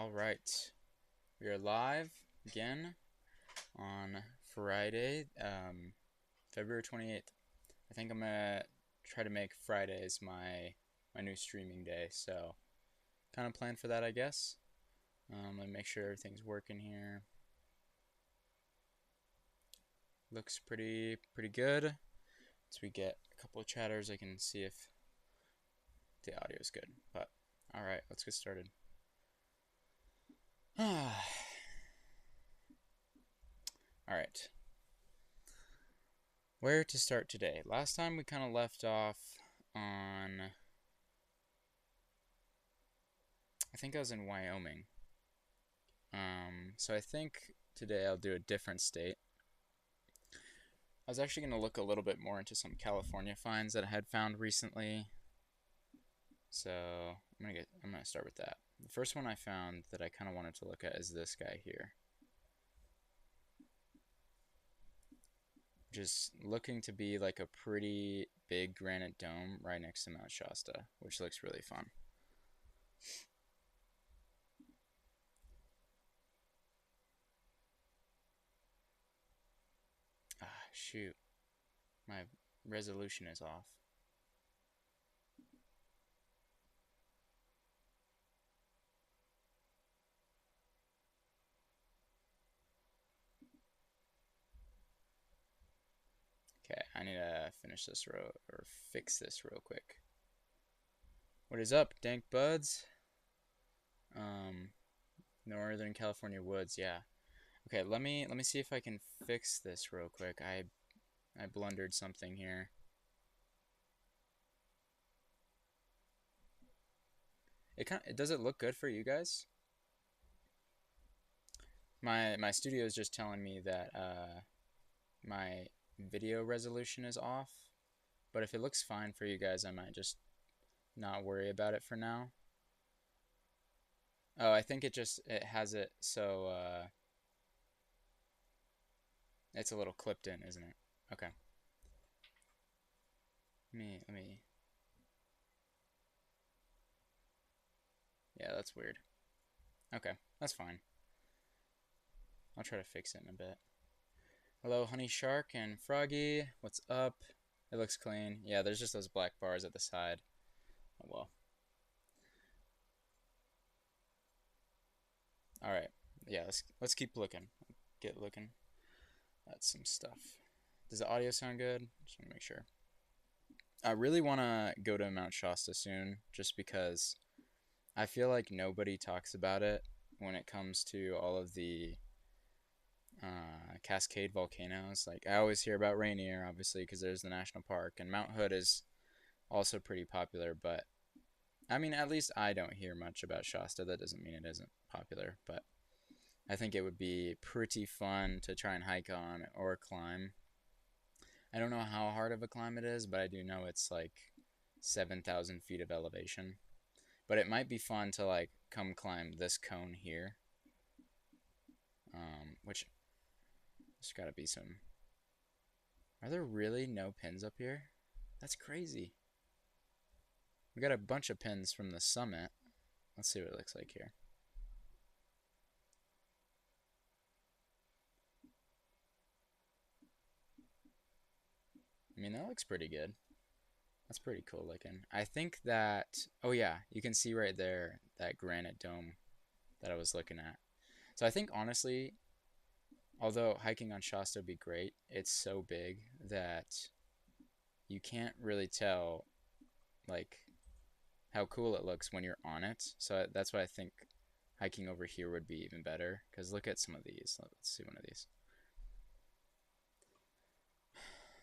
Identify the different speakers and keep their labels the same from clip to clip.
Speaker 1: All right, we are live again on Friday, February 28th. I think I'm gonna try to make Fridays my new streaming day, so kind of plan for that, I guess. Let me make sure everything's working here. Looks pretty good. Once we get a couple of chatters, I can see if the audio is good. But all right, let's get started. All right. Where to start today? Last time we kind of left off on, I think I was in Wyoming. So I think today I'll do a different state. I was actually going to look a little bit more into some California finds that I had found recently. So I'm gonna start with that. The first one I found that I kind of wanted to look at is this guy here. Just looking to be like a pretty big granite dome right next to Mount Shasta, which looks really fun. Ah, shoot. My resolution is off. Okay, I need to finish this row, or fix this real quick. What is up, dank buds? Northern California woods, yeah. Okay, let me see if I can fix this real quick. I blundered something here. Does it look good for you guys? My studio is just telling me that my video resolution is off, but if it looks fine for you guys, I might just not worry about it for now. Oh, I think it has it so it's a little clipped in, isn't it? Okay. Let me. Yeah, that's weird. Okay, that's fine. I'll try to fix it in a bit. Hello, Honey Shark and Froggy. What's up? It looks clean. Yeah, there's just those black bars at the side. Oh well. All right. Yeah, let's keep looking. Get looking at some stuff. Does the audio sound good? Just want to make sure. I really want to go to Mount Shasta soon, just because I feel like nobody talks about it when it comes to all of the Cascade volcanoes. Like, I always hear about Rainier, obviously, because there's the national park, and Mount Hood is also pretty popular, but I mean, at least I don't hear much about Shasta. That doesn't mean it isn't popular, but I think it would be pretty fun to try and hike on or climb. I don't know how hard of a climb it is, but I do know it's like 7,000 feet of elevation. But it might be fun to like come climb this cone here, which there's got to be some. Are there really no pins up here? That's crazy. We got a bunch of pins from the summit. Let's see what it looks like here. I mean, that looks pretty good. That's pretty cool looking. I think that, oh yeah, you can see right there that granite dome that I was looking at. So I think honestly, although hiking on Shasta would be great, it's so big that you can't really tell like how cool it looks when you're on it. So that's why I think hiking over here would be even better. Because look at some of these. Let's see one of these.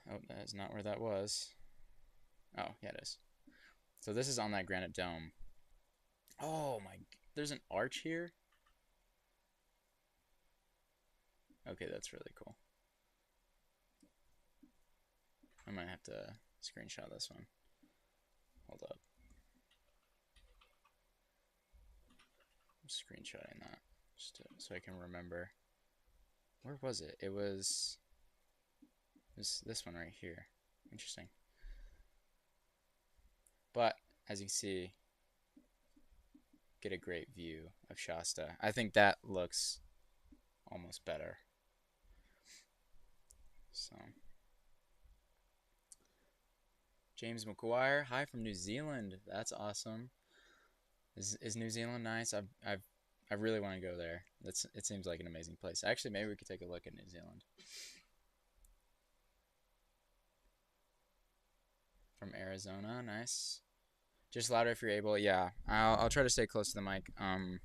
Speaker 1: Oh, that is not where that was. Oh, yeah, it is. So this is on that granite dome. Oh my, there's an arch here? Okay, that's really cool. I might have to screenshot this one. Hold up. I'm screenshotting that just so I can remember. Where was it? It was this one right here. Interesting. But as you can see, get a great view of Shasta. I think that looks almost better. So, James McGuire, hi from New Zealand. That's awesome. Is New Zealand nice? I really want to go there. It seems like an amazing place. Actually, maybe we could take a look at New Zealand. From Arizona, nice. Just louder if you're able. Yeah, I'll try to stay close to the mic. I'm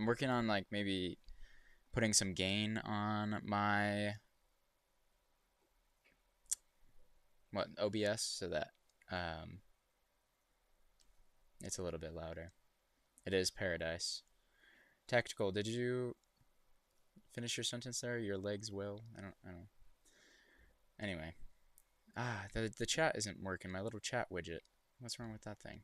Speaker 1: working on like maybe putting some gain on my OBS so that it's a little bit louder. It is paradise. Tactical, did you finish your sentence there? Your legs will? I don't. Anyway. The chat isn't working. My little chat widget. What's wrong with that thing?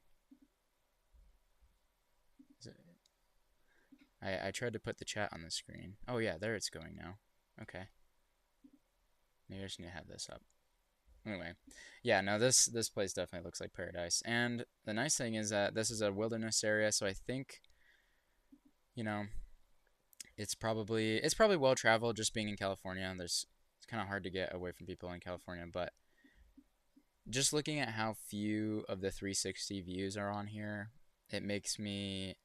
Speaker 1: I tried to put the chat on the screen. Oh yeah, there it's going now. Okay. Maybe I just need to have this up. Anyway, yeah, no, this place definitely looks like paradise. And the nice thing is that this is a wilderness area, so I think, you know, it's probably well traveled just being in California. It's kind of hard to get away from people in California, but just looking at how few of the 360 views are on here, it makes me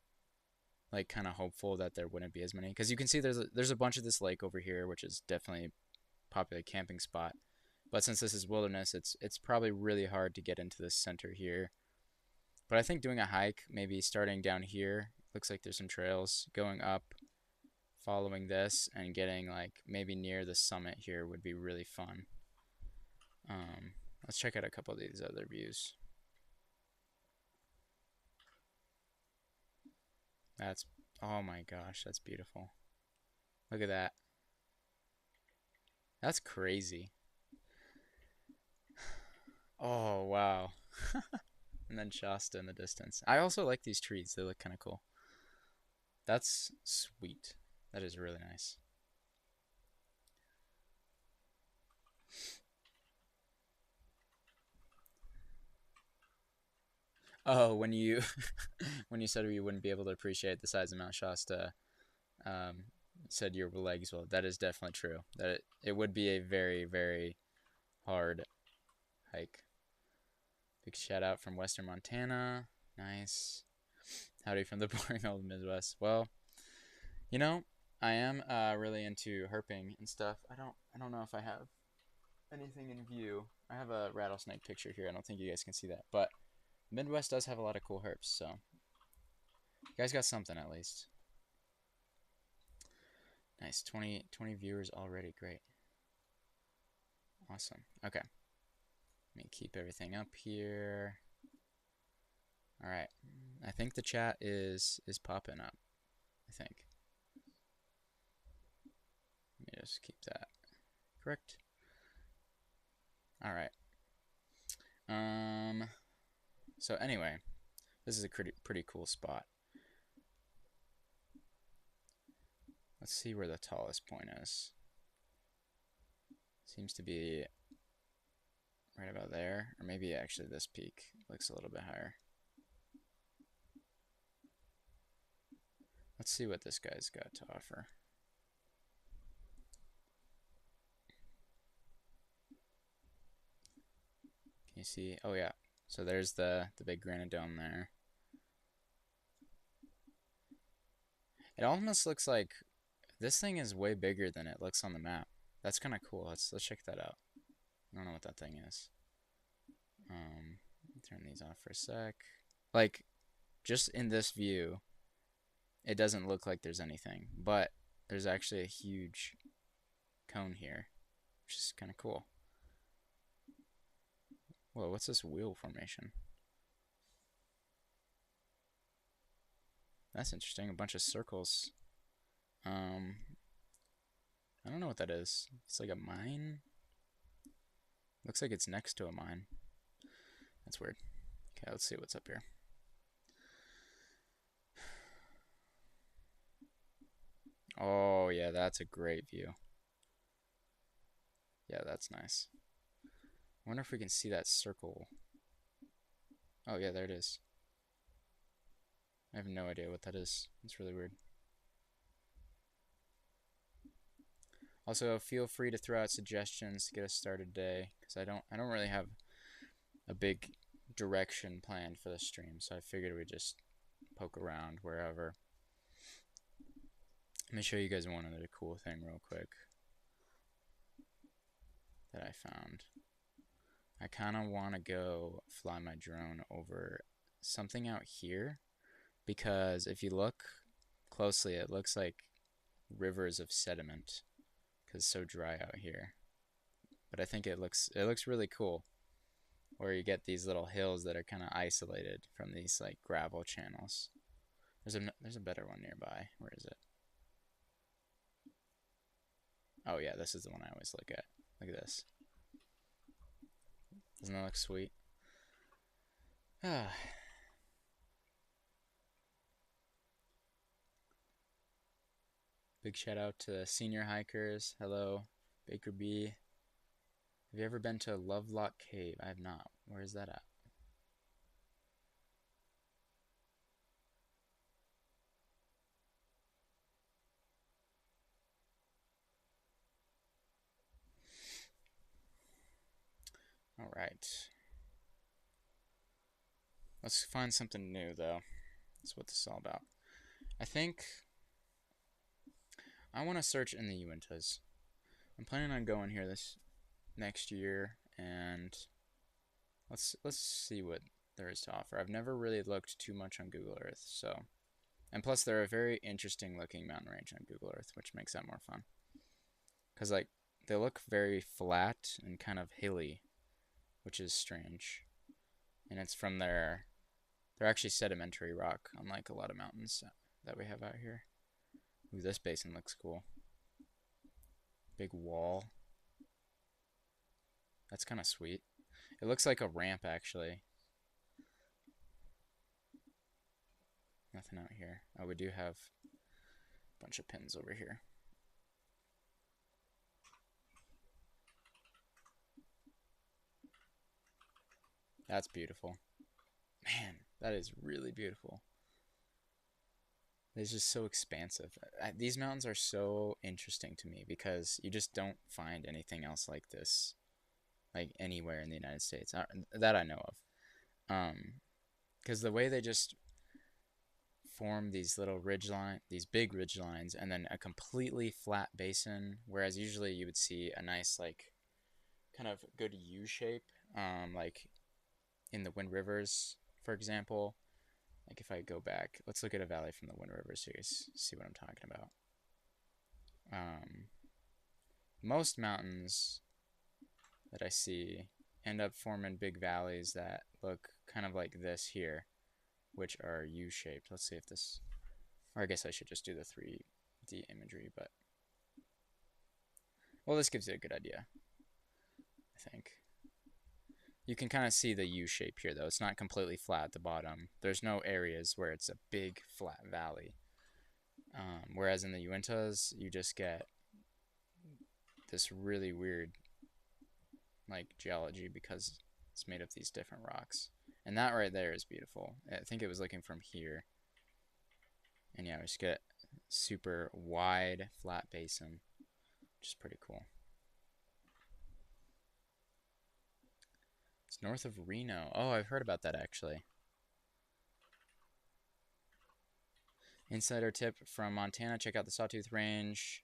Speaker 1: like kind of hopeful that there wouldn't be as many, because you can see there's a bunch of this lake over here, which is definitely a popular camping spot. But since this is wilderness, it's probably really hard to get into the center here. But I think doing a hike, maybe starting down here, looks like there's some trails, going up, following this, and getting like maybe near the summit here would be really fun. Let's check out a couple of these other views. Oh my gosh, that's beautiful. Look at that. That's crazy. Oh, wow. And then Shasta in the distance. I also like these trees. They look kind of cool. That's sweet. That is really nice. Oh, when you when you said you wouldn't be able to appreciate the size of Mount Shasta, said your legs will. That is definitely true. That it would be a very, very hard hike. Big shout out from Western Montana. Nice. Howdy from the boring old Midwest. Well, you know, I am really into herping and stuff. I don't know if I have anything in view. I have a rattlesnake picture here. I don't think you guys can see that, but Midwest does have a lot of cool herps, so you guys got something at least. Nice. 20 viewers already. Great. Awesome. Okay. Let me keep everything up here. All right. I think the chat is popping up. I think. Let me just keep that correct. All right. So anyway, this is a pretty cool spot. Let's see where the tallest point is. Seems to be right about there, or maybe actually this peak looks a little bit higher. Let's see what this guy's got to offer. Can you see? Oh yeah. So there's the big granite dome there. It almost looks like this thing is way bigger than it looks on the map. That's kind of cool. Let's check that out. I don't know what that thing is. Turn these off for a sec. Like, just in this view, it doesn't look like there's anything, but there's actually a huge cone here, which is kind of cool. Whoa, what's this wheel formation? That's interesting. A bunch of circles. I don't know what that is. It's like a mine. Looks like it's next to a mine. That's weird. Okay, let's see what's up here. Oh, yeah, that's a great view. Yeah, that's nice. I wonder if we can see that circle. Oh, yeah, there it is. I have no idea what that is. It's really weird. Also, feel free to throw out suggestions to get us started today, because I don't really have a big direction planned for the stream, so I figured we'd just poke around wherever. Let me show you guys one other cool thing real quick that I found. I kind of want to go fly my drone over something out here, because if you look closely, it looks like rivers of sediment, because it's so dry out here. But I think it looks really cool, where you get these little hills that are kind of isolated from these like gravel channels. There's a better one nearby. Where is it? Oh yeah, this is the one I always look at. Look at this. Doesn't that look sweet? Ah. Big shout out to senior hikers. Hello, Baker B. Have you ever been to Lovelock Cave? I have not. Where is that at? All right. Let's find something new, though. That's what this is all about. I think I want to search in the Uintas. I'm planning on going here this next year, and let's see what there is to offer. I've never really looked too much on Google Earth, so, and plus they're a very interesting looking mountain range on Google Earth, which makes that more fun. Cause like they look very flat and kind of hilly, which is strange, and it's from they're actually sedimentary rock, unlike a lot of mountains that we have out here. Ooh, this basin looks cool. Big wall. That's kind of sweet. It looks like a ramp, actually. Nothing out here. Oh, we do have a bunch of pins over here. That's beautiful. Man, that is really beautiful. It's just so expansive. These mountains are so interesting to me because you just don't find anything else like this, like anywhere in the United States that I know of. Because the way they just form these little these big ridge lines, and then a completely flat basin, whereas usually you would see a nice like kind of good U shape, like in the Wind Rivers, for example. Like if I go back, let's look at a valley from the Wind River series, see what I'm talking about. Most mountains that I see end up forming big valleys that look kind of like this here, which are U-shaped. Let's see if this, or I guess I should just do the 3D imagery, but, well, this gives you a good idea, I think. You can kind of see the U shape here, though. It's not completely flat at the bottom. There's no areas where it's a big flat valley. Whereas in the Uintas, you just get this really weird like geology because it's made of these different rocks. And that right there is beautiful. I think it was looking from here. And yeah, we just get super wide flat basin, which is pretty cool. It's north of Reno. Oh, I've heard about that actually. Insider tip from Montana, check out the Sawtooth Range.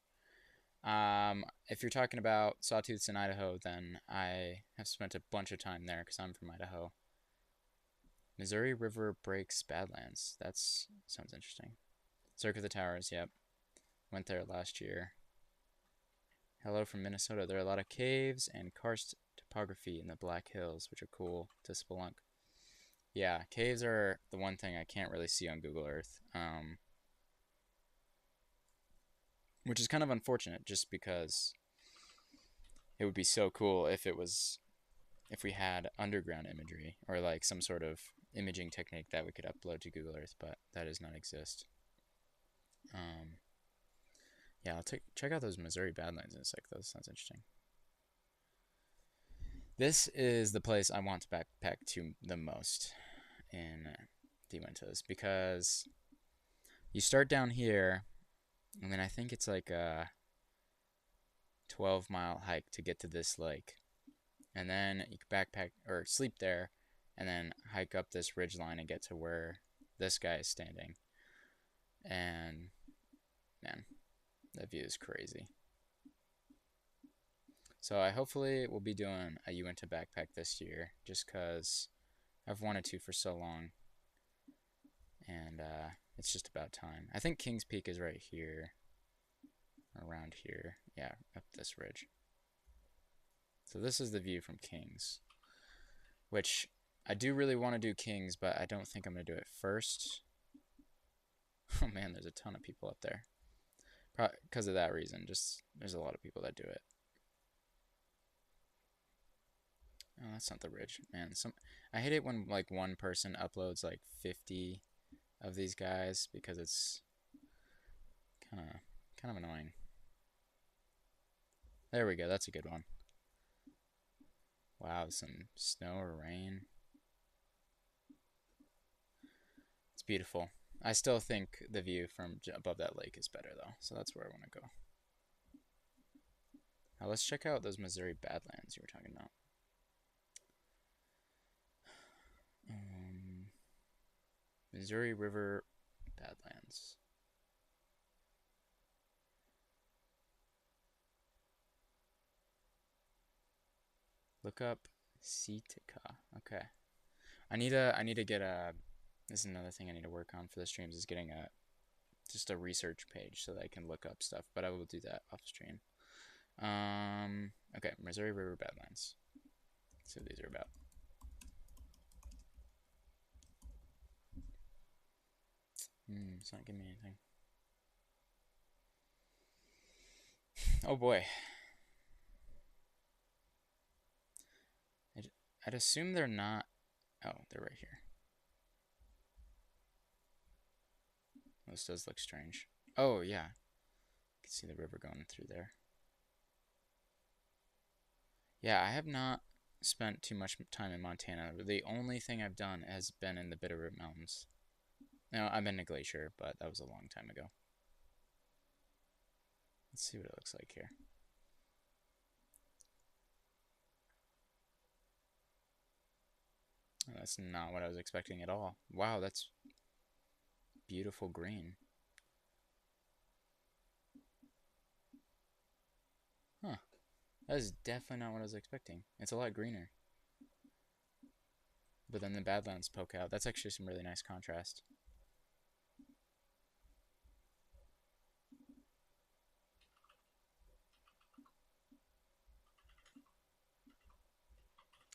Speaker 1: If you're talking about sawtooths in Idaho, then I have spent a bunch of time there because I'm from Idaho. Missouri River breaks Badlands. That sounds interesting. Cirque of the Towers, yep. Went there last year. Hello from Minnesota. There are a lot of caves and karst topography in the Black Hills, which are cool to spelunk. Yeah, caves are the one thing I can't really see on Google Earth. Which is kind of unfortunate just because it would be so cool if we had underground imagery or like some sort of imaging technique that we could upload to Google Earth, but that does not exist. Yeah, I'll check out those Missouri Badlands in a sec, though. That sounds interesting. This is the place I want to backpack to the most in the Uintas because You start down here, and then I think it's like a 12-mile hike to get to this lake. And then you can backpack or sleep there, and then hike up this ridge line and get to where this guy is standing. And man, that view is crazy. So I hopefully will be doing a Uinta backpack this year, just because I've wanted to for so long. And it's just about time. I think Kings Peak is right here, around here. Yeah, up this ridge. So this is the view from Kings, which I do really want to do Kings, but I don't think I'm going to do it first. Oh man, there's a ton of people up there. Probably because of that reason. Just there's a lot of people that do it. Oh, that's not the ridge, man. I hate it when like one person uploads like 50 of these guys because it's kind of annoying. There we go. That's a good one. Wow, some snow or rain. It's beautiful. I still think the view from above that lake is better though, so that's where I want to go. Now let's check out those Missouri Badlands you were talking about. Missouri River Badlands. Look up Sitka. Okay. I need to get a. This is another thing I need to work on for the streams is getting just a research page so that I can look up stuff. But I will do that off stream. Okay, Missouri River Badlands. Let's see what these are about. It's not giving me anything. Oh boy. I'd assume they're not. Oh, they're right here. This does look strange. Oh, yeah. You can see the river going through there. Yeah, I have not spent too much time in Montana. The only thing I've done has been in the Bitterroot Mountains. No, I've been to Glacier, but that was a long time ago. Let's see what it looks like here. Oh, that's not what I was expecting at all. Wow, that's beautiful green. Huh. That is definitely not what I was expecting. It's a lot greener. But then the Badlands poke out. That's actually some really nice contrast.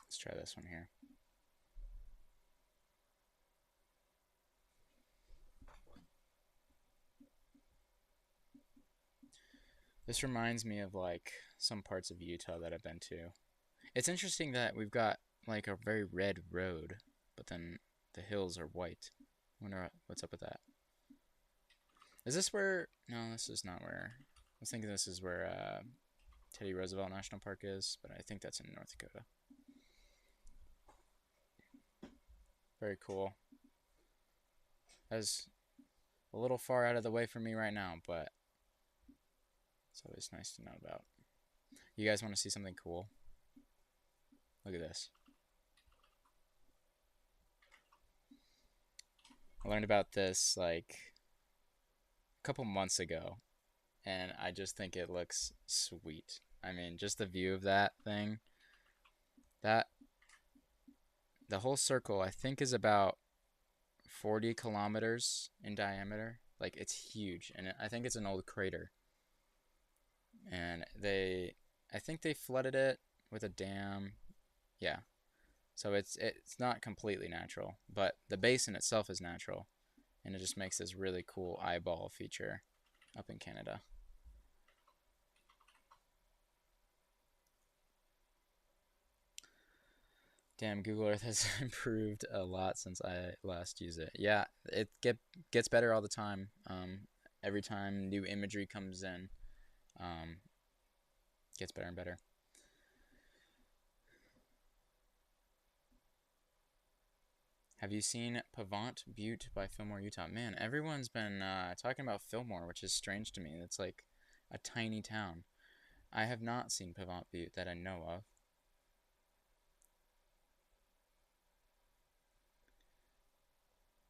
Speaker 1: Let's try this one here. This reminds me of like some parts of Utah that I've been to. It's interesting that we've got like a very red road, but then the hills are white. I wonder what's up with that. Is this where... No, this is not where... I was thinking this is where Teddy Roosevelt National Park is, but I think that's in North Dakota. Very cool. That's a little far out of the way for me right now, but it's always nice to know about. You guys want to see something cool? Look at this. I learned about this like a couple months ago, and I just think it looks sweet. I mean, just the view of that thing. The whole circle, I think, is about 40 kilometers in diameter. Like, it's huge, and I think it's an old crater. And I think they flooded it with a dam. Yeah. So it's not completely natural, but the basin itself is natural, and it just makes this really cool eyeball feature up in Canada. Damn, Google Earth has improved a lot since I last used it. Yeah, it gets better all the time. Every time new imagery comes in, gets better and better. Have you seen Pavant Butte by Fillmore, Utah? Man, everyone's been talking about Fillmore, which is strange to me. It's like a tiny town. I have not seen Pavant Butte that I know of.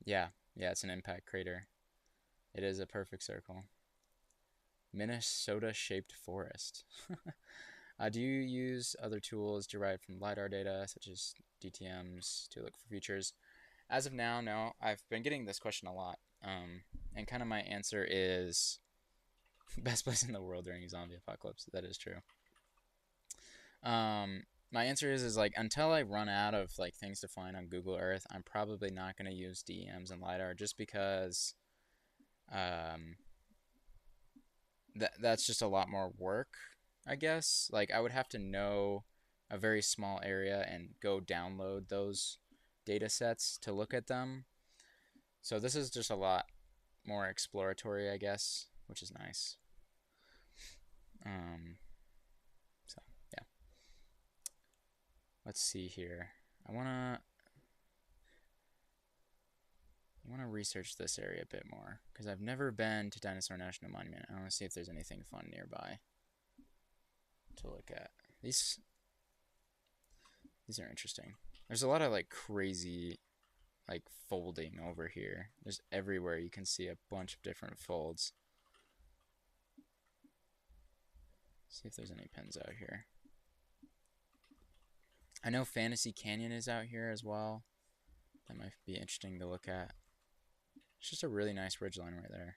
Speaker 1: Yeah, yeah, it's an impact crater. It is a perfect circle. Minnesota-shaped forest. Do you use other tools derived from LiDAR data, such as DTMs, to look for features? As of now, no. I've been getting this question a lot. And kind of my answer is best place in the world during a zombie apocalypse. That is true. My answer is like until I run out of like things to find on Google Earth, I'm probably not going to use DEMs and LiDAR just because that's just a lot more work, I guess. Like I would have to know a very small area and go download those data sets to look at them. So this is just a lot more exploratory, I guess, which is nice. So yeah. Let's see here. I wanna research this area a bit more because I've never been to Dinosaur National Monument. I want to see if there's anything fun nearby to look at. These are interesting. There's a lot of like crazy like folding over here. There's everywhere you can see a bunch of different folds. See if there's any pins out here. I know Fantasy Canyon is out here as well. That might be interesting to look at. It's just a really nice ridgeline right there.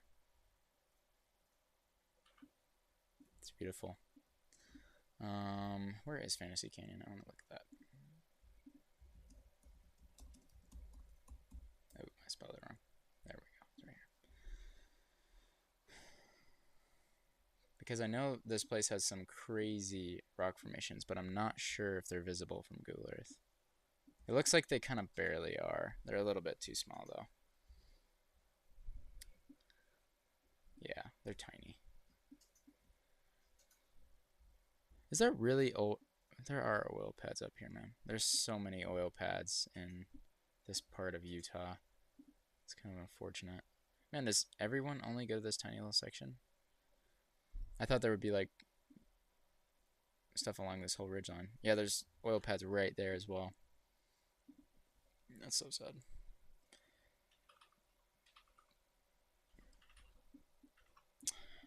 Speaker 1: It's beautiful. Where is Fantasy Canyon? I want to look at that. Oh, I spelled it wrong. There we go. It's right here. Because I know this place has some crazy rock formations, but I'm not sure if they're visible from Google Earth. It looks like they kind of barely are. They're a little bit too small, though. Yeah, they're tiny. Is there really oil? There are oil pads up here, man. There's so many oil pads in this part of Utah. It's kind of unfortunate. Man, does everyone only go to this tiny little section? I thought there would be like stuff along this whole ridgeline. Yeah, there's oil pads right there as well. That's so sad.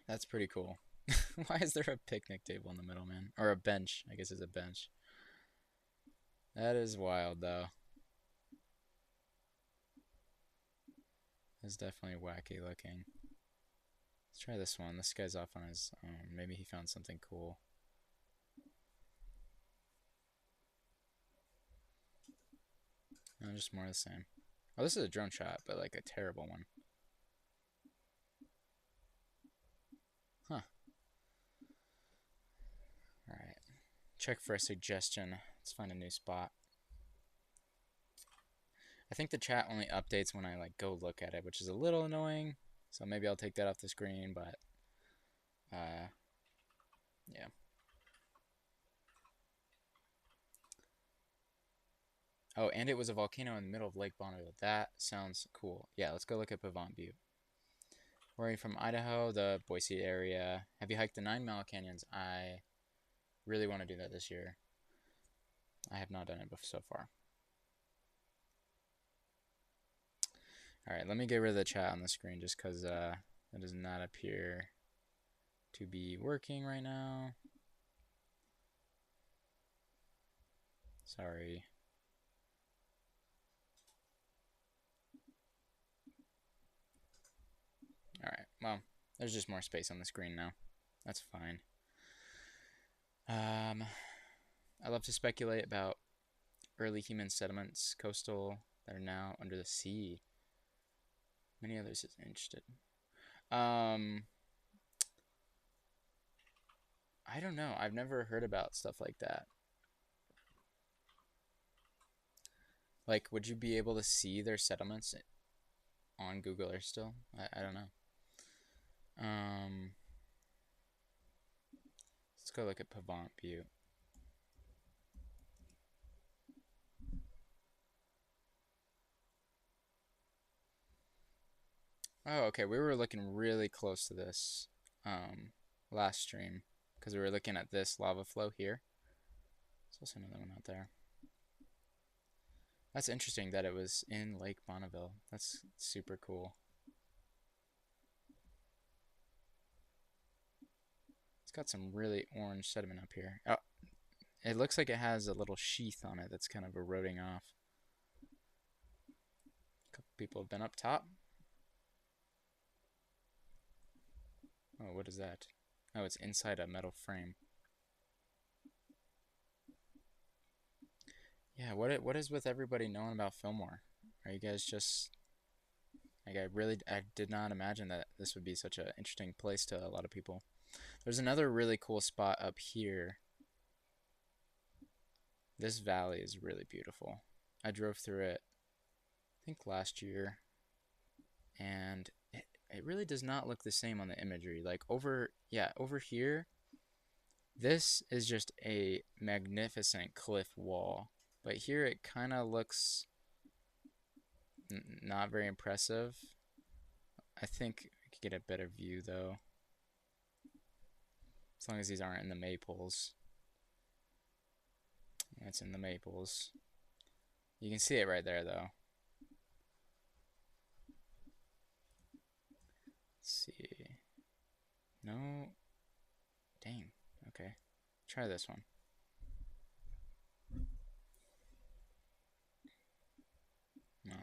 Speaker 1: That's pretty cool. Why is there a picnic table in the middle, man? Or a bench. I guess it's a bench. That is wild, though. It's definitely wacky looking. Let's try this one. This guy's off on his own. Maybe he found something cool. No, just more of the same. Oh, this is a drone shot, but like a terrible one. Huh. Alright. Check for a suggestion. Let's find a new spot. I think the chat only updates when I like go look at it, which is a little annoying. So maybe I'll take that off the screen, but yeah. Oh, and it was a volcano in the middle of Lake Bonneville. That sounds cool. Yeah, let's go look at Pavant Butte. Where are you from? Idaho, the Boise area. Have you hiked the 9 Mile Canyons? I really want to do that this year. I have not done it so far. Alright, let me get rid of the chat on the screen just because it does not appear to be working right now. Sorry. Alright, well, there's just more space on the screen now. That's fine. I love to speculate about early human settlements, coastal, that are now under the sea. Many others is interested. I don't know. I've never heard about stuff like that. Like, would you be able to see their settlements on Google Earth still? I don't know. Let's go look at Pavant Butte. Oh, okay. We were looking really close to this last stream because we were looking at this lava flow here. There's also another one out there. That's interesting that it was in Lake Bonneville. That's super cool. It's got some really orange sediment up here. Oh, it looks like it has a little sheath on it that's kind of eroding off. A couple people have been up top. Oh, what is that? Oh, it's inside a metal frame. Yeah, what is with everybody knowing about Fillmore? Are you guys just like I did not imagine that this would be such an interesting place to a lot of people. There's another really cool spot up here. This valley is really beautiful. I drove through it, I think last year, and it really does not look the same on the imagery. Like over here, this is just a magnificent cliff wall. But here it kind of looks not very impressive. I think we could get a better view though. As long as these aren't in the maples. Yeah, it's in the maples. You can see it right there though. Let's see. No. Dang. Okay. Try this one. No.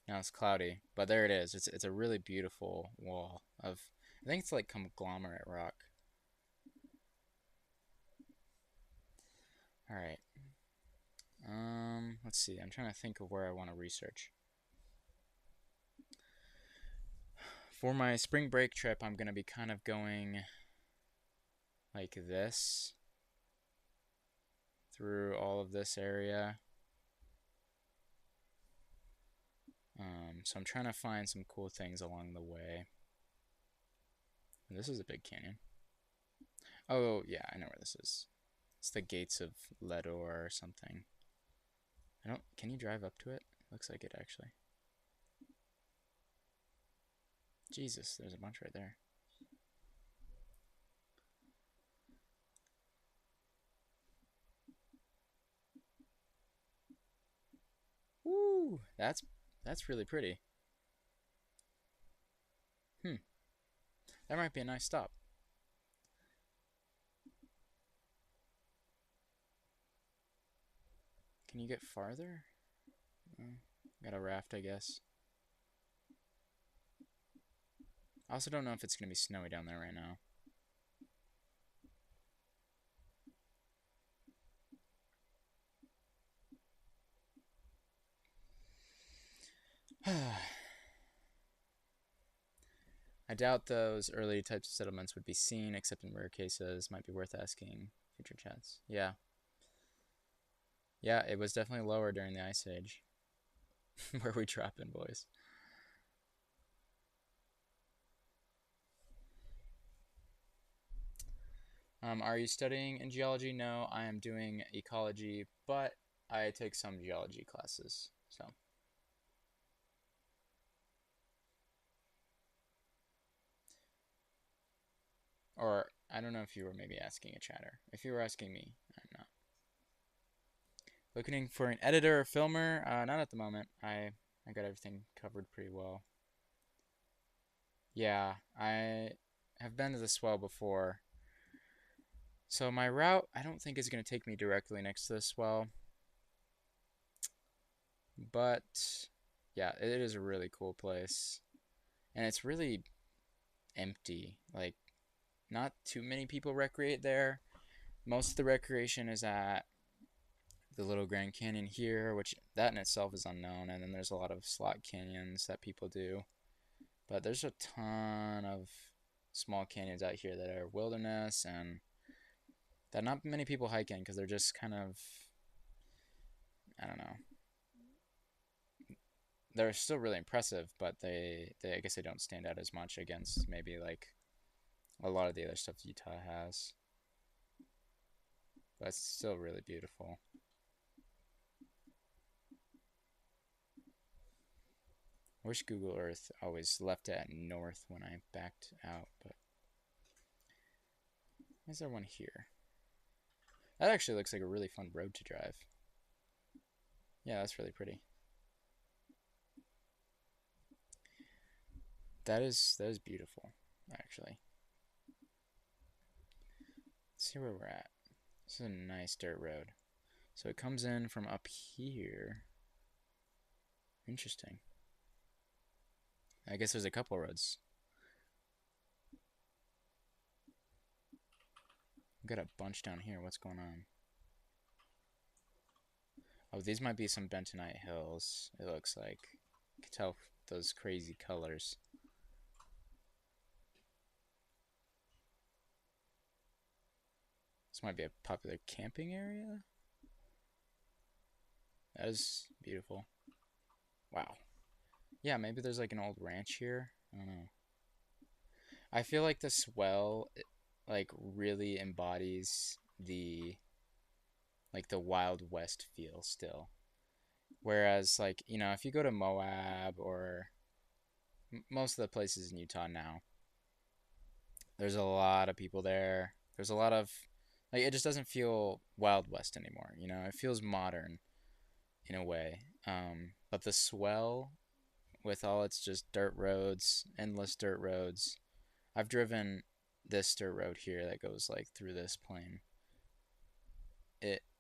Speaker 1: Now it's cloudy, but there it is. It's a really beautiful wall of, I think it's like conglomerate rock. All right. Let's see. I'm trying to think of where I want to research. For my spring break trip, I'm gonna be kind of going like this through all of this area. So I'm trying to find some cool things along the way. This is a big canyon. Oh, yeah, I know where this is. It's the gates of Ledor or something. Can you drive up to it? Looks like it actually. Jesus, there's a bunch right there. Woo! That's really pretty. That might be a nice stop. Can you get farther? Got a raft, I guess. I also don't know if it's going to be snowy down there right now. I doubt those early types of settlements would be seen, except in rare cases. Might be worth asking future chats. Yeah. Yeah, it was definitely lower during the Ice Age. Where we dropping, boys? Are you studying in geology? No, I am doing ecology, but I take some geology classes. So. Or, I don't know if you were maybe asking a chatter. If you were asking me, I'm not. Looking for an editor or filmer? Not at the moment. I got everything covered pretty well. Yeah, I have been to the swell before. So my route, I don't think is going to take me directly next to the swell. But, yeah, it is a really cool place. And it's really empty. Like, not too many people recreate there. Most of the recreation is at the Little Grand Canyon here, which that in itself is unknown. And then there's a lot of slot canyons that people do. But there's a ton of small canyons out here that are wilderness and that not many people hike in because they're just kind of, I don't know. They're still really impressive, but they I guess they don't stand out as much against maybe like a lot of the other stuff Utah has. But it's still really beautiful. I wish Google Earth always left it at north when I backed out, but is there one here? That actually looks like a really fun road to drive. Yeah, that's really pretty. That is beautiful, actually. Let's see where we're at. This is a nice dirt road. So it comes in from up here. Interesting. I guess there's a couple roads. We've got a bunch down here. What's going on? Oh, these might be some bentonite hills, it looks like. You can tell those crazy colors. This might be a popular camping area. That is beautiful. Wow. Yeah, maybe there's like an old ranch here. I don't know. I feel like the swell like really embodies the Wild West feel still. Whereas like, you know, if you go to Moab or most of the places in Utah now, there's a lot of people there. There's a lot of like it just doesn't feel Wild West anymore, you know? It feels modern in a way. But the swell with all its just dirt roads, endless dirt roads. I've driven this dirt road here that goes like through this plain.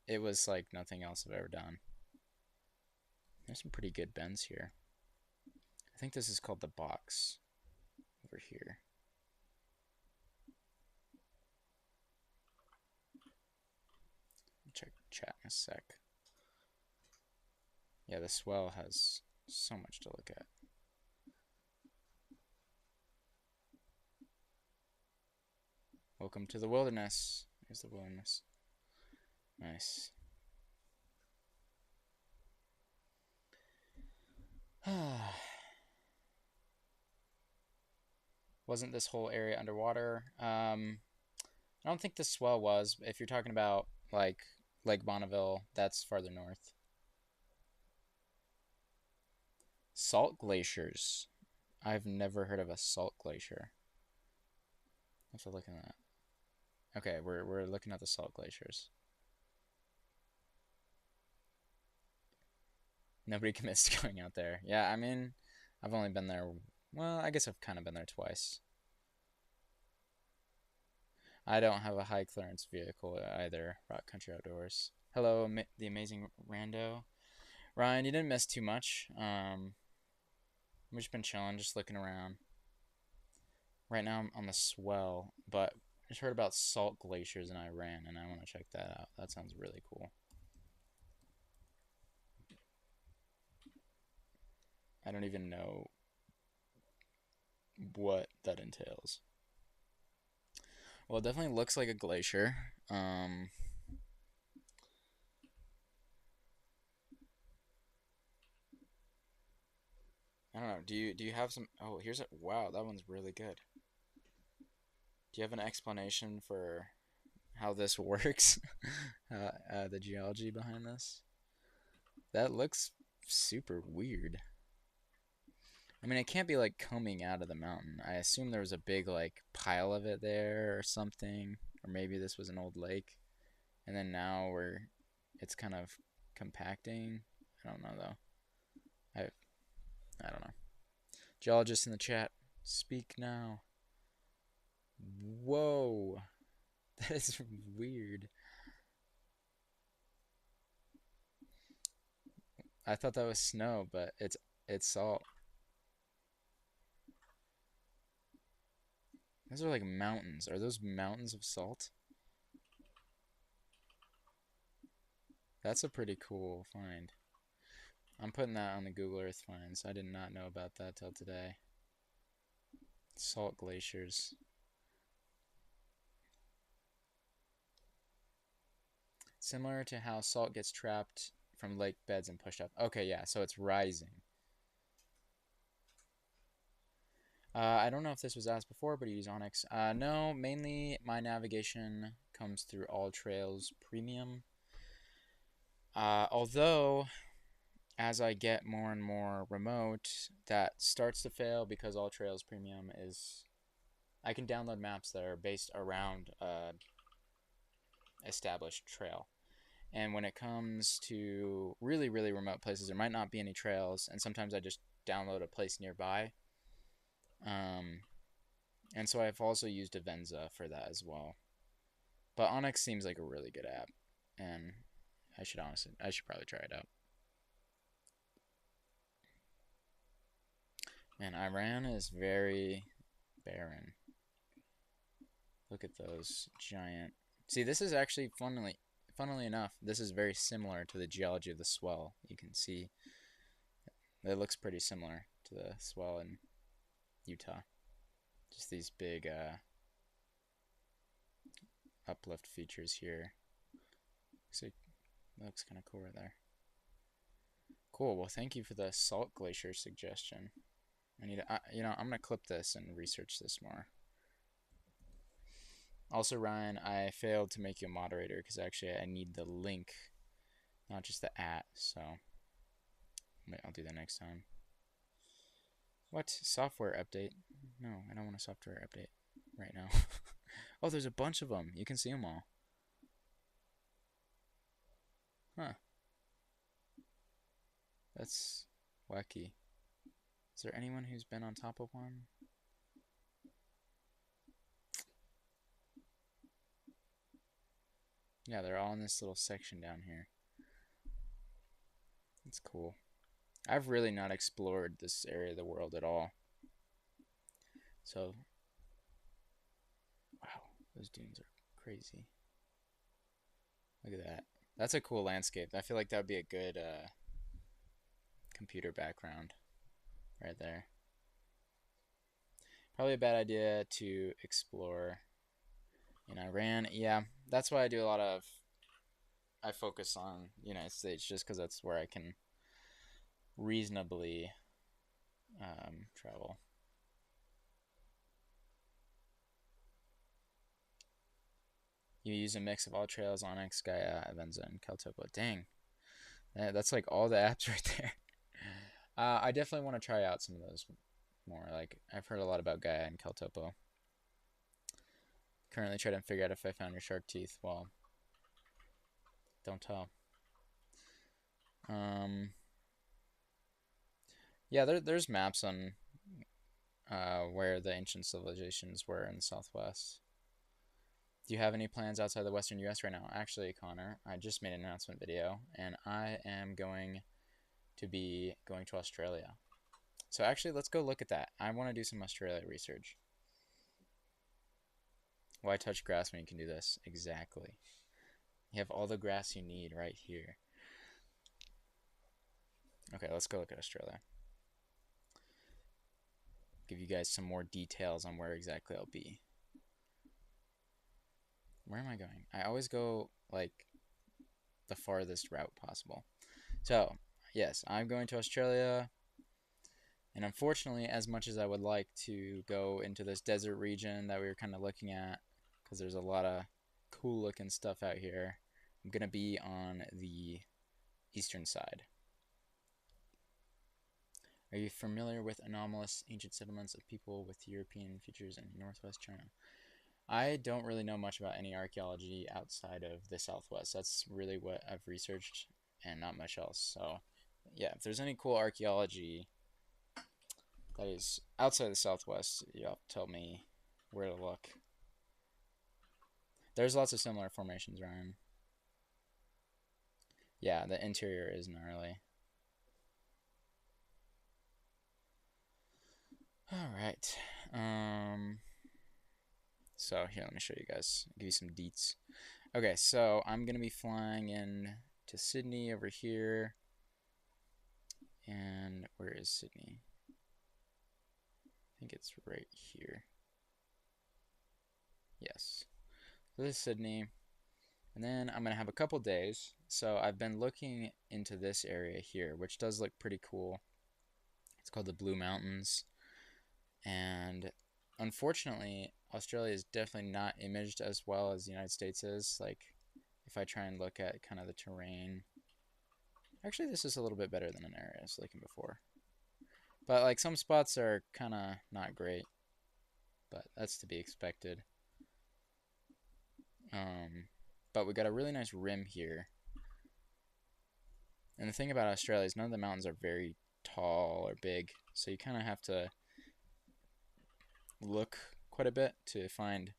Speaker 1: It was like nothing else I've ever done. There's some pretty good bends here. I think this is called the box over here. Check chat in a sec. Yeah, the swell has so much to look at. Welcome to the wilderness. Here's the wilderness. Nice. Wasn't this whole area underwater? I don't think the swell was. If you're talking about like Lake Bonneville, that's farther north. Salt glaciers. I've never heard of a salt glacier. I have to look at that. Okay, we're looking at the salt glaciers. Nobody commits to going out there. Yeah, I mean, I've only been there. Well, I guess I've kind of been there twice. I don't have a high clearance vehicle either. Rock Country Outdoors. Hello, the amazing Rando. Ryan, you didn't miss too much. We've just been chilling, just looking around. Right now I'm on the swell, but I just heard about salt glaciers in Iran, and I want to check that out. That sounds really cool. I don't even know what that entails. Well, it definitely looks like a glacier. I don't know. Do you have some? Oh, here's a wow. That one's really good. Do you have an explanation for how this works? The geology behind this? That looks super weird. I mean, it can't be like coming out of the mountain. I assume there was a big like pile of it there or something, or maybe this was an old lake, and then now it's kind of compacting. I don't know though. I don't know. Geologists in the chat, speak now. Whoa, that is weird. I thought that was snow, but it's salt. Those are like mountains. Are those mountains of salt? That's a pretty cool find. I'm putting that on the Google Earth finds. I did not know about that till today. Salt glaciers. Similar to how salt gets trapped from lake beds and pushed up. Okay, yeah, so it's rising. I don't know if this was asked before, but you use Onyx. No, mainly my navigation comes through All Trails Premium. Although as I get more and more remote, that starts to fail because All Trails Premium is. I can download maps that are based around established trail. And when it comes to really, really remote places, there might not be any trails, and sometimes I just download a place nearby. Um, and so I've also used Avenza for that as well. But Onyx seems like a really good app, and I should probably try it out. And Iran is very barren. Look at those giant. See, this is actually funnily enough, this is very similar to the geology of the swell. You can see it looks pretty similar to the swell in Utah. Just these big uplift features here. So it looks kind of cool right there. Cool. Well, thank you for the salt glacier suggestion. I'm gonna clip this and research this more. Also, Ryan, I failed to make you a moderator because actually I need the link, not just the @ so I'll do that next time. What? Software update? No, I don't want a software update right now. Oh, there's a bunch of them. You can see them all. Huh. That's wacky. Is there anyone who's been on top of one? Yeah, they're all in this little section down here. It's cool. I've really not explored this area of the world at all. So, wow, those dunes are crazy. Look at that. That's a cool landscape. I feel like that would be a good computer background right there. Probably a bad idea to explore in Iran. Yeah, that's why I focus on the United States just because that's where I can reasonably travel. You use a mix of all trails, Onyx, Gaia, Avenza, and Keltopo. Dang, that's like all the apps right there. I definitely want to try out some of those more. Like I've heard a lot about Gaia and Keltopo. Currently trying to figure out if I found your shark teeth. Well, don't tell. Yeah, there's maps on where the ancient civilizations were in the Southwest. Do you have any plans outside the Western U.S. right now? Actually, Connor, I just made an announcement video, and I am going to be going to Australia. So actually, let's go look at that. I want to do some Australia research. Why touch grass when you can do this? Exactly. You have all the grass you need right here. Okay, let's go look at Australia. Give you guys some more details on where exactly I'll be. Where am I going? I always go like the farthest route possible. So, yes, I'm going to Australia. And unfortunately, as much as I would like to go into this desert region that we were kind of looking at, because there's a lot of cool looking stuff out here, I'm going to be on the eastern side. Are you familiar with anomalous ancient settlements of people with European features in northwest China? I don't really know much about any archaeology outside of the Southwest. That's really what I've researched and not much else. So, yeah, if there's any cool archaeology that is outside the Southwest, you'll have to tell me where to look. There's lots of similar formations, Ryan. Yeah, the interior is gnarly. Alright. So here, let me show you guys. Give you some deets. Okay, so I'm gonna be flying in to Sydney over here. And where is Sydney? I think it's right here. Yes. So this is Sydney. And then I'm gonna have a couple days. So I've been looking into this area here, which does look pretty cool. It's called the Blue Mountains. And unfortunately, Australia is definitely not imaged as well as the United States is. Like, if I try and look at kind of the terrain, Actually, this is a little bit better than an area I was looking before. But like some spots are kind of not great, but that's to be expected. But we got a really nice rim here. And the thing about Australia is none of the mountains are very tall or big, so you kind of have to look quite a bit to find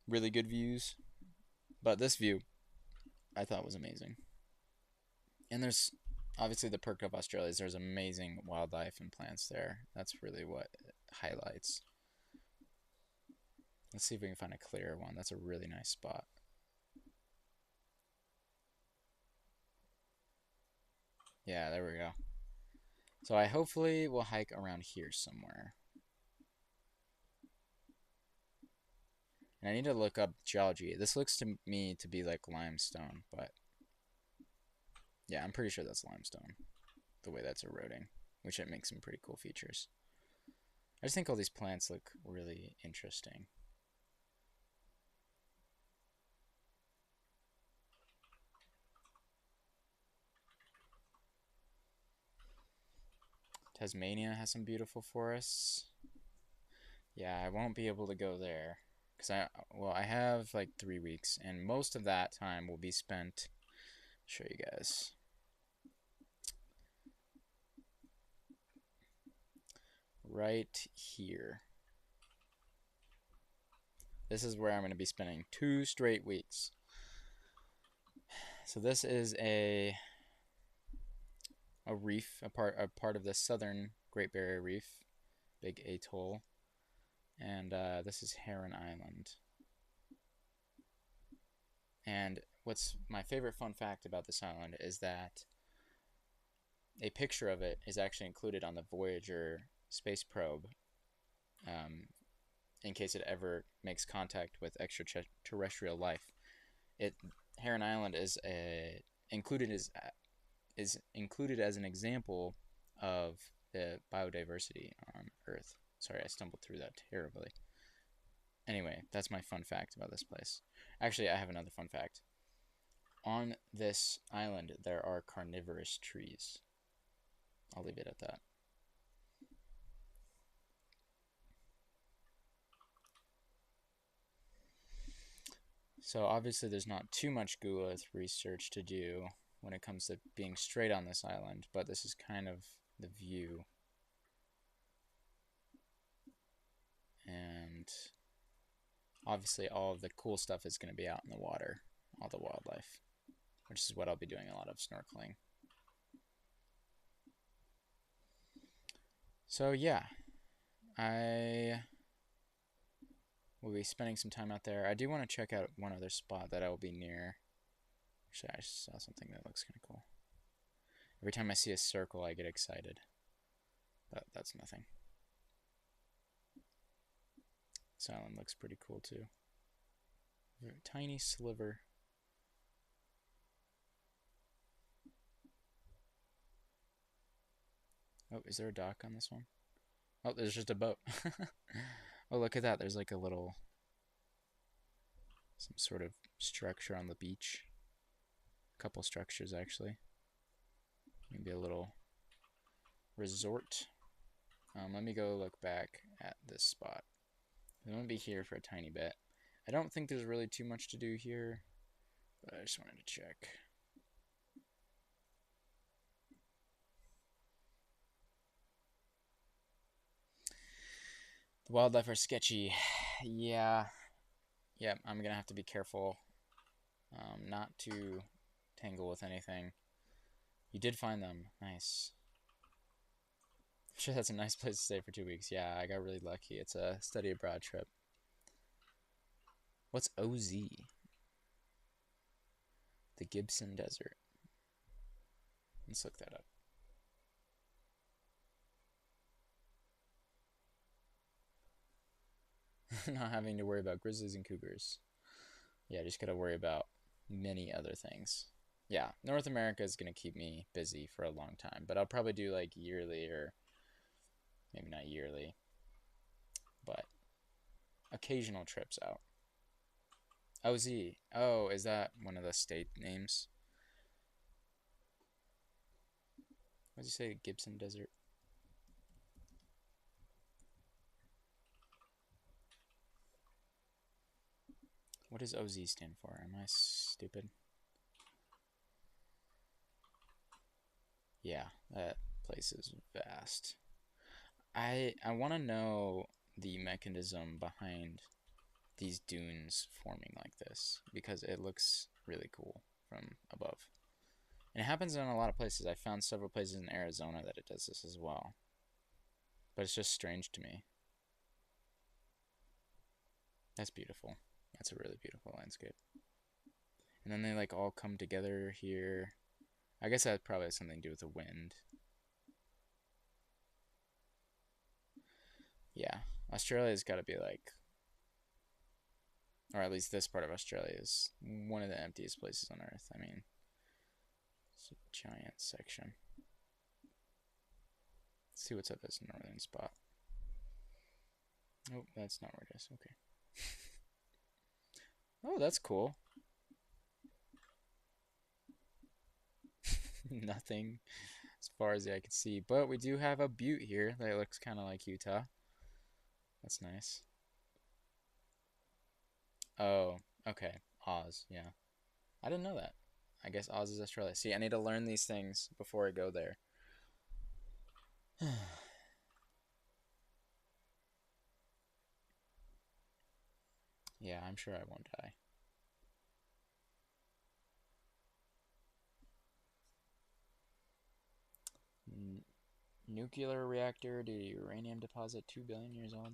Speaker 1: really good views. But this view I thought was amazing. And there's obviously the perk of Australia is there's amazing wildlife and plants there. That's really what it highlights. Let's see if we can find a clearer one. That's a really nice spot. Yeah, there we go. So I hopefully will hike around here somewhere. And I need to look up geology. This looks to me to be like limestone, but yeah, I'm pretty sure that's limestone. The way that's eroding, which it makes some pretty cool features. I just think all these plants look really interesting. Tasmania has some beautiful forests. Yeah, I won't be able to go there because I have like 3 weeks, and most of that time will be spent. Show you guys. Right here. This is where I'm going to be spending 2 straight weeks. So this is a reef, a part of the southern Great Barrier Reef, big atoll, and this is Heron Island. And what's my favorite fun fact about this island is that a picture of it is actually included on the Voyager space probe, in case it ever makes contact with extraterrestrial life. Heron Island is included as an example of the biodiversity on Earth. Sorry, I stumbled through that terribly. Anyway, that's my fun fact about this place. Actually, I have another fun fact. On this island, there are carnivorous trees. I'll leave it at that. So obviously there's not too much Gulith research to do when it comes to being straight on this island, but this is kind of the view. And obviously all of the cool stuff is going to be out in the water, all the wildlife, which is what I'll be doing a lot of snorkeling. So yeah, I will be spending some time out there. I do want to check out one other spot that I will be near. Actually, I saw something that looks kind of cool. Every time I see a circle, I get excited. But that's nothing. This island looks pretty cool too. A tiny sliver. Oh, is there a dock on this one? Oh, there's just a boat. Oh, look at that. There's like a little, some sort of structure on the beach. A couple structures, actually. Maybe a little resort. Let me go look back at this spot. I'm going to be here for a tiny bit. I don't think there's really too much to do here, but I just wanted to check. The wildlife are sketchy. Yeah. Yep, I'm going to have to be careful not to tangle with anything. You did find them. Nice. I'm sure that's a nice place to stay for 2 weeks. Yeah, I got really lucky. It's a study abroad trip. What's OZ? The Gibson Desert. Let's look that up. Not having to worry about grizzlies and cougars. Yeah, just gotta worry about many other things. Yeah, North America is gonna keep me busy for a long time, but I'll probably do like yearly, or maybe not yearly, but occasional trips out. OZ. Oh, is that one of the state names? What did you say? Gibson Desert. What does OZ stand for? Am I stupid? Yeah, that place is vast. I want to know the mechanism behind these dunes forming like this because it looks really cool from above. And it happens in a lot of places. I found several places in Arizona that it does this as well. But it's just strange to me. That's beautiful. That's a really beautiful landscape. And then they like all come together here. I guess that probably has something to do with the wind. Yeah, Australia's got to be like, or at least this part of Australia is one of the emptiest places on Earth. I mean, it's a giant section. Let's see what's at this northern spot. Oh, that's not where it is. Okay. Oh, that's cool. Nothing as far as I can see, but we do have a butte here that looks kind of like Utah. That's nice. Oh, okay. Oz, yeah. I didn't know that. I guess Oz is Australia. See, I need to learn these things before I go there. Yeah, I'm sure I won't die. N nuclear reactor to uranium deposit 2 billion years old.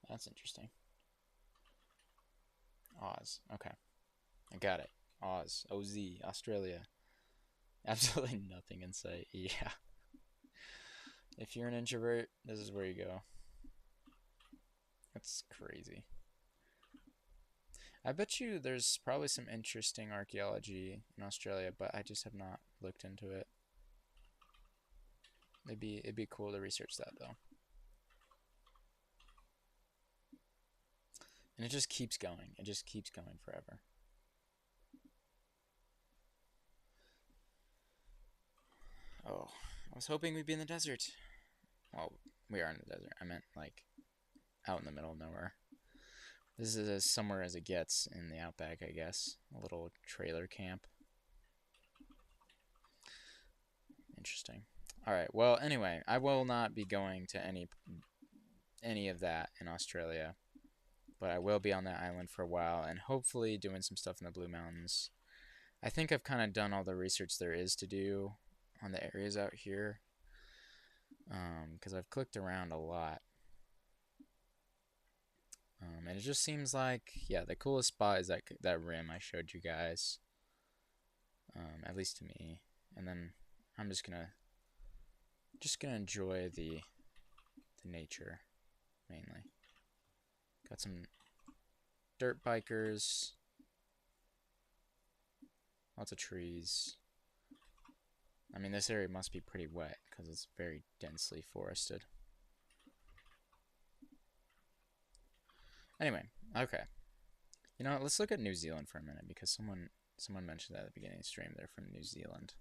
Speaker 1: That's interesting. Oz. Okay. I got it. Oz. OZ. Australia. Absolutely nothing in sight. Yeah. If you're an introvert, this is where you go. That's crazy. I bet you there's probably some interesting archaeology in Australia, but I just have not looked into it. It'd be cool to research that though. And it just keeps going. It just keeps going forever. Oh, I was hoping we'd be in the desert. Well, we are in the desert. I meant like out in the middle of nowhere. This is as somewhere as it gets in the outback, I guess. A little trailer camp. Interesting. All right. Well, anyway, I will not be going to any of that in Australia, but I will be on that island for a while and hopefully doing some stuff in the Blue Mountains. I think I've kind of done all the research there is to do on the areas out here, because I've clicked around a lot. And it just seems like, yeah, the coolest spot is that rim I showed you guys, at least to me. And then I'm just gonna enjoy the nature mainly. Got some dirt bikers, lots of trees. I mean, this area must be pretty wet because it's very densely forested. Anyway, okay. You know what, let's look at New Zealand for a minute because someone mentioned that at the beginning of the stream. They're from New Zealand.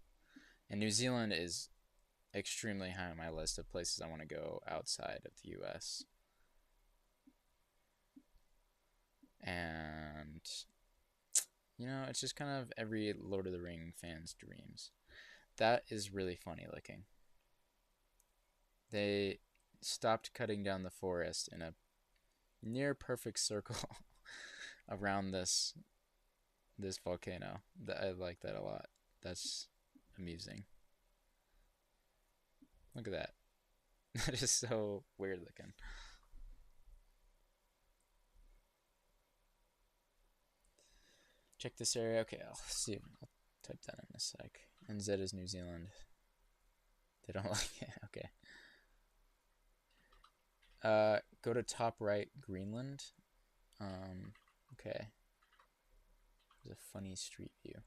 Speaker 1: And New Zealand is extremely high on my list of places I want to go outside of the US. And you know, it's just kind of every Lord of the Ring fan's dreams. That is really funny looking. They stopped cutting down the forest in a near perfect circle around this volcano. I like that a lot. That's amusing. Look at that. That is so weird looking. Check this area. Okay, I'll see. I'll type that in a sec. NZ is New Zealand. They don't like it. Okay. Go to top right, Greenland. Okay. There's a funny street view.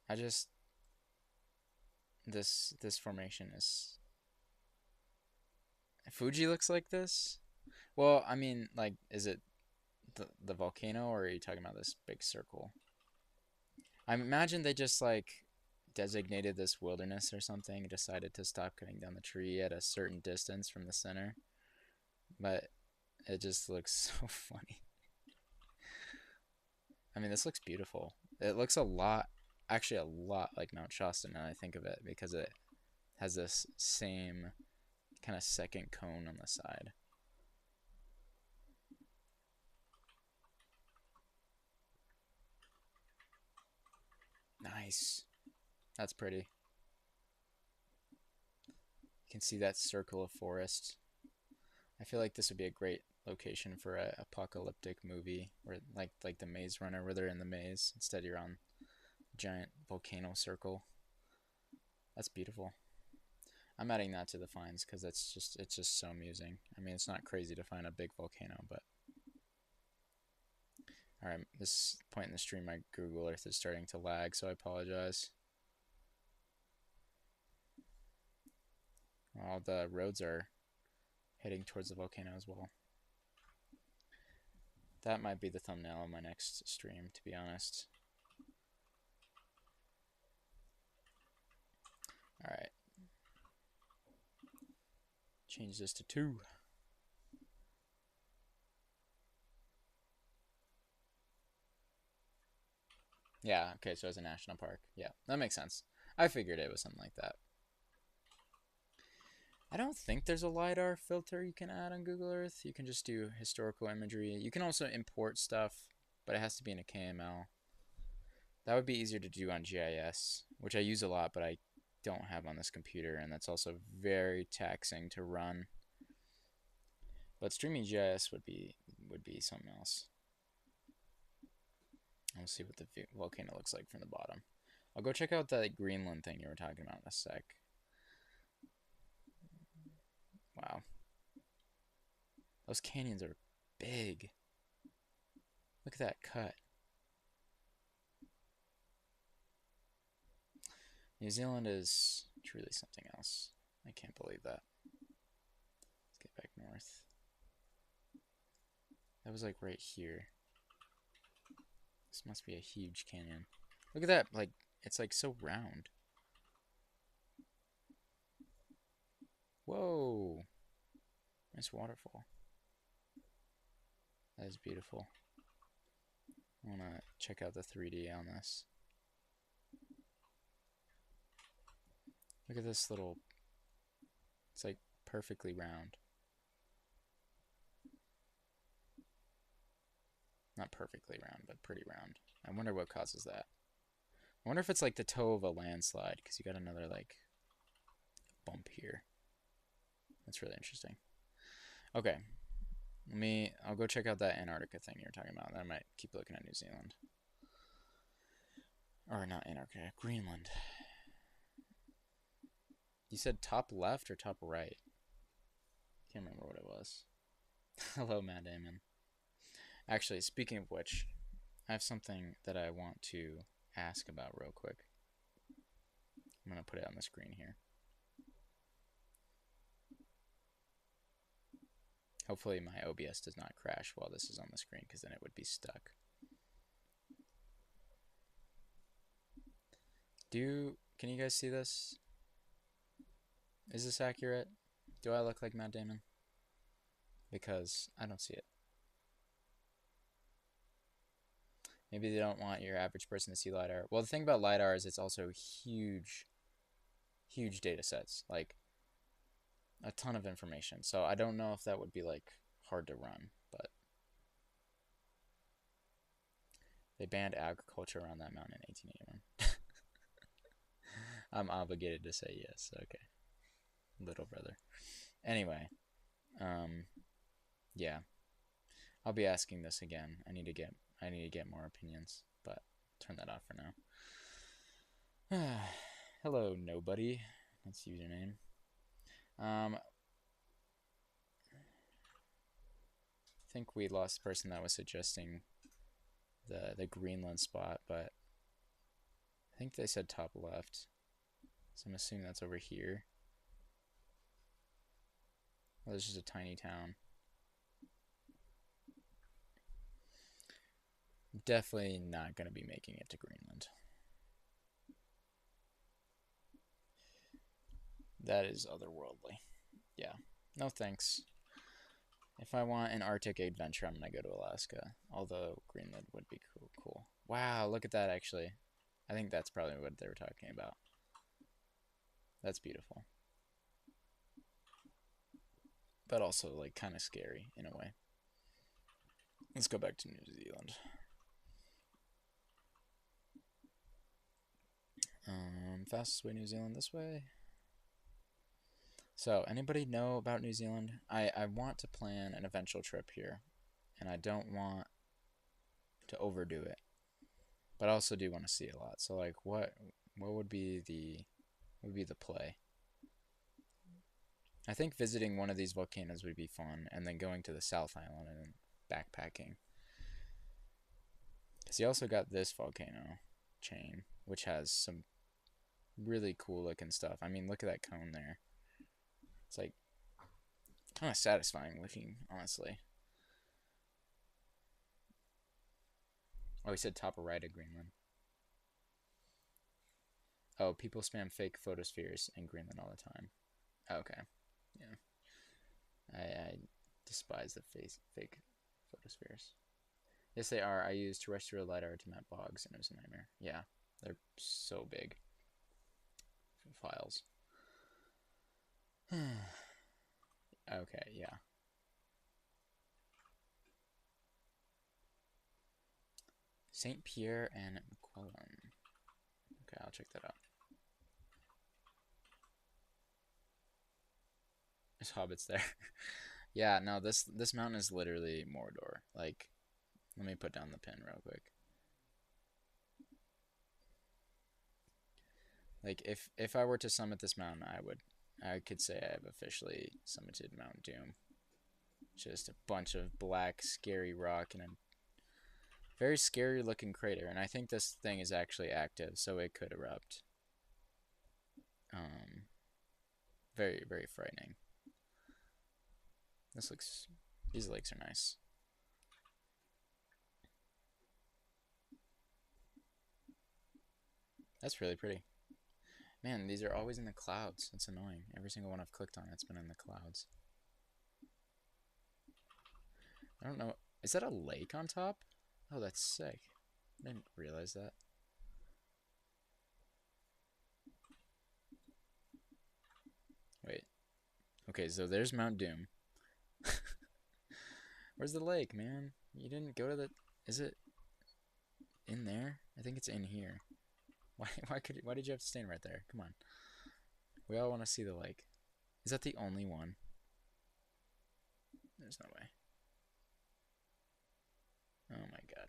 Speaker 1: I just this formation is Fuji looks like this. Well, I mean, like, is it the volcano, or are you talking about this big circle? I imagine they just like designated this wilderness or something and decided to stop cutting down the tree at a certain distance from the center. But it just looks so funny. I mean, this looks beautiful. It looks a lot, actually a lot like Mount Shasta now I think of it, because it has this same kind of second cone on the side. Nice. That's pretty. You can see that circle of forest. I feel like this would be a great location for a apocalyptic movie, where like the Maze Runner, where they're in the maze. Instead, you're on a giant volcano circle. That's beautiful. I'm adding that to the finds because it's just so amusing. I mean, it's not crazy to find a big volcano, but all right. This point in the stream, my Google Earth is starting to lag, so I apologize. All the roads are heading towards the volcano as well. That might be the thumbnail of my next stream, to be honest. All right. Change this to 2. Yeah, okay, so it's a national park. Yeah, that makes sense. I figured it was something like that. I don't think there's a LiDAR filter you can add on Google Earth. You can just do historical imagery. You can also import stuff, but it has to be in a KML. That would be easier to do on GIS, which I use a lot, but I don't have on this computer, and that's also very taxing to run. But streaming GIS would be something else. We'll see what the volcano looks like from the bottom. I'll go check out that Greenland thing you were talking about in a sec. Wow. Those canyons are big. Look at that cut. New Zealand is truly something else. I can't believe that. Let's get back north. That was like right here. This must be a huge canyon. Look at that, like, it's like so round. Whoa. Nice waterfall. That is beautiful. I want to check out the 3D on this. Look at this little, it's like perfectly round. Not perfectly round, but pretty round. I wonder what causes that. I wonder if it's like the toe of a landslide, because you got another like bump here. That's really interesting. Okay, I'll go check out that Antarctica thing you're talking about. Then I might keep looking at New Zealand. Or not Antarctica, Greenland. You said top left or top right? Can't remember what it was. Hello, Matt Damon. Actually, speaking of which, I have something that I want to ask about real quick. I'm going to put it on the screen here. Hopefully my OBS does not crash while this is on the screen, because then it would be stuck. Can you guys see this? Is this accurate? Do I look like Matt Damon? Because I don't see it. Maybe they don't want your average person to see LiDAR. Well, the thing about LiDAR is it's also huge, huge data sets. Like, a ton of information. So I don't know if that would be, like, hard to run, but they banned agriculture around that mountain in 1881. I'm obligated to say yes. Okay. Little brother. Anyway, yeah. I'll be asking this again. I need to get more opinions, but turn that off for now. Hello, nobody. That's username. I think we lost the person that was suggesting the Greenland spot, but I think they said top left. So I'm assuming that's over here. Well, this is a tiny town. Definitely not going to be making it to Greenland. That is otherworldly. Yeah. No thanks. If I want an Arctic adventure, I'm going to go to Alaska. Although Greenland would be cool. Wow, look at that actually. I think that's probably what they were talking about. That's beautiful. But also like kind of scary in a way. Let's go back to New Zealand. Fastest way New Zealand this way. So, anybody know about New Zealand? I want to plan an eventual trip here, and I don't want to overdo it, but I also do want to see a lot. So, like, what would be the play? I think visiting one of these volcanoes would be fun, and then going to the South Island and backpacking. Because you also got this volcano chain, which has some really cool looking stuff. I mean, look at that cone there. It's like kind of satisfying looking, honestly. Oh, he said top right of Greenland. Oh, people spam fake photospheres in Greenland all the time. Okay, yeah. I despise the fake photospheres. Yes, they are. I use terrestrial LiDAR to map bogs, and it was a nightmare. Yeah, they're so big. Files. Okay, yeah. St. Pierre and McQuillan. Okay, I'll check that out. There's hobbits there. Yeah, no, this mountain is literally Mordor. Like, let me put down the pin real quick. Like, if I were to summit this mountain, I could say I have officially summited Mount Doom. Just a bunch of black, scary rock and a very scary looking crater. And I think this thing is actually active, so it could erupt. Very, very frightening. These lakes are nice. That's really pretty. Man, these are always in the clouds. It's annoying. Every single one I've clicked on, it's been in the clouds. I don't know. Is that a lake on top? Oh, that's sick. I didn't realize that. Wait. Okay, so there's Mount Doom. Where's the lake, man? You didn't go to the... Is it in there? I think it's in here. Why did you have to stand right there? Come on. We all want to see the lake. Is that the only one? There's no way. Oh my god.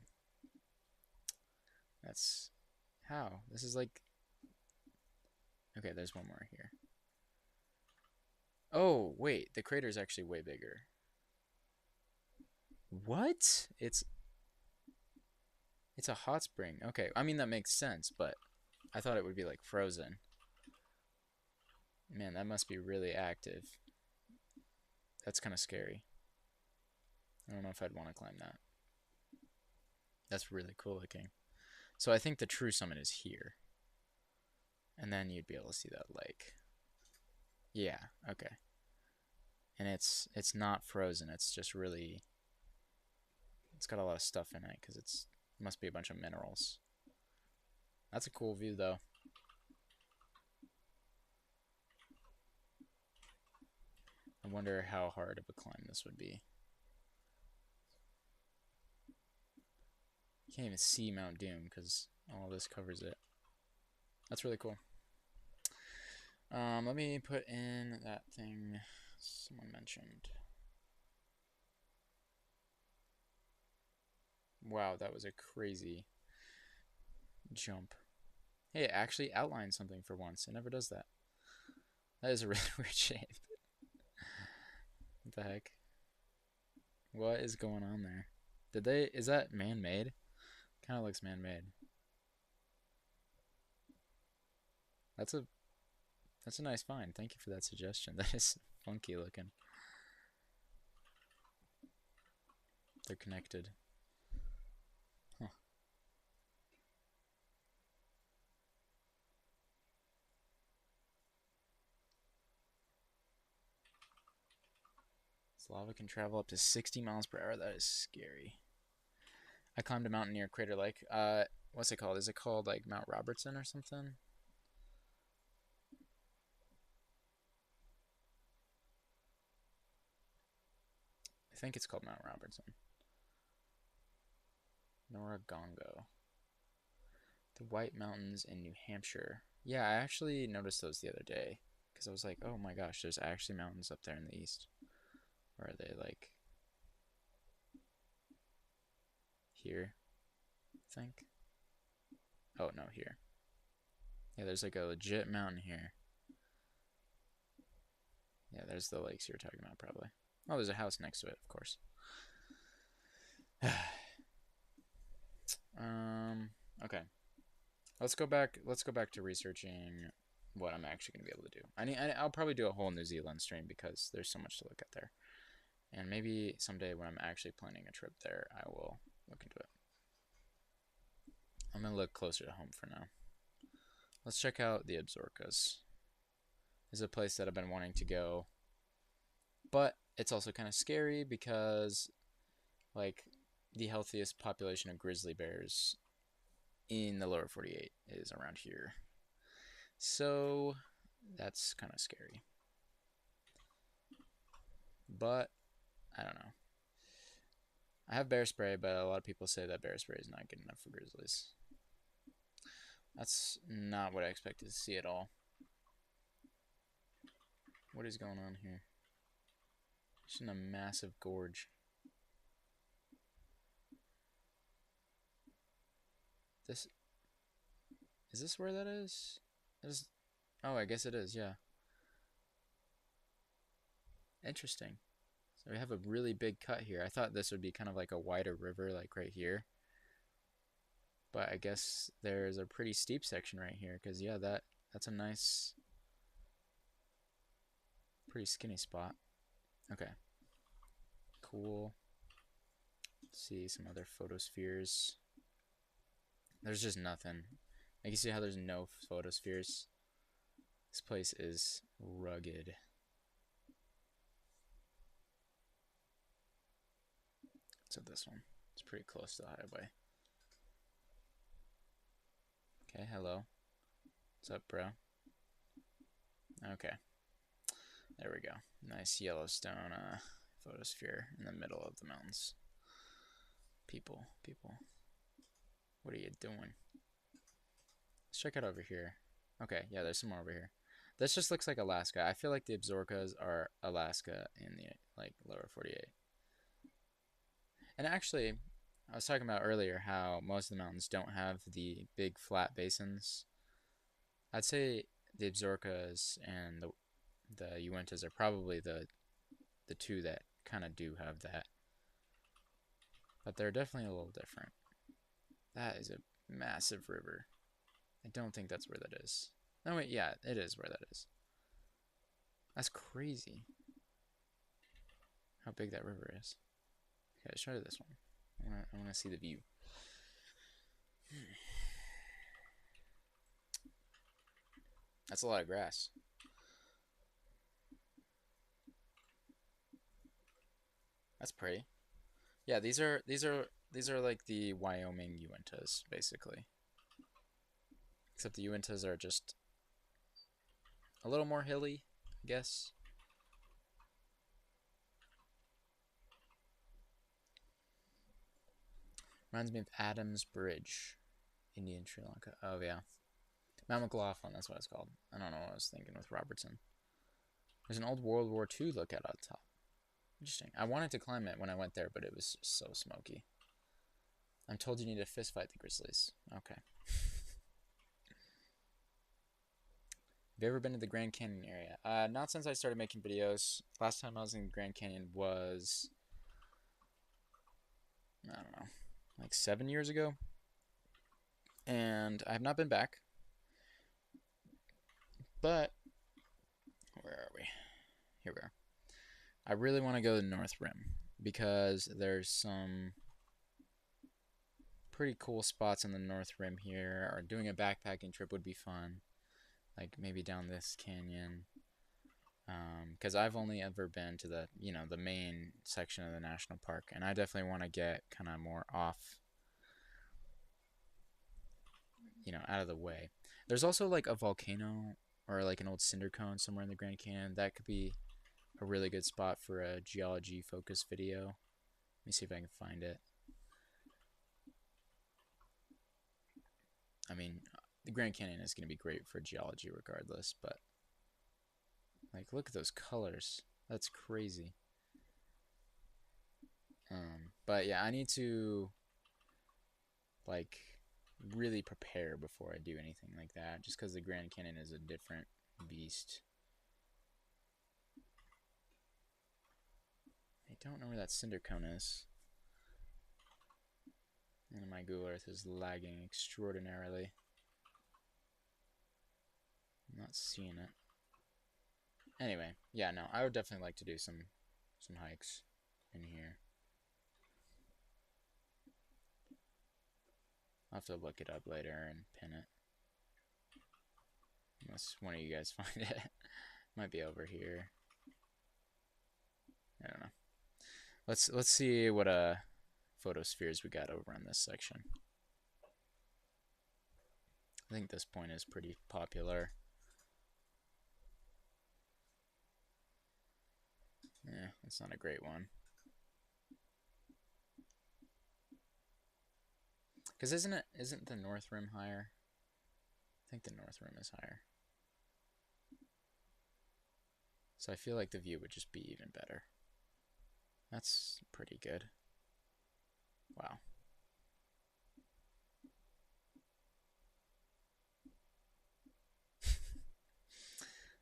Speaker 1: That's... How? This is like... Okay, there's one more here. Oh, wait. The crater's actually way bigger. What? It's a hot spring. Okay, I mean that makes sense, but I thought it would be like frozen. Man, that must be really active. That's kind of scary. I don't know if I'd want to climb that. That's really cool looking. So I think the true summit is here. And then you'd be able to see that lake. Yeah, okay. And it's not frozen. It's just really... It's got a lot of stuff in it because it must be a bunch of minerals. That's a cool view, though. I wonder how hard of a climb this would be. You can't even see Mount Doom because all this covers it. That's really cool. Let me put in that thing someone mentioned. Wow, that was a crazy jump. Hey, it actually outlined something for once. It never does that. That is a really weird shape. What the heck? What is going on there? Is that man-made? Kind of looks man-made. That's a nice find. Thank you for that suggestion. That is funky looking. They're connected. Huh. Lava can travel up to 60 miles per hour. That is scary. I climbed a mountain near Crater Lake. What's it called? Is it called like Mount Robertson or something? I think it's called Mount Robertson. Noragongo. The White Mountains in New Hampshire. Yeah, I actually noticed those the other day because I was like, oh my gosh, there's actually mountains up there in the east. Or are they like here? I think. Oh no, here. Yeah, there's like a legit mountain here. Yeah, there's the lakes you're talking about, probably. Oh, there's a house next to it, of course. Okay. Let's go back to researching what I'm actually going to be able to do. I'll probably do a whole New Zealand stream because there's so much to look at there. And maybe someday when I'm actually planning a trip there, I will look into it. I'm going to look closer to home for now. Let's check out the Absarokas. This is a place that I've been wanting to go. But it's also kind of scary because, like, the healthiest population of grizzly bears in the lower 48 is around here. So that's kind of scary. But I don't know. I have bear spray, but a lot of people say that bear spray is not good enough for grizzlies. That's not what I expected to see at all. What is going on here? Just in a massive gorge. Is this where that is? Oh, I guess it is, yeah. Interesting. So we have a really big cut here. I thought this would be kind of like a wider river, like right here. But I guess there's a pretty steep section right here, because yeah, that's a nice, pretty skinny spot. Okay. Cool. Let's see some other photospheres. There's just nothing. Like, you see how there's no photospheres? This place is rugged. So this one. It's pretty close to the highway. Okay, hello. What's up, bro? Okay. There we go. Nice Yellowstone photosphere in the middle of the mountains. People. What are you doing? Let's check it over here. Okay, yeah, there's some more over here. This just looks like Alaska. I feel like the Absarokas are Alaska in the like lower 48. And actually, I was talking about earlier how most of the mountains don't have the big flat basins. I'd say the Absarokas and the Uintas are probably the two that kind of do have that. But they're definitely a little different. That is a massive river. I don't think that's where that is. No, wait, yeah, it is where that is. That's crazy. How big that river is. Okay, let's try this one. I want to see the view. That's a lot of grass. That's pretty. Yeah, these are like the Wyoming Uintas, basically. Except the Uintas are just a little more hilly, I guess. Reminds me of Adams Bridge, Indian Sri Lanka. Oh yeah, Mount McLaughlin. That's what it's called. I don't know what I was thinking with Robertson. There's an old World War II lookout on top. Interesting. I wanted to climb it when I went there, but it was just so smoky. I'm told you need to fist fight the grizzlies. Okay. Have you ever been to the Grand Canyon area? Not since I started making videos. Last time I was in Grand Canyon was, I don't know, like 7 years ago. And I have not been back. But, where are we? Here we are. I really want to go to the North Rim because there's some pretty cool spots on the North Rim here. Or doing a backpacking trip would be fun. Like maybe down this canyon. Because I've only ever been to the, the main section of the national park, and I definitely want to get kind of more off, out of the way. There's also like a volcano or like an old cinder cone somewhere in the Grand Canyon. That could be a really good spot for a geology focused video. Let me see if I can find it. I mean, the Grand Canyon is going to be great for geology regardless, but like, look at those colors. That's crazy. But yeah, I need to like really prepare before I do anything like that, just because the Grand Canyon is a different beast. I don't know where that cinder cone is. And my Google Earth is lagging extraordinarily. I'm not seeing it. Anyway, yeah, no, I would definitely like to do some hikes in here. I'll have to look it up later and pin it. Unless one of you guys find it. Might be over here. I don't know. Let's see what photospheres we got over on this section. I think this point is pretty popular. Yeah, that's not a great one. Because isn't the north rim higher? I think the north rim is higher. So I feel like the view would just be even better. That's pretty good. Wow.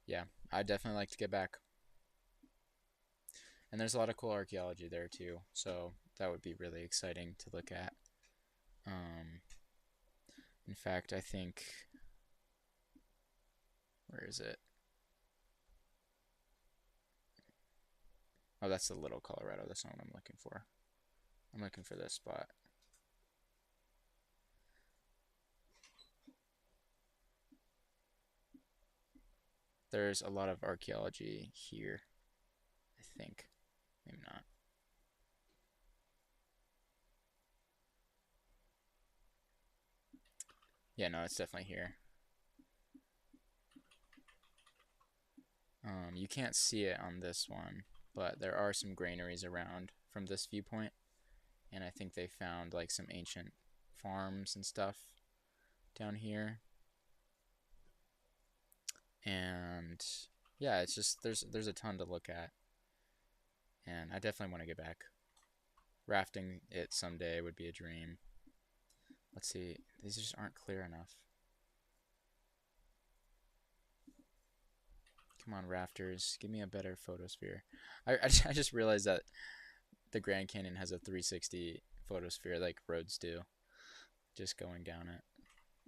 Speaker 1: Yeah, I'd definitely like to get back. And there's a lot of cool archaeology there too, so that would be really exciting to look at. In fact, I think, where is it? Oh, that's the Little Colorado. That's not what I'm looking for. I'm looking for this spot. There's a lot of archaeology here, I think. Maybe not. Yeah, no, it's definitely here. You can't see it on this one, but there are some granaries around from this viewpoint, and I think they found like some ancient farms and stuff down here. And yeah, it's just there's a ton to look at, and I definitely want to get back. Rafting it someday would be a dream. Let's see, these just aren't clear enough. Come on, rafters, give me a better photosphere. I just realized that the Grand Canyon has a 360 photosphere like roads do, just going down it.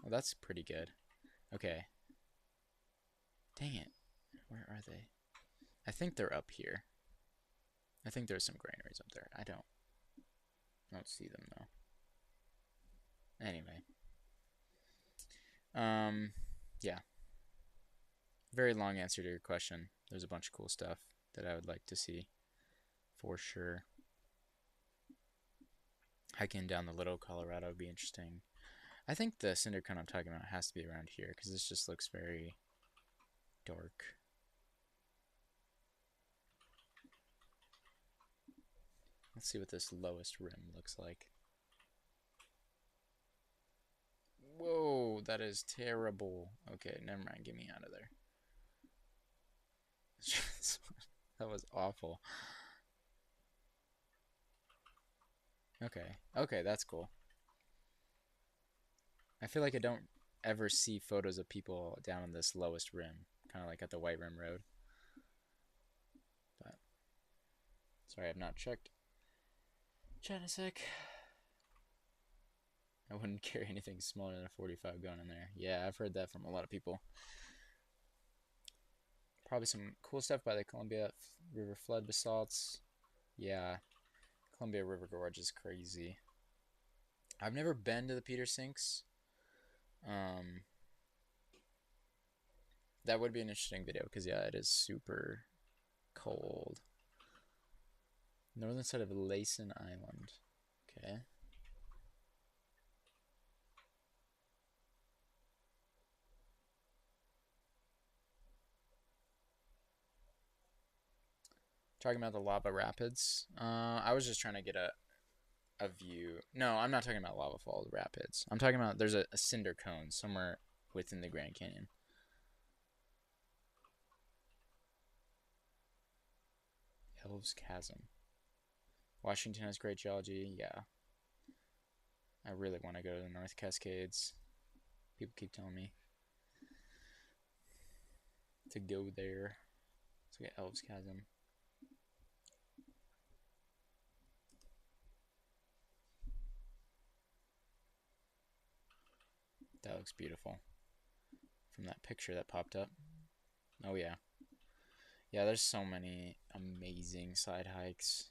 Speaker 1: Well, that's pretty good. Okay. Dang it. Where are they? I think they're up here. I think there's some granaries up there. I don't see them though. Anyway. Yeah. Very long answer to your question. There's a bunch of cool stuff that I would like to see for sure. Hiking down the Little Colorado would be interesting. I think the cinder cone I'm talking about has to be around here because this just looks very dark. Let's see what this lowest rim looks like. Whoa, that is terrible. Okay, never mind. Get me out of there. That was awful. Okay. Okay, that's cool. I feel like I don't ever see photos of people down on this lowest rim, kind of like at the White Rim Road. But sorry, I've not checked. Chat a sec. I wouldn't carry anything smaller than a 45 gun in there. Yeah, I've heard that from a lot of people. Probably some cool stuff by the Columbia River flood basalts. Yeah, Columbia River Gorge is crazy. I've never been to the Peter Sinks. That would be an interesting video because yeah, it is super cold. Northern side of Laysan Island. Okay. Talking about the lava rapids. I was just trying to get a view. No, I'm not talking about lava fall rapids. I'm talking about there's a cinder cone somewhere within the Grand Canyon. Elves Chasm. Washington has great geology. Yeah. I really want to go to the North Cascades. People keep telling me to go there. Let's get Elves Chasm. That looks beautiful. From that picture that popped up. Oh yeah. Yeah, there's so many amazing side hikes.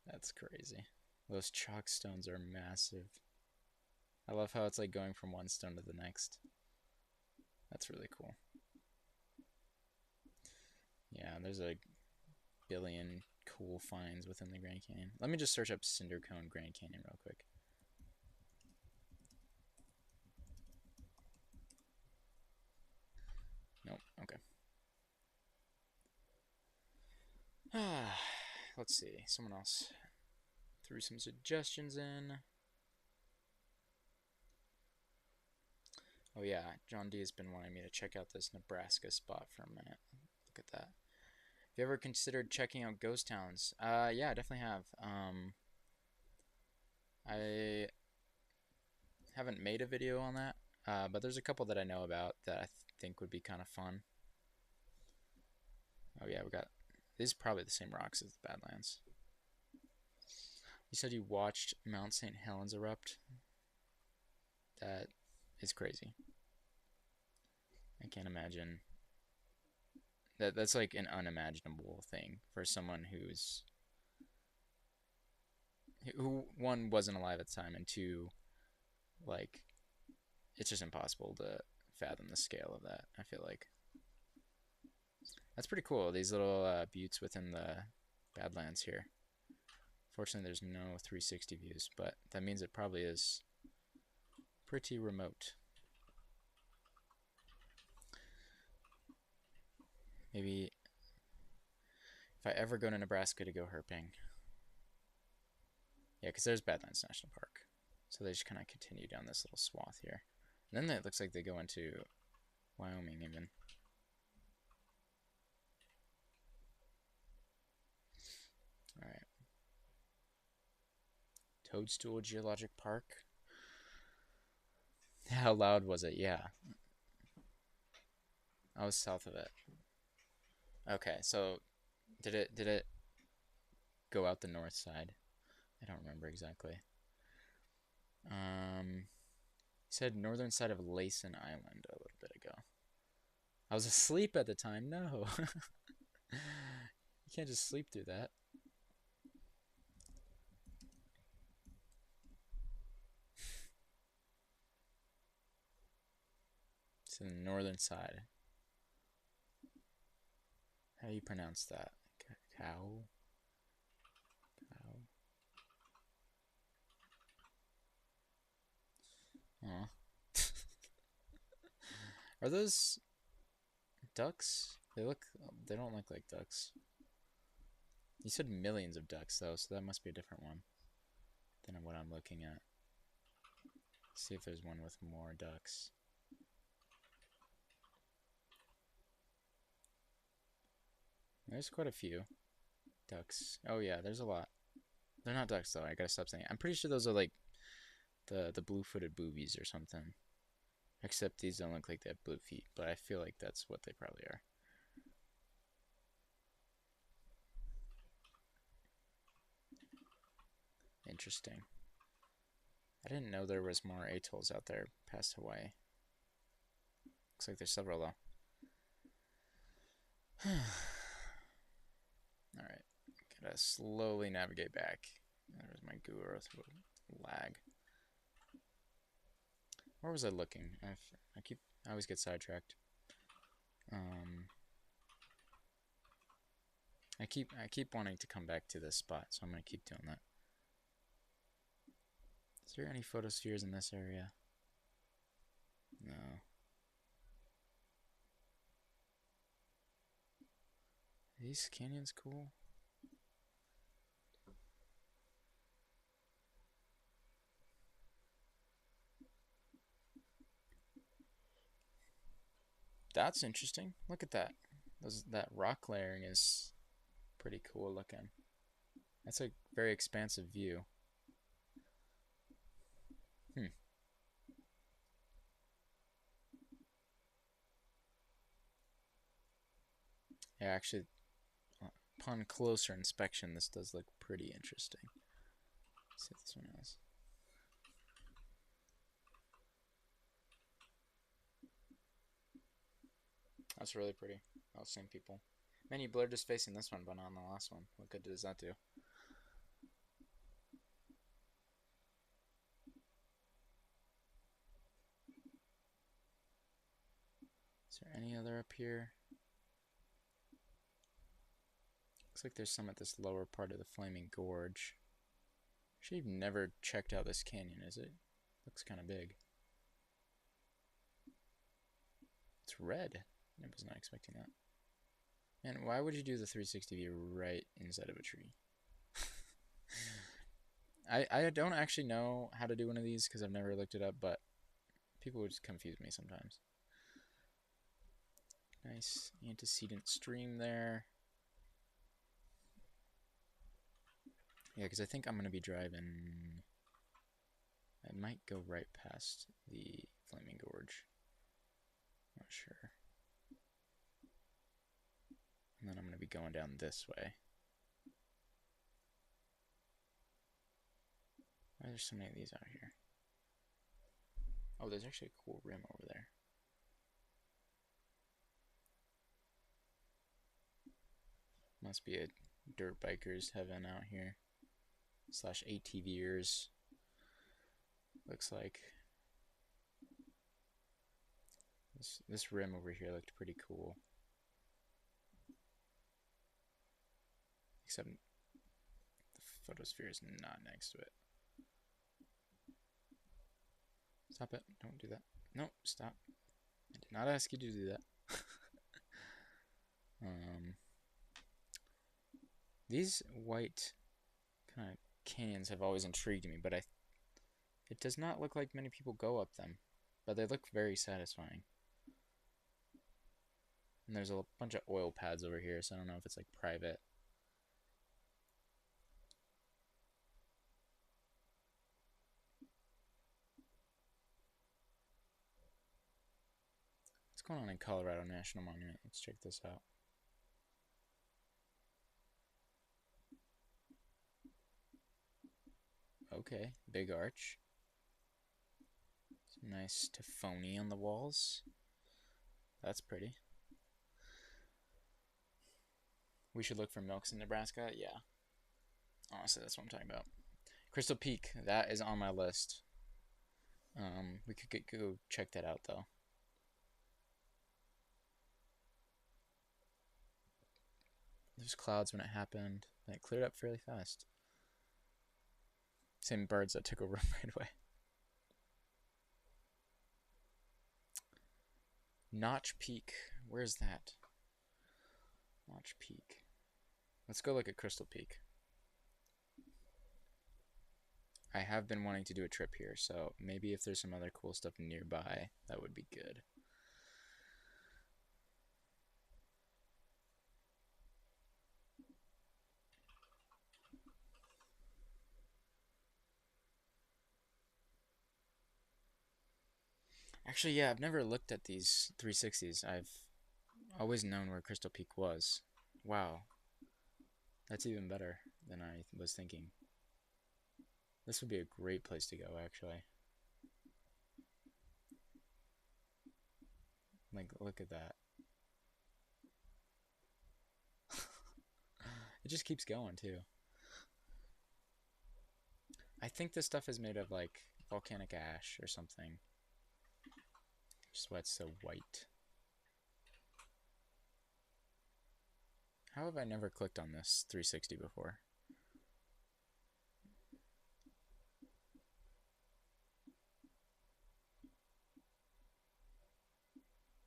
Speaker 1: That's crazy. Those chalk stones are massive. I love how it's like going from one stone to the next. That's really cool. Yeah, there's a billion cool finds within the Grand Canyon. Let me just search up Cinder Cone Grand Canyon real quick. Nope, okay. Let's see, someone else threw some suggestions in. Oh yeah, John D has been wanting me to check out this Nebraska spot for a minute. Look at that. Have you ever considered checking out ghost towns? Yeah, I definitely have. I haven't made a video on that, but there's a couple that I know about that I think would be kind of fun. Oh yeah, we got, these are probably the same rocks as the Badlands. You said you watched Mount St. Helens erupt? That is crazy. I can't imagine. That's like an unimaginable thing for someone who one wasn't alive at the time, and two, like, it's just impossible to fathom the scale of that. I feel like that's pretty cool. These little buttes within the Badlands here. Fortunately, there's no 360 views, but that means it probably is pretty remote. Maybe if I ever go to Nebraska to go herping. Yeah, because there's Badlands National Park. So they just kind of continue down this little swath here. And then it looks like they go into Wyoming even. Alright. Toadstool Geologic Park. How loud was it? Yeah. I was south of it. Okay, so did it go out the north side? I don't remember exactly. You said northern side of Laysan Island a little bit ago. I was asleep at the time. No. You can't just sleep through that. It's the northern side. How do you pronounce that? Cow? Cow? Aw. Are those ducks? They don't look like ducks. You said millions of ducks though, so that must be a different one than what I'm looking at. Let's see if there's one with more ducks. There's quite a few ducks. Oh yeah, there's a lot. They're not ducks though. I gotta stop saying it. I'm pretty sure those are like the blue-footed boobies or something. Except these don't look like they have blue feet, but I feel like that's what they probably are. Interesting. I didn't know there was more atolls out there past Hawaii. Looks like there's several though. Alright. Gotta slowly navigate back. There's my guru lag. Where was I looking? I always get sidetracked. Um, I keep wanting to come back to this spot, so I'm gonna keep doing that. Is there any photospheres in this area? No. Are these canyons cool? That's interesting. Look at that. That rock layering is pretty cool looking. That's a very expansive view. Hmm. Yeah, actually, upon closer inspection, this does look pretty interesting. Let's see if this one has. That's really pretty. Oh, same people. Man, you blurred just facing this one, but not on the last one. What good does that do? Is there any other up here? Looks like there's some at this lower part of the Flaming Gorge. Actually, you've never checked out this canyon, is it? Looks kind of big. It's red. I was not expecting that. And why would you do the 360 view right inside of a tree? I don't actually know how to do one of these because I've never looked it up, but people would just confuse me sometimes. Nice antecedent stream there. Yeah, because I think I'm going to be driving... I might go right past the Flaming Gorge. Not sure. And then I'm going to be going down this way. Why are there so many of these out here? Oh, there's actually a cool rim over there. Must be a dirt biker's heaven out here. Slash ATVers. Looks like. This rim over here looked pretty cool. Except the photosphere is not next to it. Stop it. Don't do that. No, stop. I did not ask you to do that. These white kind of canyons have always intrigued me, but it does not look like many people go up them. But they look very satisfying. And there's a bunch of oil pads over here, so I don't know if it's like private. What's going on in Colorado National Monument? Let's check this out. Okay, big arch. Some nice Tiffony on the walls. That's pretty. We should look for milks in Nebraska? Yeah. Honestly, that's what I'm talking about. Crystal Peak, that is on my list. We could go check that out, though. There's clouds when it happened, and it cleared up fairly fast. Same birds that took over right away. Notch Peak. Where's that? Notch Peak. Let's go look at Crystal Peak. I have been wanting to do a trip here, so maybe if there's some other cool stuff nearby, that would be good. Actually, yeah, I've never looked at these 360s. I've always known where Crystal Peak was. Wow. That's even better than I was thinking. This would be a great place to go, actually. Like, look at that. It just keeps going, too. I think this stuff is made of, like, volcanic ash or something. Just why it's so white. How have I never clicked on this 360 before?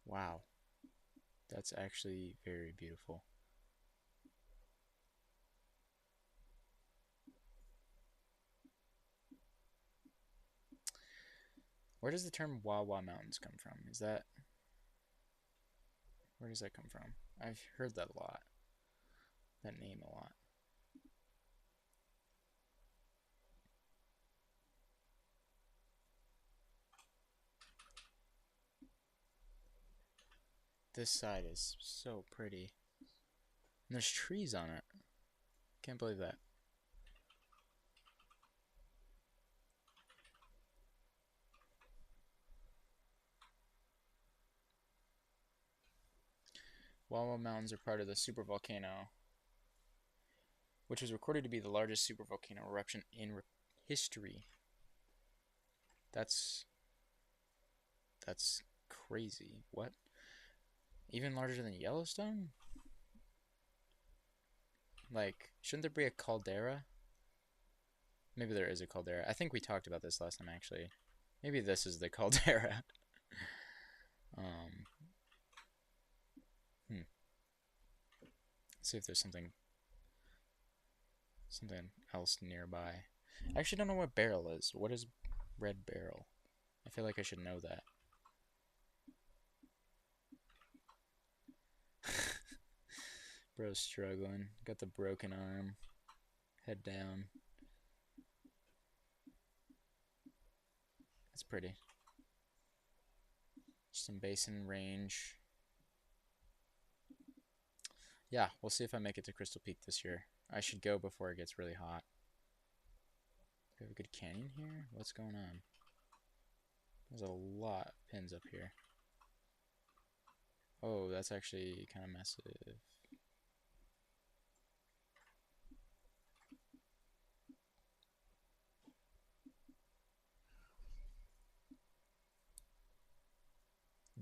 Speaker 1: Wow. That's actually very beautiful. Where does the term Wawa Mountains come from? Where does that come from? I've heard that a lot. That name a lot. This side is so pretty. And there's trees on it. Can't believe that. Wawa Mountains are part of the supervolcano, which was recorded to be the largest supervolcano eruption in history. That's crazy. What? Even larger than Yellowstone? Like, shouldn't there be a caldera? Maybe there is a caldera. I think we talked about this last time, actually. Maybe this is the caldera. um, Let's see if there's something else nearby. I actually don't know what beryl is. What is red beryl? I feel like I should know that. Bro's struggling. Got the broken arm. Head down. That's pretty. Some basin range. Yeah, we'll see if I make it to Crystal Peak this year. I should go before it gets really hot. Do we have a good canyon here? What's going on? There's a lot of pins up here. Oh, that's actually kind of massive.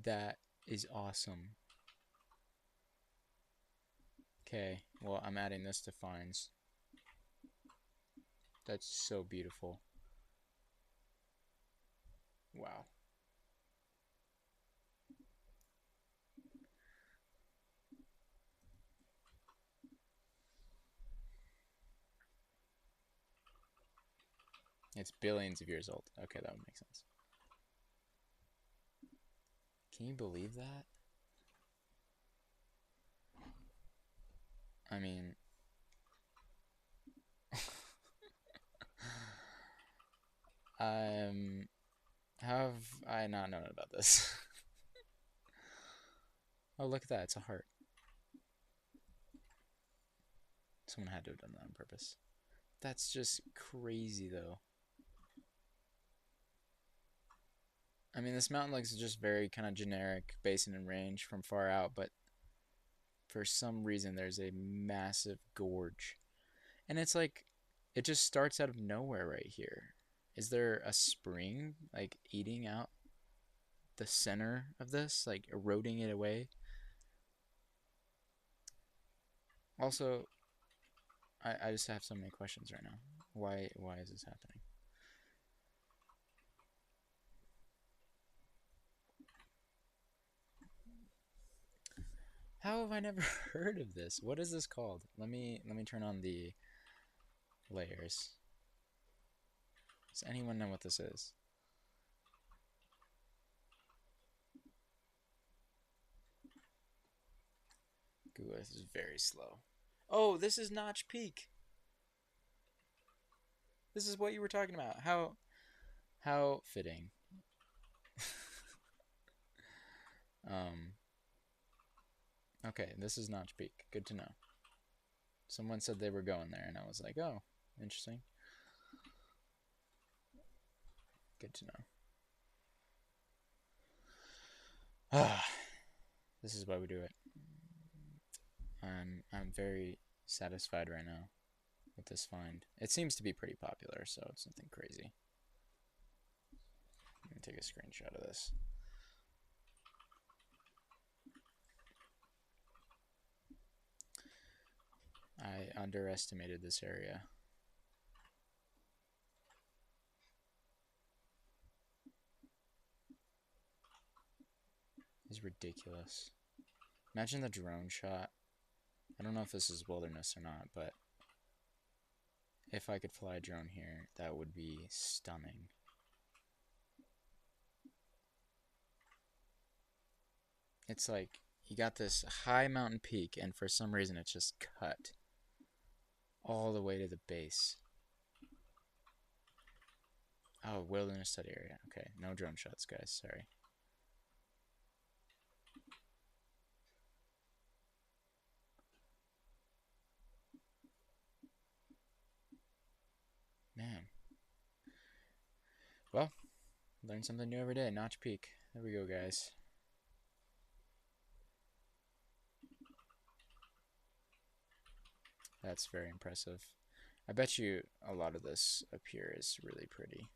Speaker 1: That is awesome. Okay, well, I'm adding this to finds. That's so beautiful. Wow. It's billions of years old. Okay, that would make sense. Can you believe that? I mean... How have I not known about this? Oh, look at that. It's a heart. Someone had to have done that on purpose. That's just crazy, though. I mean, this mountain looks just very kind of generic basin and range from far out, but for some reason there's a massive gorge. And it's like, it just starts out of nowhere right here. Is there a spring, like, eating out the center of this, like, eroding it away? Also, I just have so many questions right now. Why is this happening? How have I never heard of this? What is this called? Let me turn on the layers. Does anyone know what this is? Google Earth is very slow. Oh, this is Notch Peak. This is what you were talking about. How fitting. Okay, this is Notch Peak. Good to know. Someone said they were going there, and I was like, oh, interesting. Good to know. Ah, this is why we do it. I'm very satisfied right now with this find. It seems to be pretty popular, so it's nothing crazy. Let me take a screenshot of this. underestimated this area. It's ridiculous. Imagine the drone shot. I don't know if this is wilderness or not, but if I could fly a drone here, that would be stunning. It's like you got this high mountain peak, and for some reason it's just cut all the way to the base. Oh, wilderness study area. Okay, no drone shots, guys. Sorry. Man. Well, learn something new every day. Notch Peak. There we go, guys. That's very impressive. I bet you a lot of this up here is really pretty.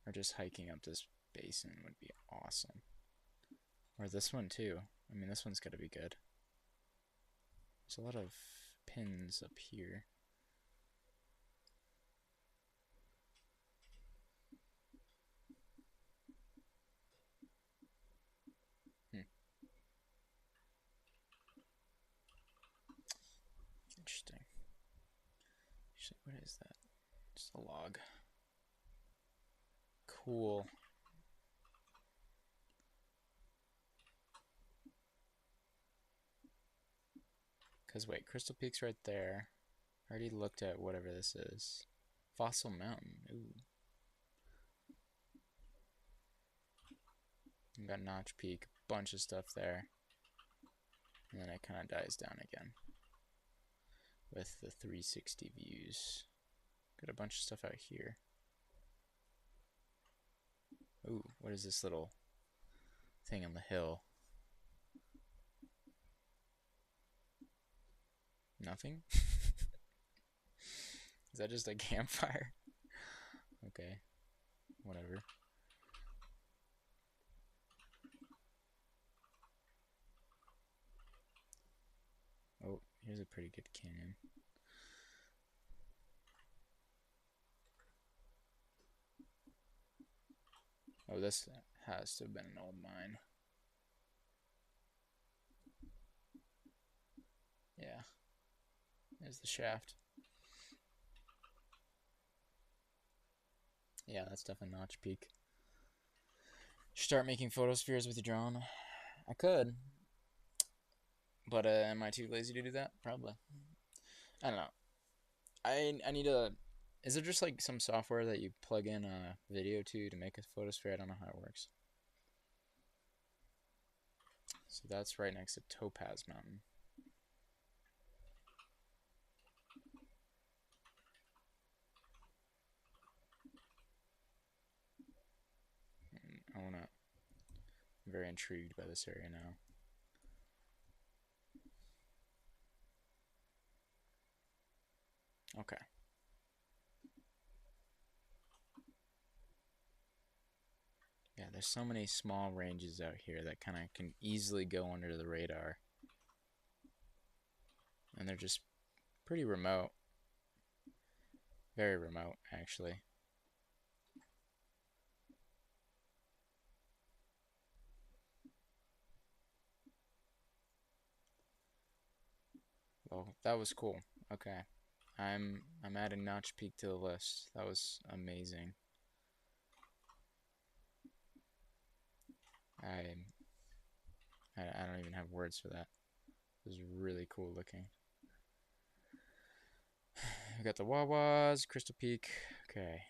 Speaker 1: Or just hiking up this basin would be awesome. Or this one too. I mean, this one's got to be good. There's a lot of pins up here. Interesting. Actually, what is that? Just a log. Cool. Because wait, Crystal Peak's right there. I already looked at whatever this is. Fossil Mountain. Ooh. We got Notch Peak. Bunch of stuff there. And then it kind of dies down again. With the 360 views. Got a bunch of stuff out here. Ooh, what is this little thing on the hill? Nothing? Is that just a campfire? Okay. Whatever. Oh, here's a pretty good canyon. Oh, this has to have been an old mine. Yeah. There's the shaft. Yeah, that's definitely Notch Peak. Start making photospheres with your drone. I could. But am I too lazy to do that? Probably. I don't know. I need a... Is there just like some software that you plug in a video to make a photosphere? I don't know how it works. So that's right next to Topaz Mountain. I'm very intrigued by this area now. Okay. Yeah, there's so many small ranges out here that kind of can easily go under the radar. And they're just pretty remote. Very remote, actually. Well, that was cool. Okay. I'm adding Notch Peak to the list. That was amazing. I don't even have words for that. It was really cool looking. We got the Wawas, Crystal Peak. Okay.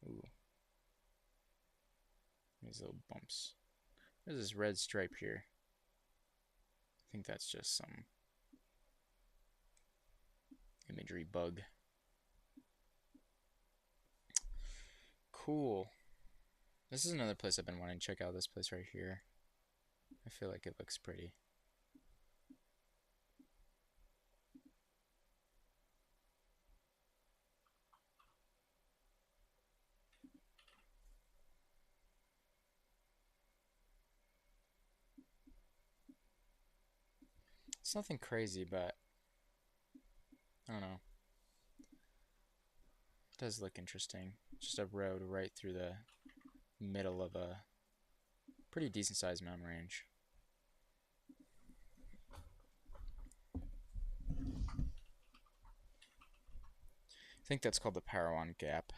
Speaker 1: Ooh. These little bumps. There's this red stripe here. I think that's just some imagery bug. Cool. This is another place I've been wanting to check out. This place right here. I feel like it looks pretty. It's nothing crazy, but I don't know. It does look interesting. Just a road right through the middle of a pretty decent sized mountain range. I think that's called the Parawan Gap.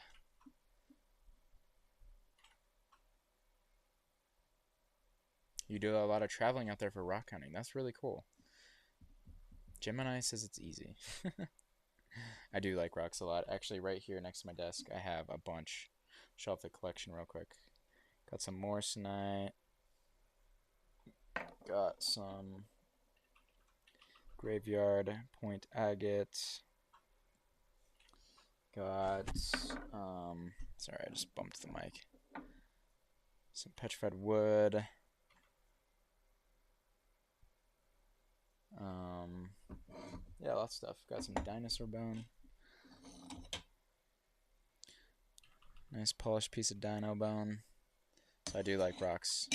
Speaker 1: You do a lot of traveling out there for rock hunting. That's really cool. Gemini says it's easy. I do like rocks a lot. Actually, right here next to my desk, I have a bunch. Show off the collection real quick. Got some morrisonite. Got some graveyard point agate. Got, sorry, I just bumped the mic. Some petrified wood. Yeah, lots of stuff. Got some dinosaur bone. Nice polished piece of dino bone. So I do like rocks.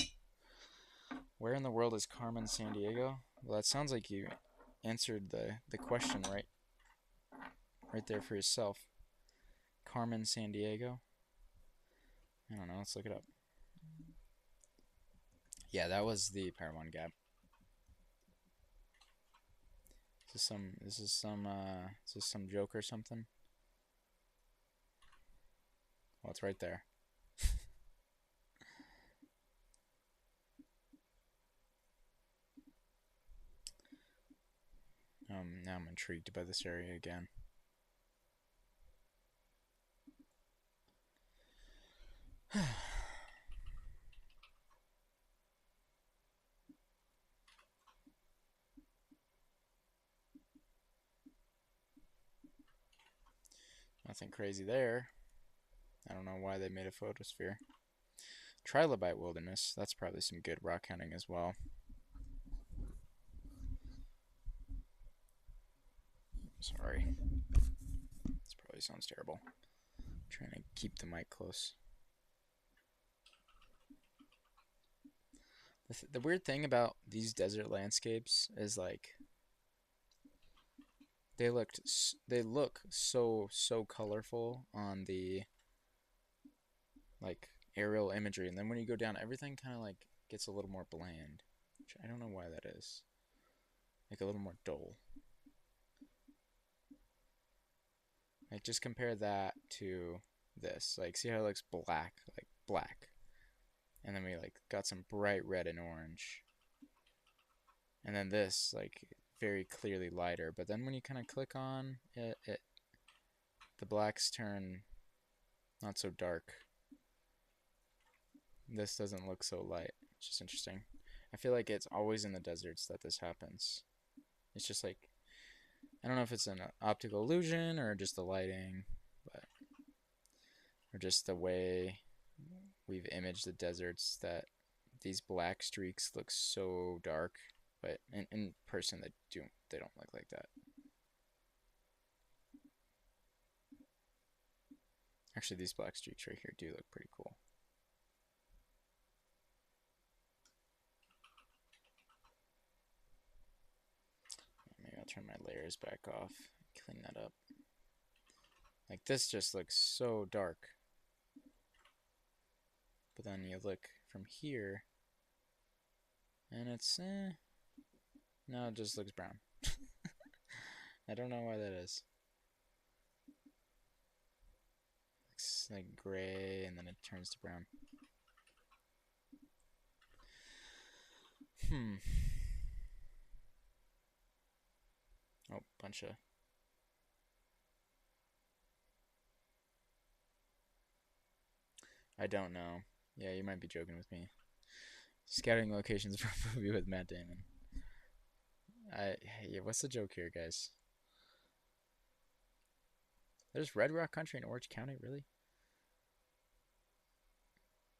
Speaker 1: Where in the world is Carmen Sandiego? Well, that sounds like you answered the question right there for yourself. Carmen Sandiego? I don't know, let's look it up. Yeah, that was the Parawan Gap. Is this some joke or something? Well, it's right there. Now I'm intrigued by this area again. Nothing crazy there. I don't know why they made a photosphere. Trilobite wilderness. That's probably some good rock hunting as well. Sorry. This probably sounds terrible. I'm trying to keep the mic close. The weird thing about these desert landscapes is like they look so colorful on the like aerial imagery, and then when you go down, everything kind of like gets a little more bland, which I don't know why that is. Like a little more dull. Like just compare that to this. Like see how it looks black, like black. And then we like got some bright red and orange. And then this like very clearly lighter, but then when you kind of click on it, the blacks turn not so dark. This doesn't look so light. It's just interesting. I feel like it's always in the deserts that this happens. It's just like, I don't know if it's an optical illusion or just the lighting, but or just the way we've imaged the deserts that these black streaks look so dark, but in person they don't look like that. Actually, these black streaks right here do look pretty cool. Maybe I'll turn my layers back off, clean that up. Like this just looks so dark. But then you look from here, and it's, no, it just looks brown. I don't know why that is. Looks like gray, and then it turns to brown. Oh, bunch of... I don't know. Yeah, you might be joking with me. Scouting locations for a movie with Matt Damon. Yeah, what's the joke here, guys? There's Red Rock Country in Orange County, really?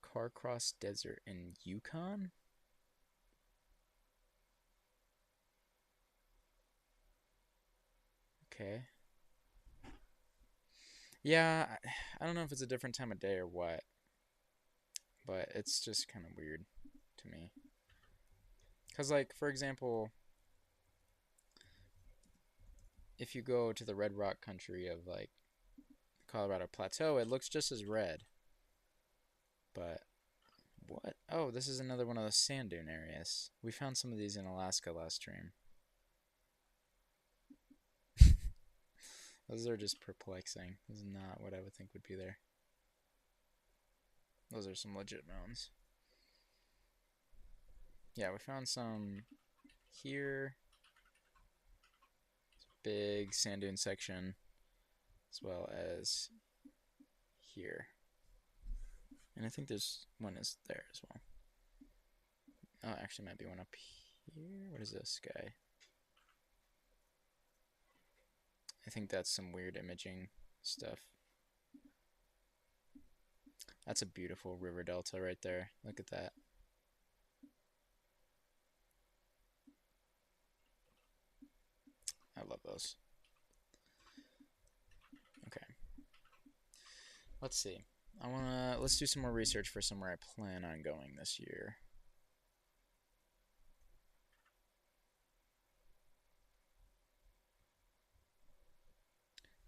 Speaker 1: Carcross Desert in Yukon? Okay. Yeah, I don't know if it's a different time of day or what, but it's just kind of weird to me. Because, like, for example, if you go to the red rock country of like Colorado Plateau, it looks just as red. But what? Oh, this is another one of those sand dune areas. We found some of these in Alaska last stream. Those are just perplexing. This is not what I would think would be there. Those are some legit mounds. Yeah, we found some here. Big sand dune section, as well as here. And I think there's one is there as well. Oh, actually might be one up here. What is this guy? I think that's some weird imaging stuff. That's a beautiful river delta right there. Look at that. I love those. Okay. Let's see. Let's do some more research for somewhere I plan on going this year.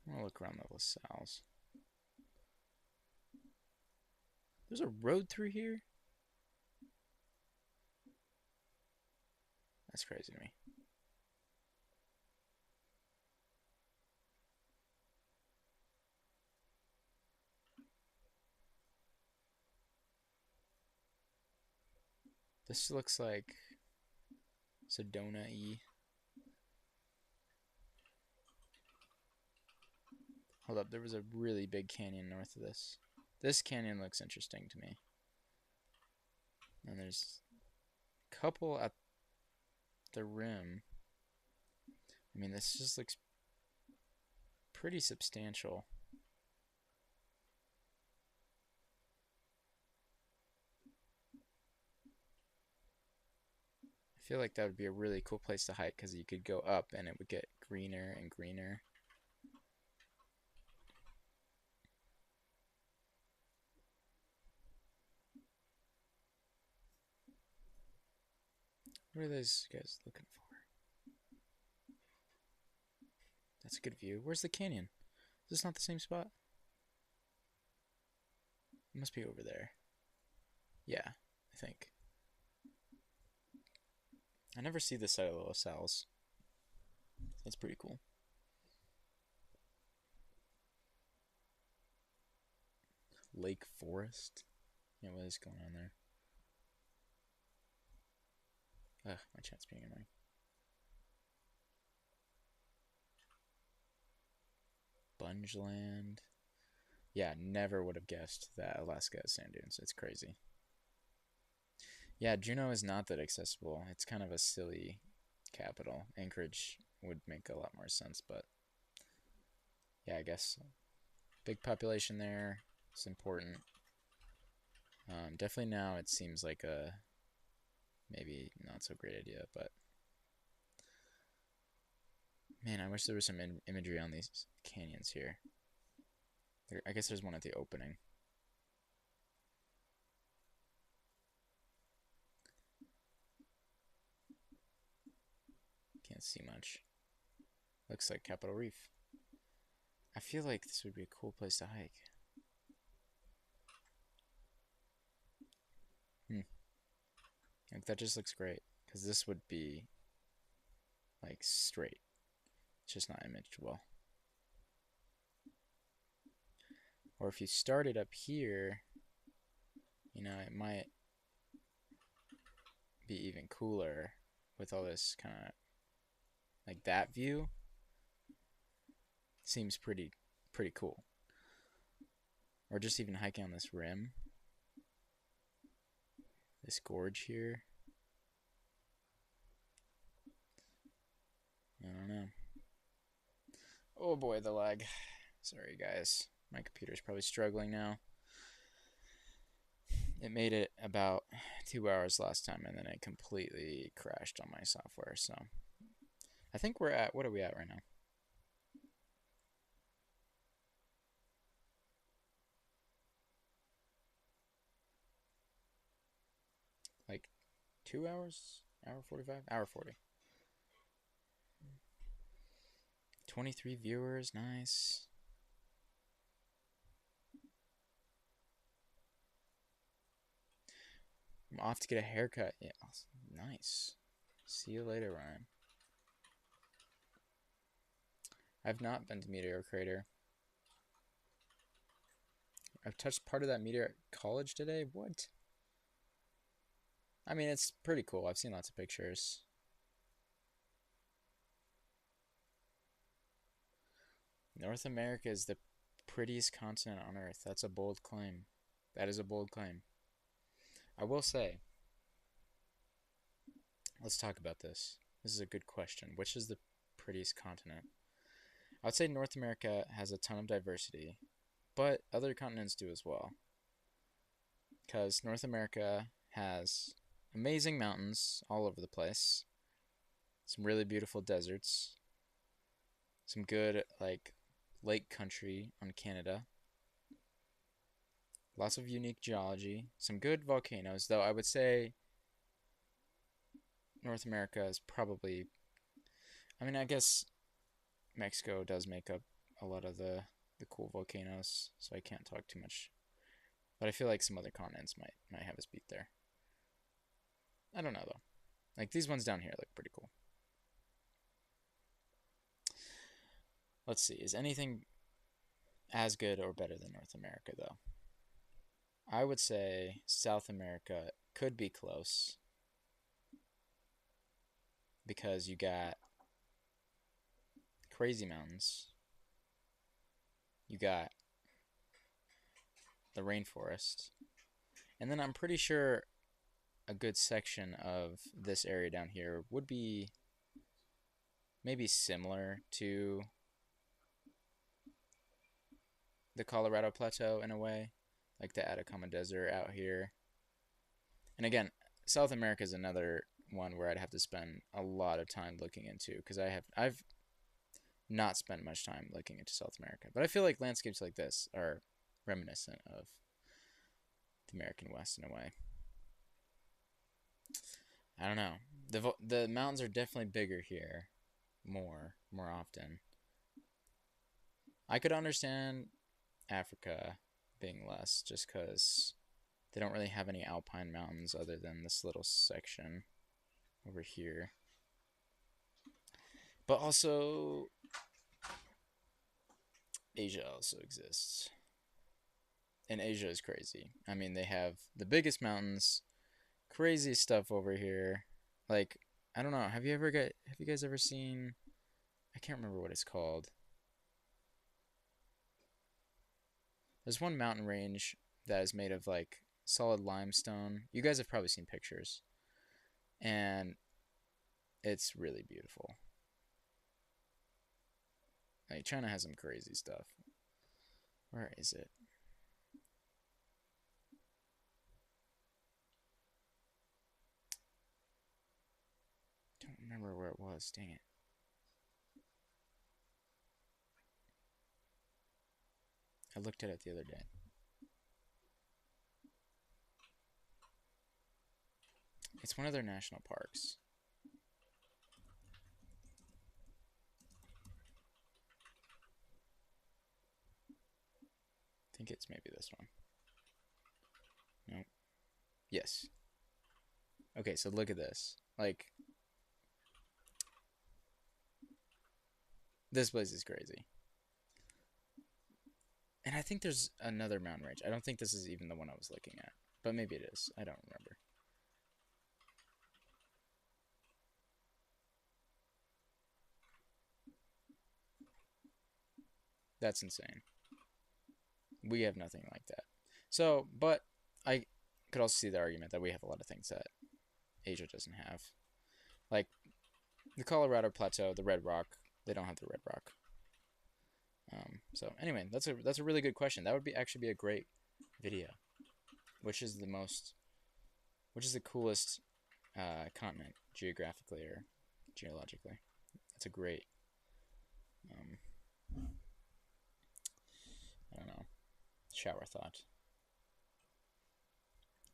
Speaker 1: I'm gonna look around the LaSalle's. There's a road through here? That's crazy to me. This looks like Sedona-y. Hold up, there was a really big canyon north of this. This canyon looks interesting to me. And there's a couple at the rim. I mean, this just looks pretty substantial. I feel like that would be a really cool place to hike because you could go up and it would get greener and greener. What are those guys looking for? That's a good view. Where's the canyon? Is this not the same spot? It must be over there. Yeah, I think. I never see this side of the LaSalle's. That's pretty cool. Lake Forest? Yeah, what is going on there? Ugh, my chat's being annoying. Bungeland. Yeah, never would have guessed that Alaska has sand dunes. It's crazy. Yeah, Juneau is not that accessible. It's kind of a silly capital. Anchorage would make a lot more sense, but yeah, I guess big population there. It's important. Definitely now it seems like a maybe not so great idea, but man, I wish there was some imagery on these canyons here. I guess there's one at the opening. Can't see much. Looks like Capitol Reef. I feel like this would be a cool place to hike. Like that just looks great because this would be like straight. It's just not imaged well. Or if you started up here, you know, it might be even cooler with all this kind of like that view. Seems pretty cool. Or just even hiking on this rim. This gorge here. I don't know. Oh boy, the lag. Sorry guys. My computer's probably struggling now. It made it about 2 hours last time and then it completely crashed on my software, so I think we're at, what are we at right now? Like 2 hours? Hour 45? Hour 40. 23 viewers, nice. I'm off to get a haircut. Yeah, nice. See you later, Ryan. I've not been to Meteor Crater. I've touched part of that meteor at college today. What? I mean, it's pretty cool. I've seen lots of pictures. North America is the prettiest continent on Earth. That's a bold claim. That is a bold claim. I will say, let's talk about this. This is a good question. Which is the prettiest continent? I would say North America has a ton of diversity, but other continents do as well. Because North America has amazing mountains all over the place, some really beautiful deserts, some good, like, lake country on Canada, lots of unique geology, some good volcanoes, though I would say North America is probably, I mean, I guess Mexico does make up a lot of the cool volcanoes, so I can't talk too much. But I feel like some other continents might have us beat there. I don't know though. Like these ones down here look pretty cool. Let's see. Is anything as good or better than North America though? I would say South America could be close because you got crazy mountains. You got the rainforest. And then I'm pretty sure a good section of this area down here would be maybe similar to the Colorado Plateau in a way, like the Atacama Desert out here. And again, South America is another one where I'd have to spend a lot of time looking into because I've not spent much time looking into South America. But I feel like landscapes like this are reminiscent of the American West in a way. I don't know. The mountains are definitely bigger here, more often. I could understand Africa being less just because they don't really have any alpine mountains other than this little section over here. But also, Asia also exists. And Asia is crazy. I mean, they have the biggest mountains, crazy stuff over here. Like, I don't know. Have you guys ever seen? I can't remember what it's called. There's one mountain range that is made of like solid limestone. You guys have probably seen pictures. And it's really beautiful. Like China has some crazy stuff. Where is it? Don't remember where it was. Dang it. I looked at it the other day. It's one of their national parks. I think it's maybe this one. Nope. Yes. Okay, so look at this. Like, this place is crazy. And I think there's another mountain range. I don't think this is even the one I was looking at. But maybe it is. I don't remember. That's insane. We have nothing like that. So, but I could also see the argument that we have a lot of things that Asia doesn't have. Like the Colorado Plateau, the Red Rock, they don't have the Red Rock. So anyway, that's a really good question. That would actually be a great video. Which is the coolest continent geographically or geologically? That's a great I don't know, shower thought.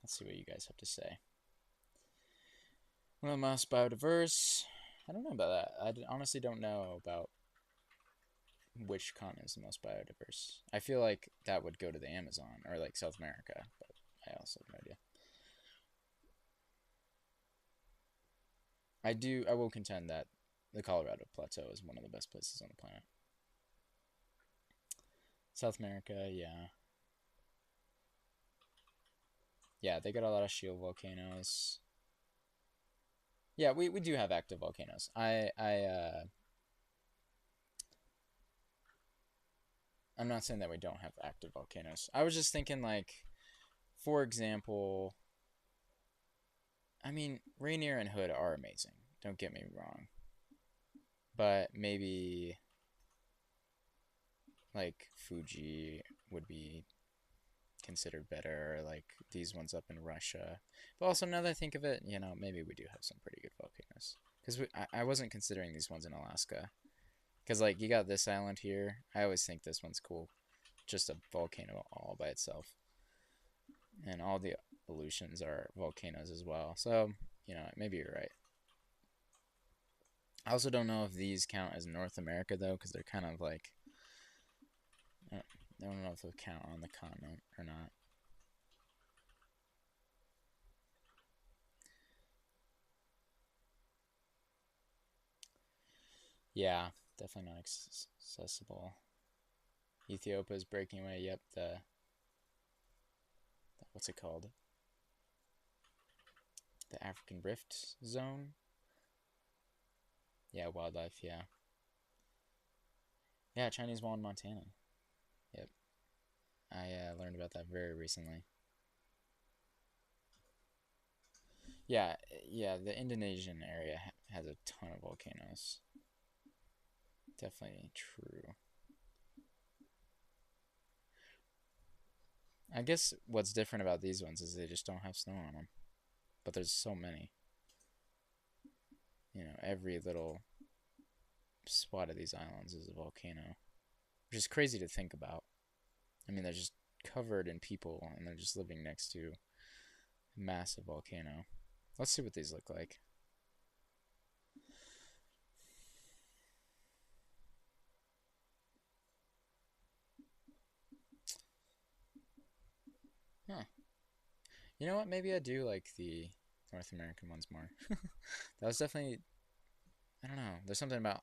Speaker 1: Let's see what you guys have to say. One of the most biodiverse. I don't know about that. I honestly don't know about which continent is the most biodiverse. I feel like that would go to the Amazon or like South America, but I also have no idea. I will contend that the Colorado Plateau is one of the best places on the planet. South America, yeah. Yeah, they got a lot of shield volcanoes. Yeah, we do have active volcanoes. I'm not saying that we don't have active volcanoes. I was just thinking like, for example, I mean, Rainier and Hood are amazing. Don't get me wrong. But maybe like Fuji would be considered better, like these ones up in Russia. But also, now that I think of it, maybe we do have some pretty good volcanoes. Because I wasn't considering these ones in Alaska. Because, like, you got this island here. I always think this one's cool. Just a volcano all by itself. And all the Aleutians are volcanoes as well. So, maybe you're right. I also don't know if these count as North America, though, because they're kind of like... I don't know if they'll count on the continent or not. Yeah, definitely not accessible. Ethiopia is breaking away. Yep, what's it called? The African Rift Zone. Yeah, wildlife. Yeah. Yeah, Chinese wall in Montana. Yep, I learned about that very recently. Yeah, yeah. The Indonesian area has a ton of volcanoes. Definitely true. I guess what's different about these ones is they just don't have snow on them. But there's so many. Every little spot of these islands is a volcano, which is crazy to think about. I mean, they're just covered in people and they're just living next to a massive volcano. Let's see what these look like. Huh. You know what? Maybe I do like the North American ones more. That was definitely, I don't know. There's something about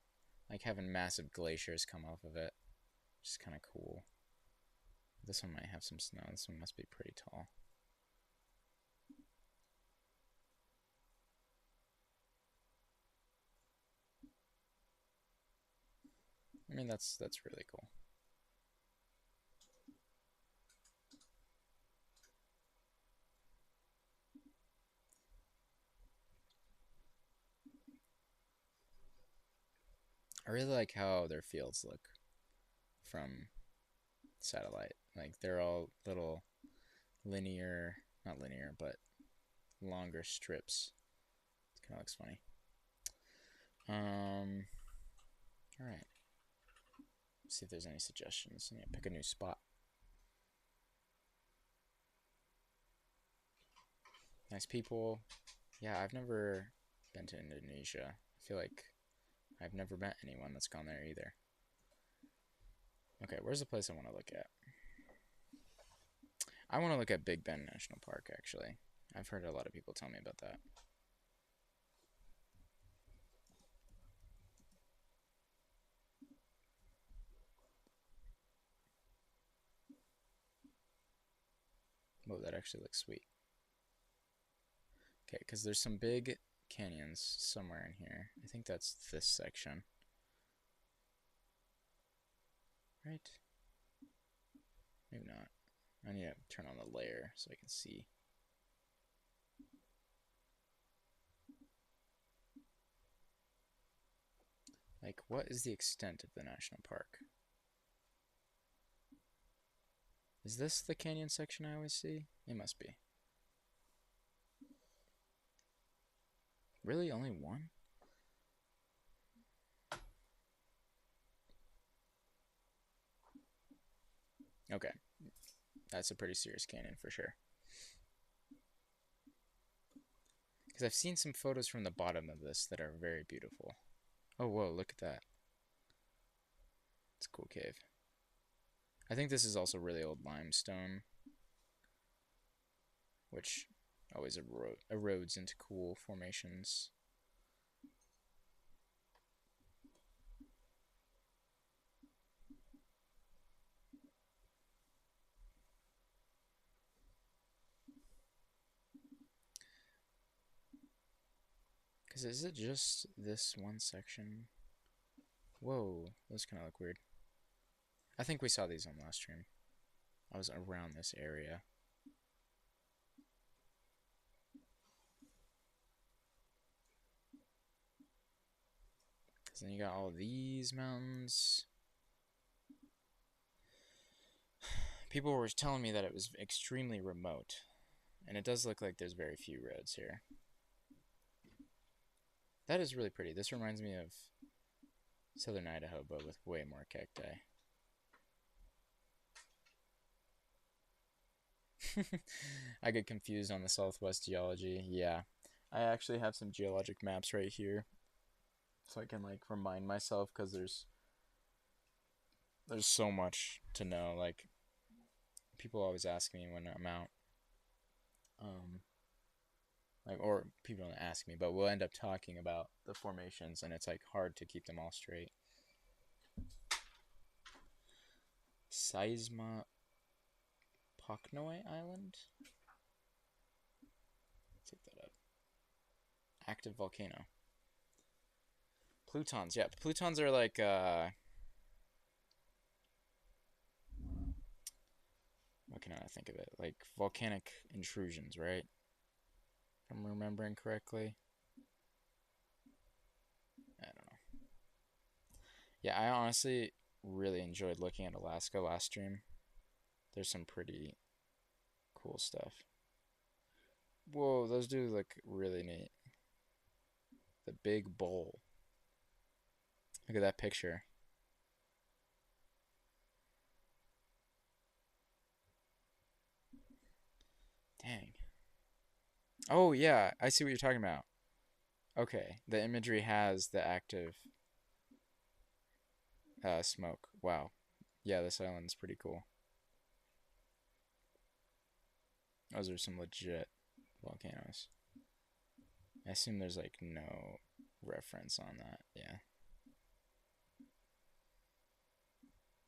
Speaker 1: like having massive glaciers come off of it, which is kind of cool. This one might have some snow. This one must be pretty tall. I mean, that's really cool. I really like how their fields look from satellite. Like they're all little linear, not linear, but longer strips. It kind of looks funny. All right. Let's see if there's any suggestions. I need to pick a new spot. Nice people. Yeah, I've never been to Indonesia. I feel like I've never met anyone that's gone there either. Okay, where's the place I want to look at? I want to look at Big Bend National Park, actually. I've heard a lot of people tell me about that. Whoa, that actually looks sweet. Okay, because there's some big canyons somewhere in here. I think that's this section. Right? Maybe not. I need to turn on the layer so I can see. Like, what is the extent of the national park? Is this the canyon section I always see? It must be. Really? Only one? Okay. That's a pretty serious canyon for sure. Because I've seen some photos from the bottom of this that are very beautiful. Oh, whoa, look at that. It's a cool cave. I think this is also really old limestone, which always erodes into cool formations. Because is it just this one section? Whoa, those kind of look weird. I think we saw these on last stream. I was around this area. Because then you got all these mountains. People were telling me that it was extremely remote. And it does look like there's very few roads here. That is really pretty. This reminds me of southern Idaho, but with way more cacti. I get confused on the Southwest geology. Yeah. I actually have some geologic maps right here. So I can like remind myself, because there's so much to know. Like, people always ask me when I'm out. Like, or people don't ask me, but we'll end up talking about the formations, and it's like hard to keep them all straight. Seisma Poknoe Island? Let's look that up. Active volcano. Plutons, yeah. Plutons are like, what can I think of it? Like volcanic intrusions, right? If I'm remembering correctly. I don't know. Yeah, I honestly really enjoyed looking at Alaska last stream. There's some pretty cool stuff. Whoa, those do look really neat. The big bowl. Look at that picture. Dang. Oh, yeah, I see what you're talking about. Okay, the imagery has the active smoke. Wow. Yeah, this island's pretty cool. Those are some legit volcanoes. I assume there's like no reference on that. Yeah.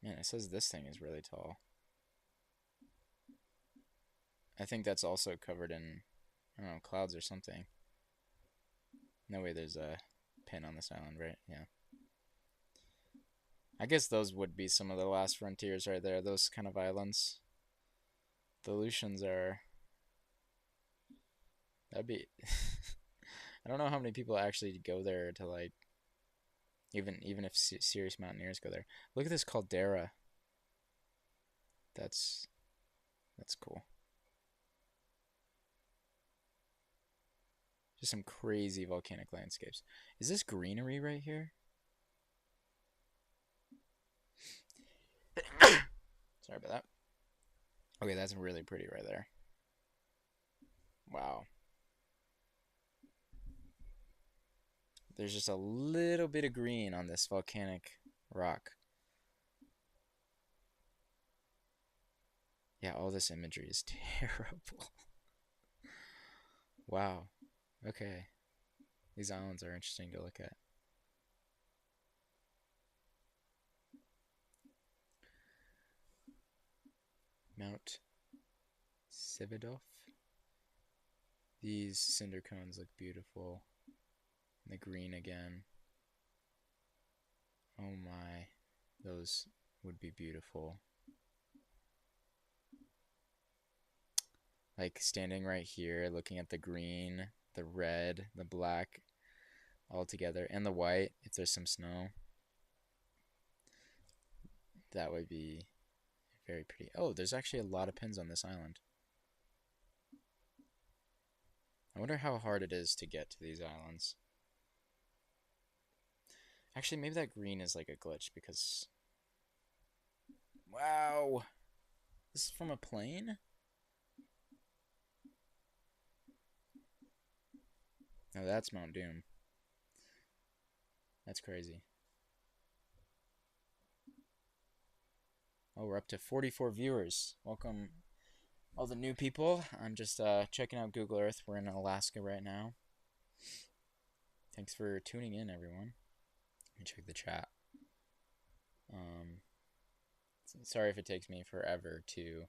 Speaker 1: Man, it says this thing is really tall. I think that's also covered in, I don't know, clouds or something. No way there's a pin on this island, right? Yeah. I guess those would be some of the last frontiers right there, those kind of islands. The Aleutians are... That'd be... I don't know how many people actually go there to, like... Even if serious mountaineers go there. Look at this caldera. That's cool. Just some crazy volcanic landscapes. Is this greenery right here? Sorry about that. Okay, that's really pretty right there. Wow. There's just a little bit of green on this volcanic rock. Yeah, all this imagery is terrible. Wow. Okay. These islands are interesting to look at. Mount Sevedov. These cinder cones look beautiful. And the green again. Oh my. Those would be beautiful. Like standing right here, looking at the green, the red, the black, all together, and the white, if there's some snow. That would be very pretty. Oh, there's actually a lot of pins on this island. I wonder how hard it is to get to these islands. Actually, maybe that green is like a glitch because... Wow! This is from a plane? No, that's Mount Doom. That's crazy. Oh, we're up to 44 viewers. Welcome, all the new people. I'm just checking out Google Earth. We're in Alaska right now. Thanks for tuning in, everyone. Let me check the chat. Sorry if it takes me forever to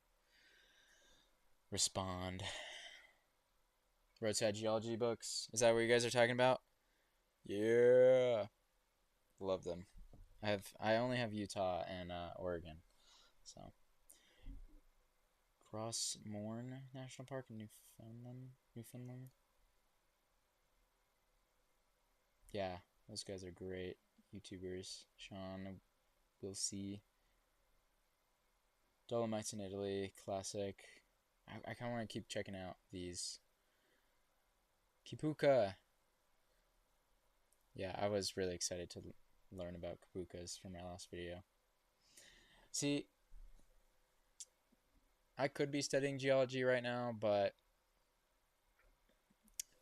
Speaker 1: respond. Roadside geology books. Is that what you guys are talking about? Yeah. Love them. I only have Utah and Oregon. So Crossmorn National Park in Newfoundland. Yeah, those guys are great YouTubers. Sean, we'll see. Dolomites in Italy, classic. I kind of want to keep checking out these. Kipuka. Yeah, I was really excited to learn about Kipukas from my last video. See, I could be studying geology right now, but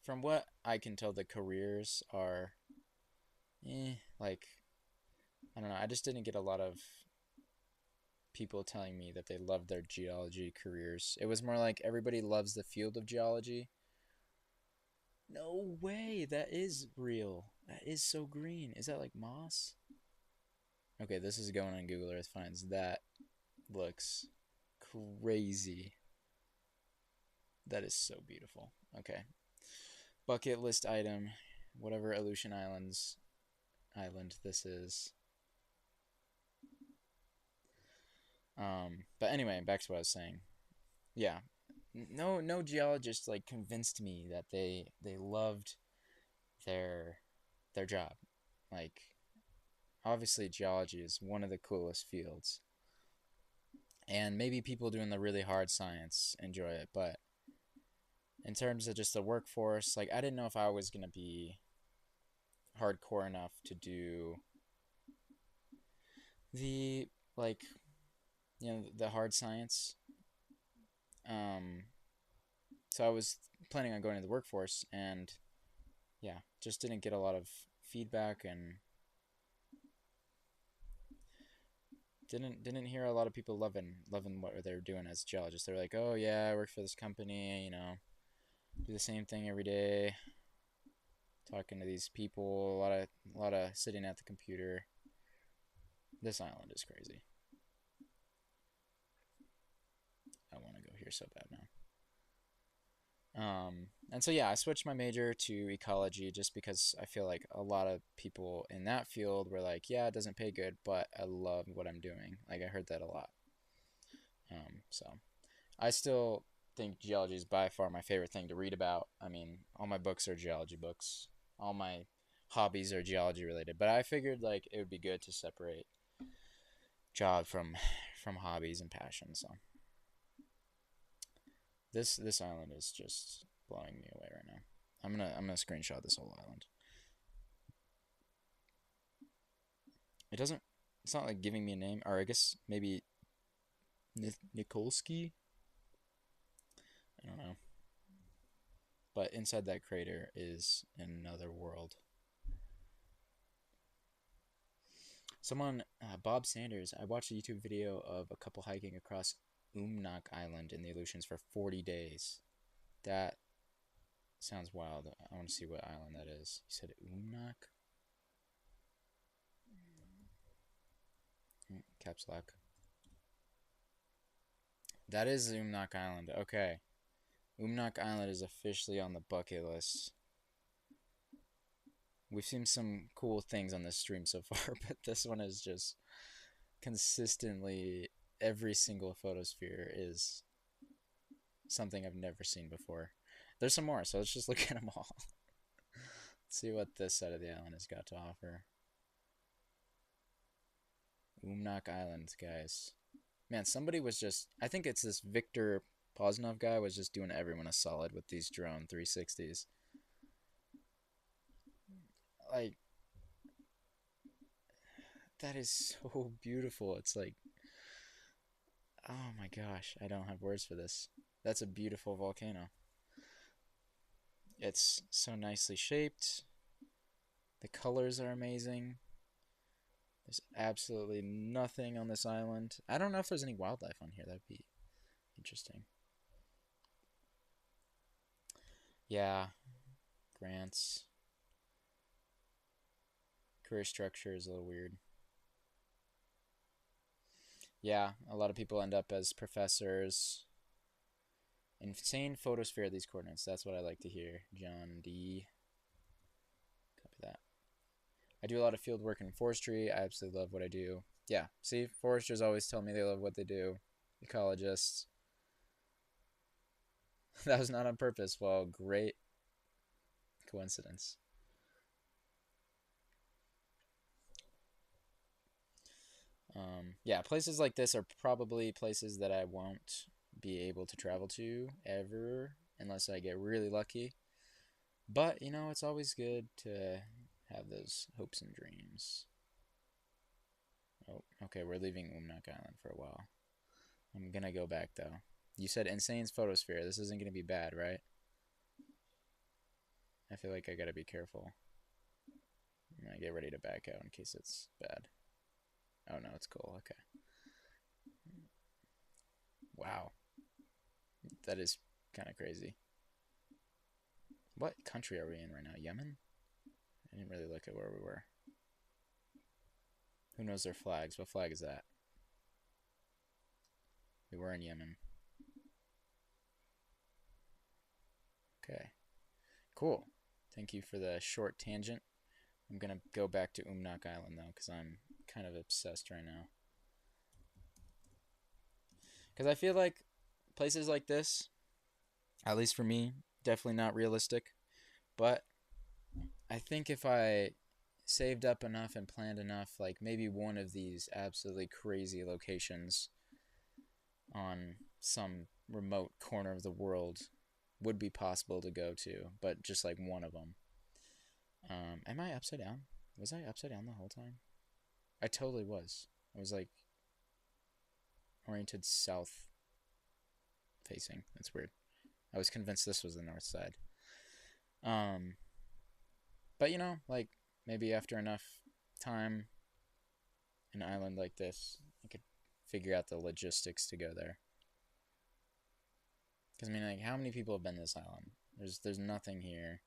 Speaker 1: from what I can tell, the careers are, like, I don't know. I just didn't get a lot of people telling me that they love their geology careers. It was more like everybody loves the field of geology. No way, that is real. That is so green. Is that like moss? Okay, this is going on Google Earth Finds. That looks crazy. That is so beautiful. Okay. Bucket list item, whatever Aleutian Island this is. But anyway, back to what I was saying. Yeah, no geologist like convinced me that they loved their job. Like, obviously geology is one of the coolest fields, and maybe people doing the really hard science enjoy it, but in terms of just the workforce, like, I didn't know if I was gonna be hardcore enough to do the, like, the hard science. So I was planning on going to the workforce, and yeah, just didn't get a lot of feedback, and didn't hear a lot of people loving what they were doing as geologists. They're like, oh yeah, I work for this company, do the same thing every day, talking to these people, a lot of sitting at the computer. This island is crazy. I want to go here so bad now. And so yeah, I switched my major to ecology just because I feel like a lot of people in that field were like, yeah, it doesn't pay good, but I love what I'm doing. Like, I heard that a lot. So I still think geology is by far my favorite thing to read about. I mean, all my books are geology books. All my hobbies are geology related, but I figured like it would be good to separate job from hobbies and passion. So this island is just blowing me away right now. I'm gonna screenshot this whole island. It's not like giving me a name, or I guess maybe Nikolsky. I don't know. But inside that crater is another world. Someone, Bob Sanders, I watched a YouTube video of a couple hiking across Umnak Island in the Aleutians for 40 days. That sounds wild. I want to see what island that is. You said Umnak? Caps lock. That is Umnak Island. Okay. Umnak Island is officially on the bucket list. We've seen some cool things on this stream so far, but this one is just consistently, every single photosphere is something I've never seen before. There's some more, so let's just look at them all. Let's see what this side of the island has got to offer. Umnak Island, guys. Man, somebody was just, I think it's this Victor Poznov guy, was just doing everyone a solid with these drone 360s. Like, that is so beautiful. It's like, oh my gosh, I don't have words for this. That's a beautiful volcano. It's so nicely shaped. The colors are amazing. There's absolutely nothing on this island. I don't know if there's any wildlife on here. That'd be interesting. Yeah, grants. Career structure is a little weird. Yeah, a lot of people end up as professors. Insane photosphere of these coordinates. That's what I like to hear. John D. Copy that. I do a lot of field work in forestry. I absolutely love what I do. Yeah, see, foresters always tell me they love what they do. Ecologists. That was not on purpose. Well, great coincidence. Yeah, places like this are probably places that I won't be able to travel to ever unless I get really lucky. But, you know, it's always good to have those hopes and dreams. Oh, okay, we're leaving Umnak Island for a while. I'm gonna go back, though. You said insane photosphere. This isn't gonna be bad, right? I feel like I gotta be careful. I'm gonna get ready to back out in case it's bad. Oh, no, it's cool. Okay. Wow. That is kind of crazy. What country are we in right now? Yemen? I didn't really look at where we were. Who knows their flags? What flag is that? We were in Yemen. Okay. Cool. Thank you for the short tangent. I'm going to go back to Umnak Island, though, because I'm kind of obsessed right now. Because I feel like places like this, at least for me, definitely not realistic. But I think if I saved up enough and planned enough, like maybe one of these absolutely crazy locations on some remote corner of the world would be possible to go to, but just like one of them. Am I upside down? Was I upside down the whole time? I totally was. I was like oriented south facing. That's weird. I was convinced this was the north side. Um, but you know, like maybe after enough time, an island like this, I could figure out the logistics to go there. Because I mean, like, how many people have been to this island? There's nothing here.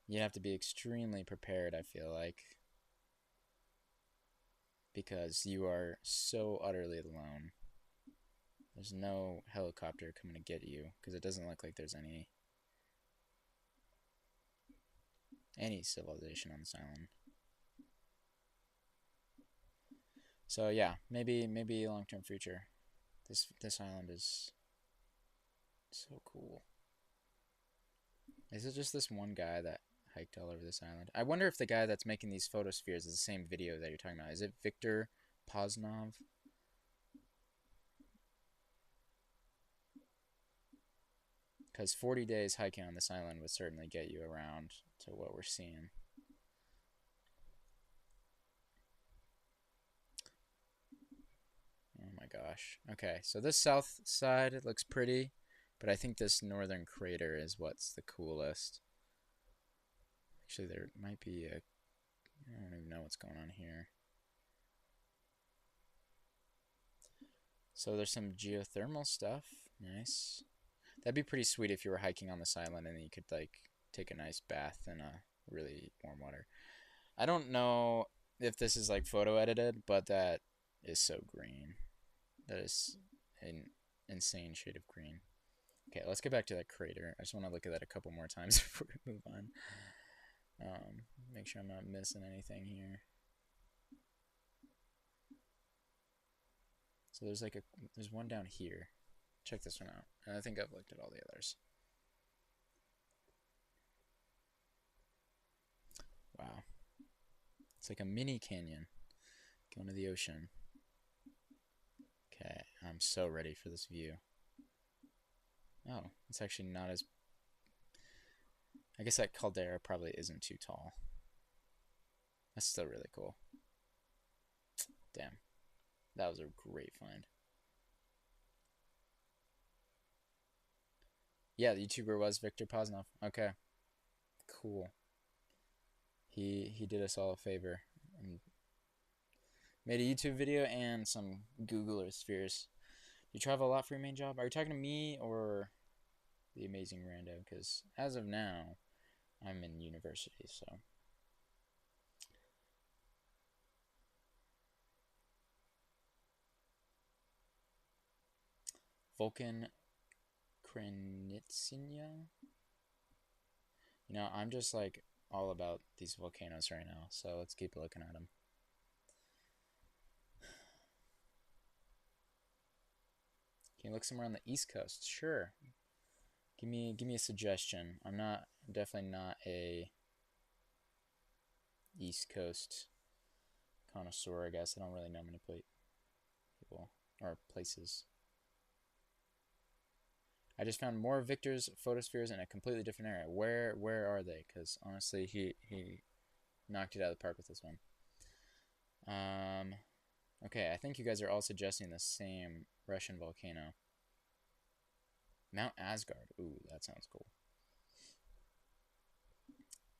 Speaker 1: You have to be extremely prepared, I feel like, because you are so utterly alone. There's no helicopter coming to get you because it doesn't look like there's any civilization on this island. So yeah, maybe long-term future. This island is so cool. Is it just this one guy that hiked all over this island? I wonder if the guy that's making these photospheres is the same video that you're talking about. Is it Victor Poznov? Because 40 days hiking on this island would certainly get you around to what we're seeing. Oh my gosh. Okay, so this south side looks pretty, but I think this northern crater is what's the coolest. Actually, there might be a... I don't even know what's going on here. So there's some geothermal stuff. Nice. That'd be pretty sweet if you were hiking on this island and you could, like, take a nice bath in a really warm water. I don't know if this is, like, photo edited, but that is so green. That is an insane shade of green. Okay, let's get back to that crater. I just want to look at that a couple more times before we move on. Make sure I'm not missing anything here. So there's one down here. Check this one out. And I think I've looked at all the others. Wow. It's like a mini canyon going to the ocean. Okay, I'm so ready for this view. Oh, it's actually not as... I guess that caldera probably isn't too tall. That's still really cool. Damn. That was a great find. Yeah, the YouTuber was Victor Poznov. Okay. Cool. He did us all a favor and Made a YouTube video and some Google Earth spheres. You travel a lot for your main job? Are you talking to me or the amazing rando? Because as of now, I'm in university, so. Volcanic. You know, I'm just like all about these volcanoes right now, so let's keep looking at them. Can you look somewhere on the East Coast? Sure. Give me a suggestion. I'm definitely not a East Coast connoisseur, I guess. I don't really know many people or places. I just found more Victor's photospheres in a completely different area. Where are they? Because honestly, he knocked it out of the park with this one. Okay, I think you guys are all suggesting the same Russian volcano. Mount Asgard. Ooh, that sounds cool.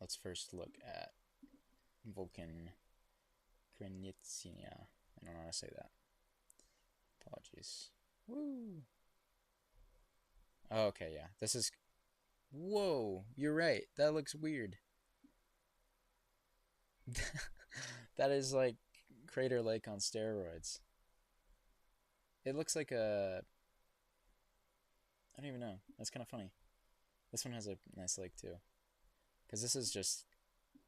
Speaker 1: Let's first look at Volcanic. I don't know how to say that. Apologies. Woo! Oh, okay, yeah. This is... Whoa! You're right. That looks weird. That is like Crater Lake on steroids. It looks like a... I don't even know. That's kind of funny. This one has a nice lake too. Because this is just...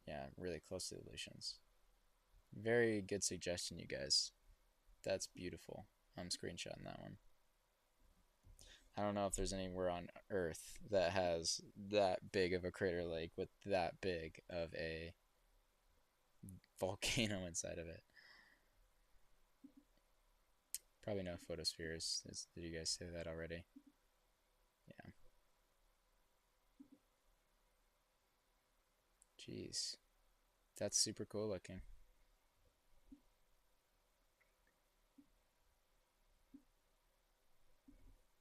Speaker 1: Yeah, really close to the Aleutians. Very good suggestion, you guys. That's beautiful. I'm screenshotting that one. I don't know if there's anywhere on Earth that has that big of a crater lake with that big of a volcano inside of it. Probably no photospheres. Did you guys say that already? Yeah. Jeez. That's super cool looking.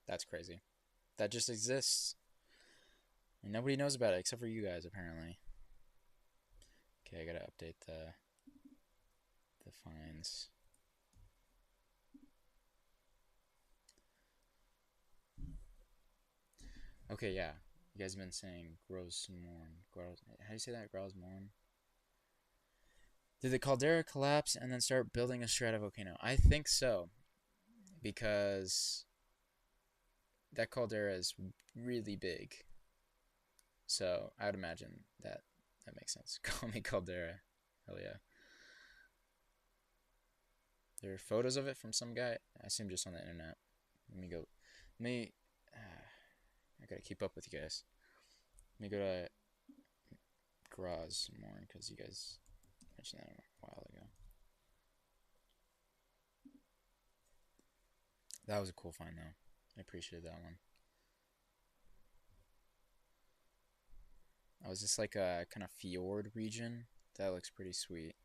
Speaker 1: That's crazy. That just exists. And nobody knows about it except for you guys, apparently. Okay, I gotta update the finds. Okay, yeah. You guys have been saying Grosmorn. How do you say that? Grosmorn? Did the caldera collapse and then start building a stratovolcano? I think so. Because that caldera is really big. So I would imagine that makes sense. Call me caldera. Hell yeah. There are photos of it from some guy. I assume just on the internet. Let me go. I gotta keep up with you guys. Let me go to Grosmorn because you guys mentioned that a while ago. That was a cool find though. I appreciate that one. Oh, is this like a kind of fjord region? That looks pretty sweet.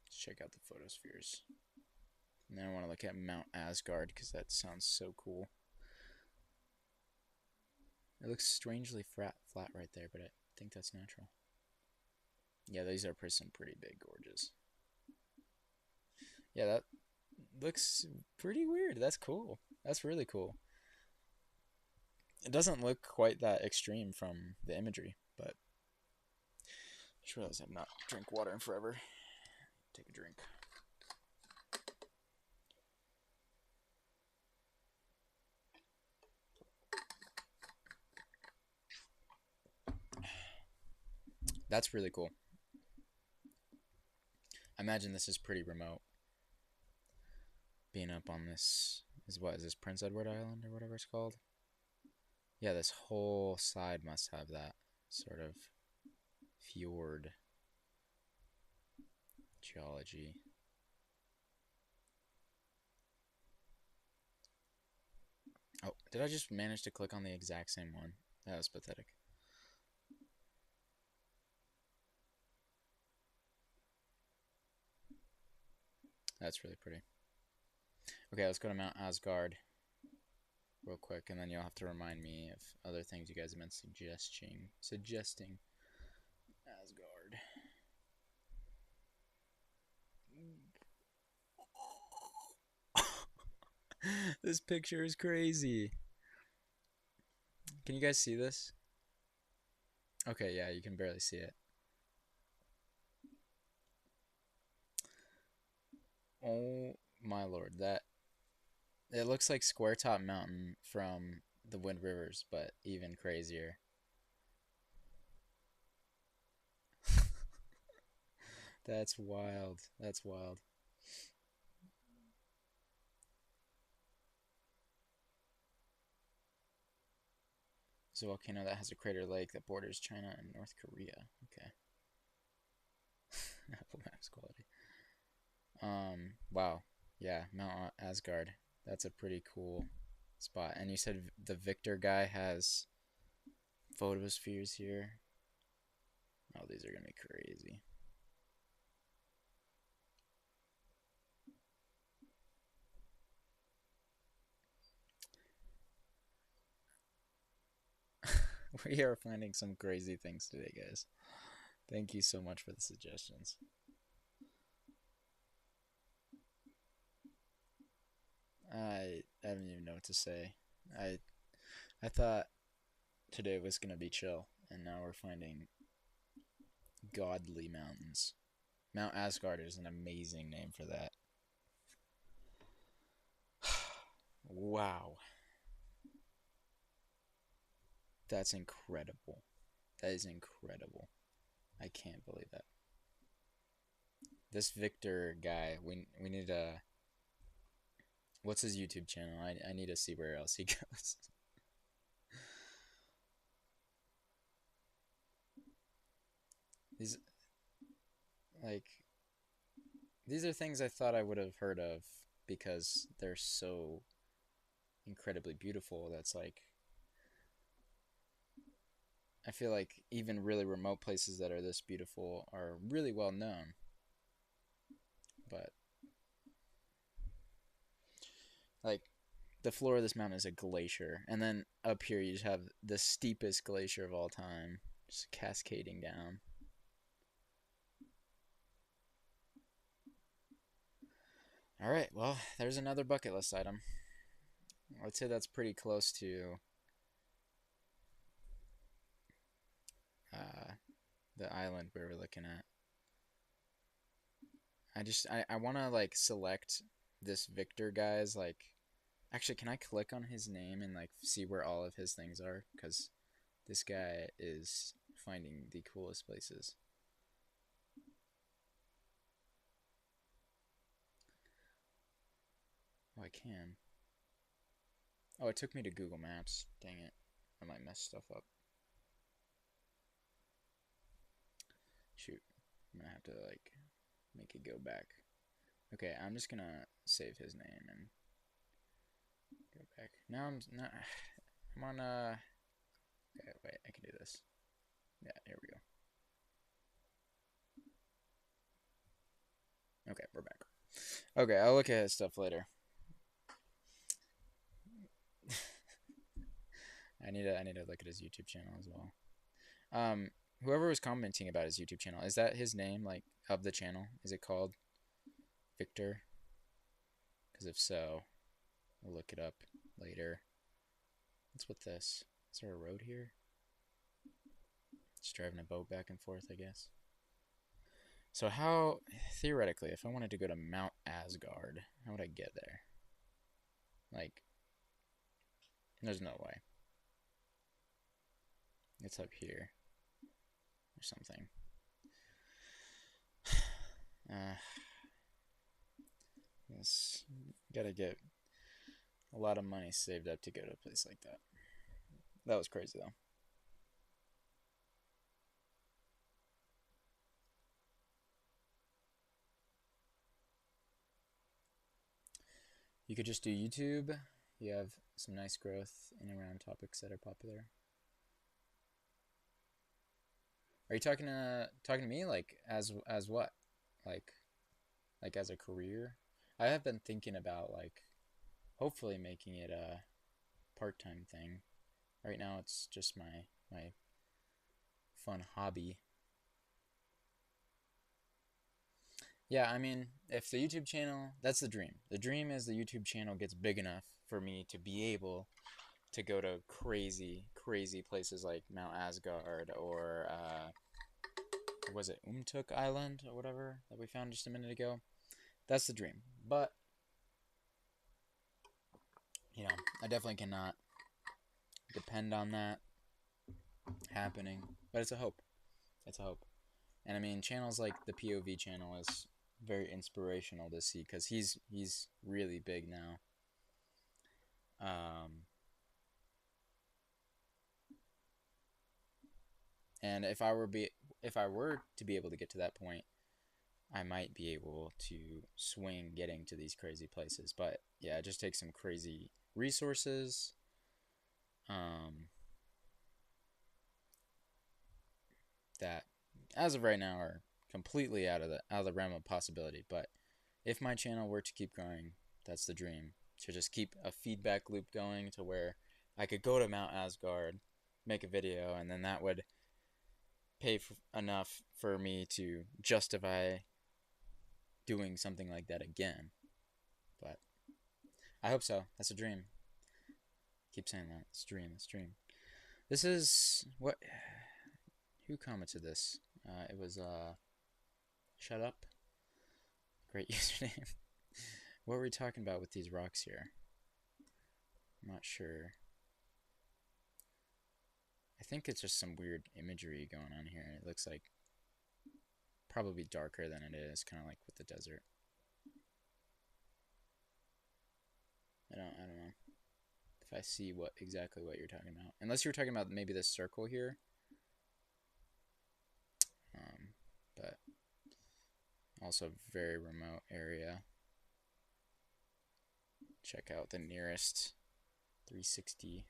Speaker 1: Let's check out the photospheres. And then I want to look at Mount Asgard because that sounds so cool. It looks strangely flat right there, but I think that's natural. Yeah, these are some pretty big gorges. Yeah, that looks pretty weird. That's cool. That's really cool. It doesn't look quite that extreme from the imagery, but I just realized I've not drank water in forever. Take a drink. That's really cool. I imagine this is pretty remote. Being up on this is this Prince Edward Island or whatever it's called? Yeah, this whole side must have that sort of fjord geology. Oh, did I just manage to click on the exact same one? That was pathetic. That's really pretty. Okay, let's go to Mount Asgard. real quick, and then you'll have to remind me of other things you guys have been suggesting. Asgard. This picture is crazy. Can you guys see this? Okay, yeah, you can barely see it. Oh my lord, that it looks like Square Top Mountain from the Wind Rivers, but even crazier. That's wild. That's wild. It's a volcano that has a crater lake that borders China and North Korea. Okay. Apple Maps quality. Wow. Yeah, Mount Asgard. That's a pretty cool spot. And you said the Victor guy has photospheres here. Oh, these are gonna be crazy. We are finding some crazy things today, guys. Thank you so much for the suggestions. I don't even know what to say. I thought today was gonna be chill, and now we're finding godly mountains. Mount Asgard is an amazing name for that. Wow. That's incredible. That is incredible. I can't believe that. This Victor guy, we need a what's his YouTube channel? I need to see where else he goes. These like these are things I thought I would have heard of because they're so incredibly beautiful. That's like I feel like even really remote places that are this beautiful are really well known. But like the floor of this mountain is a glacier, and then up here you just have the steepest glacier of all time, just cascading down. All right, well, there's another bucket list item. I'd say that's pretty close to uh, the island we were looking at. I want to like select this Victor guy's like. Actually, can I click on his name and like see where all of his things are? Because this guy is finding the coolest places. Oh, I can. Oh, it took me to Google Maps. Dang it. I might mess stuff up. Shoot. I'm gonna have to like make it go back. Okay, I'm just gonna save his name and go back. Now I'm not. I'm on. Okay, wait. I can do this. Yeah, here we go. Okay, we're back. Okay, I'll look at his stuff later. I need to look at his YouTube channel as well. Whoever was commenting about his YouTube channel, is that his name, like, of the channel? Is it called Victor? Because if so, we'll look it up later. What's with this? Is there a road here? Just driving a boat back and forth, I guess. So how, theoretically, if I wanted to go to Mount Asgard, how would I get there? Like, there's no way. It's up here. Or something. This gotta get a lot of money saved up to go to a place like that. That was crazy though. You could just do YouTube. You have some nice growth in and around topics that are popular. Are you talking to me like as what? Like like as a career? I have been thinking about like hopefully making it part-time thing. Right now it's just my fun hobby. Yeah, I mean, if the YouTube channel, that's the dream. The dream is the YouTube channel gets big enough for me to be able to go to crazy, crazy places like Mount Asgard or, was it Umtuk Island or whatever that we found just a minute ago? That's the dream. But, you know, I definitely cannot depend on that happening. But it's a hope. It's a hope. And I mean, channels like the POV channel is very inspirational to see because he's really big now. And if I were to be able to get to that point, I might be able to swing getting to these crazy places. But yeah, it just takes some crazy resources. That as of right now are completely out of the realm of possibility. But if my channel were to keep growing, that's the dream. To just keep a feedback loop going to where I could go to Mount Asgard, make a video, and then that would pay enough for me to justify doing something like that again. But I hope so. That's a dream. Keep saying that. It's a dream. It's a dream. This is what. Who commented this? It was Shut Up. Great username. What were we talking about with these rocks here? I'm not sure. I think it's just some weird imagery going on here. It looks like probably darker than it is, kind of like with the desert. I don't know if I see exactly what you're talking about. Unless you're talking about maybe this circle here. But also a very remote area. Check out the nearest 360.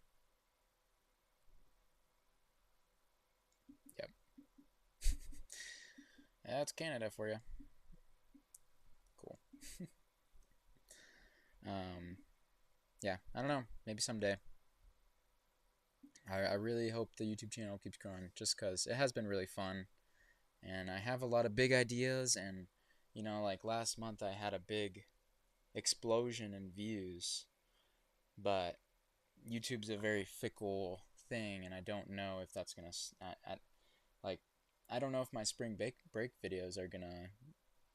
Speaker 1: Yep. That's Canada for you. Cool. Yeah, I don't know. Maybe someday. I really hope the YouTube channel keeps growing just because it has been really fun. And I have a lot of big ideas. And, you know, like last month I had a big explosion in views. But YouTube's a very fickle thing. And I don't know if that's going to... I don't know if my spring break videos are going to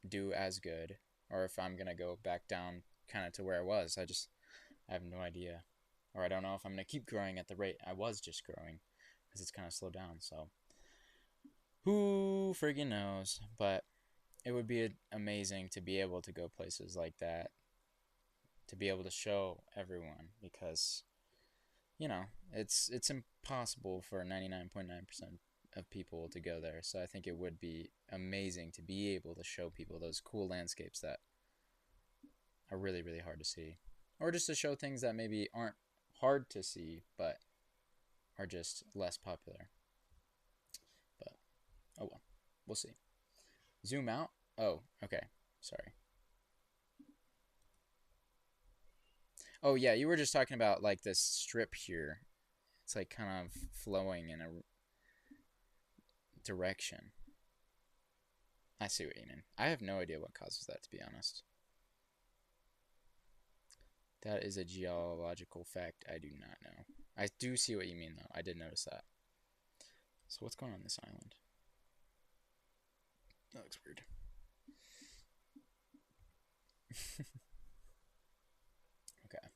Speaker 1: do as good. Or if I'm going to go back down kind of to where I was. I have no idea. Or I don't know if I'm going to keep growing at the rate I was just growing. Because it's kind of slowed down, so... Who friggin' knows? But it would be amazing to be able to go places like that. To be able to show everyone. Because, you know, it's impossible for 99.9% of people to go there. So I think it would be amazing to be able to show people those cool landscapes that are really, really hard to see. Or just to show things that maybe aren't hard to see, but are just less popular. But, oh well. We'll see. Zoom out? Oh, okay. Sorry. Oh, yeah, you were just talking about, like, this strip here. It's, like, kind of flowing in a direction. I see what you mean. I have no idea what causes that, to be honest. That is a geological fact I do not know. I do see what you mean, though. I did notice that. So what's going on this island? That looks weird. Okay.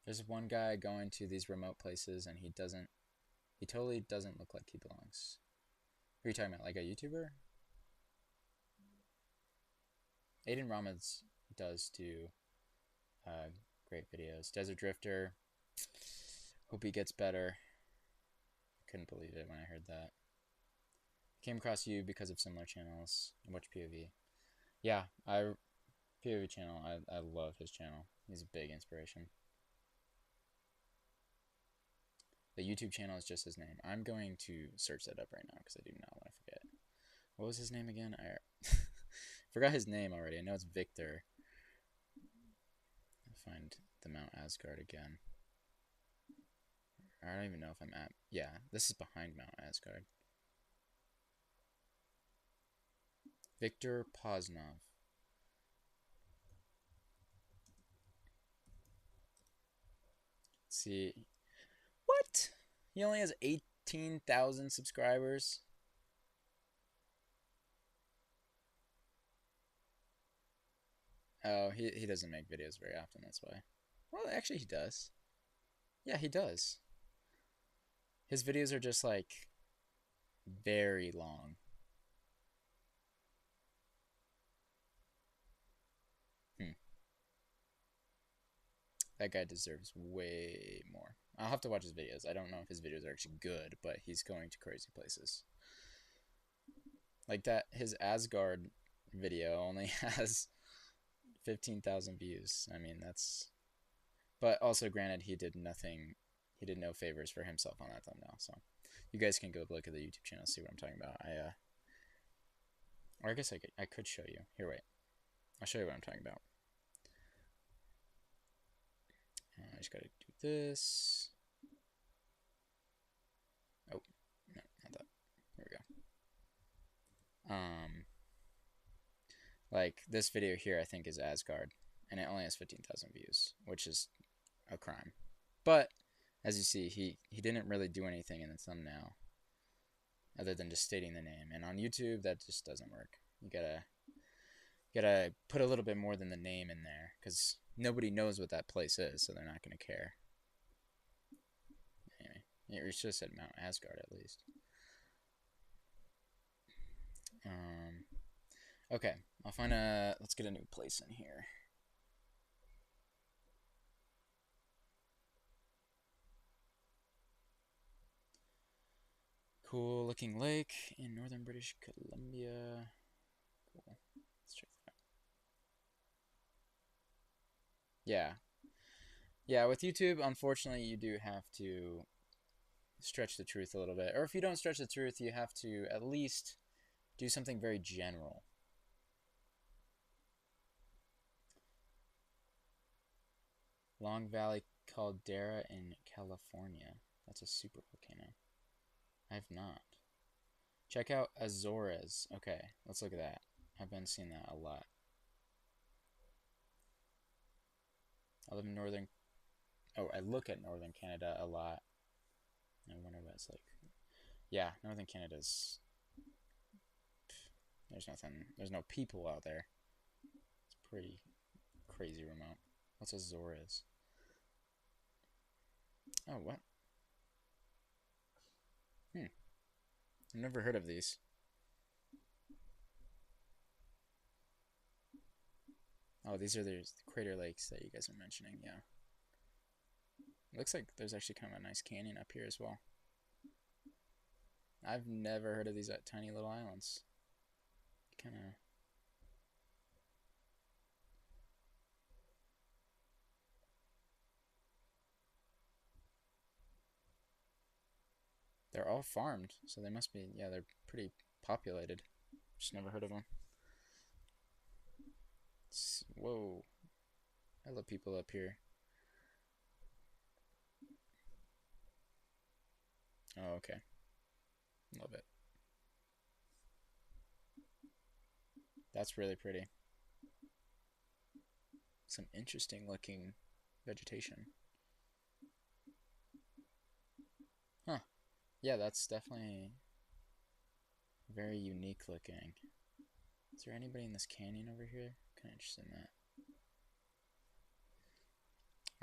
Speaker 1: There's one guy going to these remote places, and he totally doesn't look like he belongs. Who are you talking about, like a YouTuber? Aiden Ramads does do great videos. Desert Drifter. Hope he gets better. Couldn't believe it when I heard that. Came across you because of similar channels. I watch POV. Yeah, POV channel. I love his channel. He's a big inspiration. The YouTube channel is just his name. I'm going to search that up right now because I do not want to forget. What was his name again? I forgot his name already. I know it's Victor. find the Mount Asgard again. I don't even know if I'm at... Yeah, this is behind Mount Asgard. Victor Poznov. Let's see. What? He only has 18,000 subscribers? Oh, he doesn't make videos very often, that's why. Well, actually he does. Yeah, he does. His videos are just like very long. That guy deserves way more. I'll have to watch his videos. I don't know if his videos are actually good, but he's going to crazy places. Like that, his Asgard video only has 15,000 views. I mean, that's... But also, granted, he did nothing... He did no favors for himself on that thumbnail, so... You guys can go look at the YouTube channel, see what I'm talking about. Or I guess I could show you. Here, wait. I'll show you what I'm talking about. I just gotta do this. Oh, no, not that. Here we go. Like, this video here, I think, is Asgard, and it only has 15,000 views, which is a crime. But, as you see, he didn't really do anything in the thumbnail, other than just stating the name. And on YouTube, that just doesn't work. You gotta put a little bit more than the name in there, because nobody knows what that place is, so they're not gonna care. Anyway, you should have said Mount Asgard at least. Okay, I'll find a... Let's get a new place in here. Cool looking lake in northern British Columbia. Cool. Let's check that out. Yeah. Yeah, with YouTube, unfortunately, you do have to stretch the truth a little bit. Or if you don't stretch the truth, you have to at least do something very general. Long Valley Caldera in California. That's a super volcano. I have not. Check out Azores. Okay, let's look at that. I've been seeing that a lot. I live in northern... Oh, I look at northern Canada a lot. I wonder what it's like. Yeah, northern Canada's... There's nothing... There's no people out there. It's pretty crazy remote. What's Azores? Oh, what? I've never heard of these. Oh, these are the crater lakes that you guys are mentioning, yeah. Looks like there's actually kind of a nice canyon up here as well. I've never heard of these tiny little islands. Kind of... They're all farmed, so they must be... Yeah, they're pretty populated. Just never heard of them. Whoa. I love people up here. Oh, okay. Love it. That's really pretty. Some interesting looking vegetation. Huh. Yeah, that's definitely very unique looking. Is there anybody in this canyon over here? Kind of interested in that.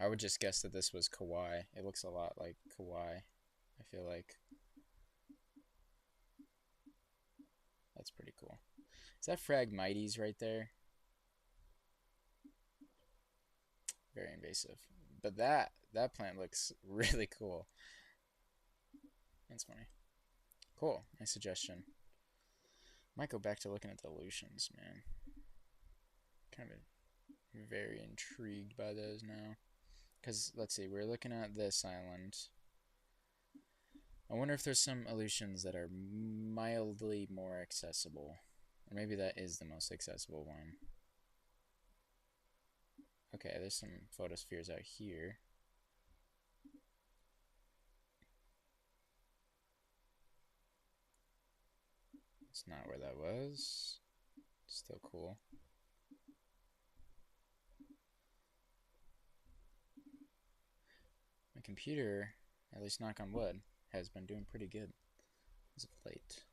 Speaker 1: I would just guess that this was Kauai. It looks a lot like Kauai, I feel like. That's pretty cool. Is that Phragmites right there? Very invasive. But that plant looks really cool. That's funny. Cool. Nice suggestion. Might go back to looking at the Aleutians, man. Kind of very intrigued by those now. Because, let's see, we're looking at this island. I wonder if there's some Aleutians that are mildly more accessible. Or maybe that is the most accessible one. Okay, there's some photospheres out here. It's not where that was. Still cool. My computer, at least knock on wood, has been doing pretty good as of late.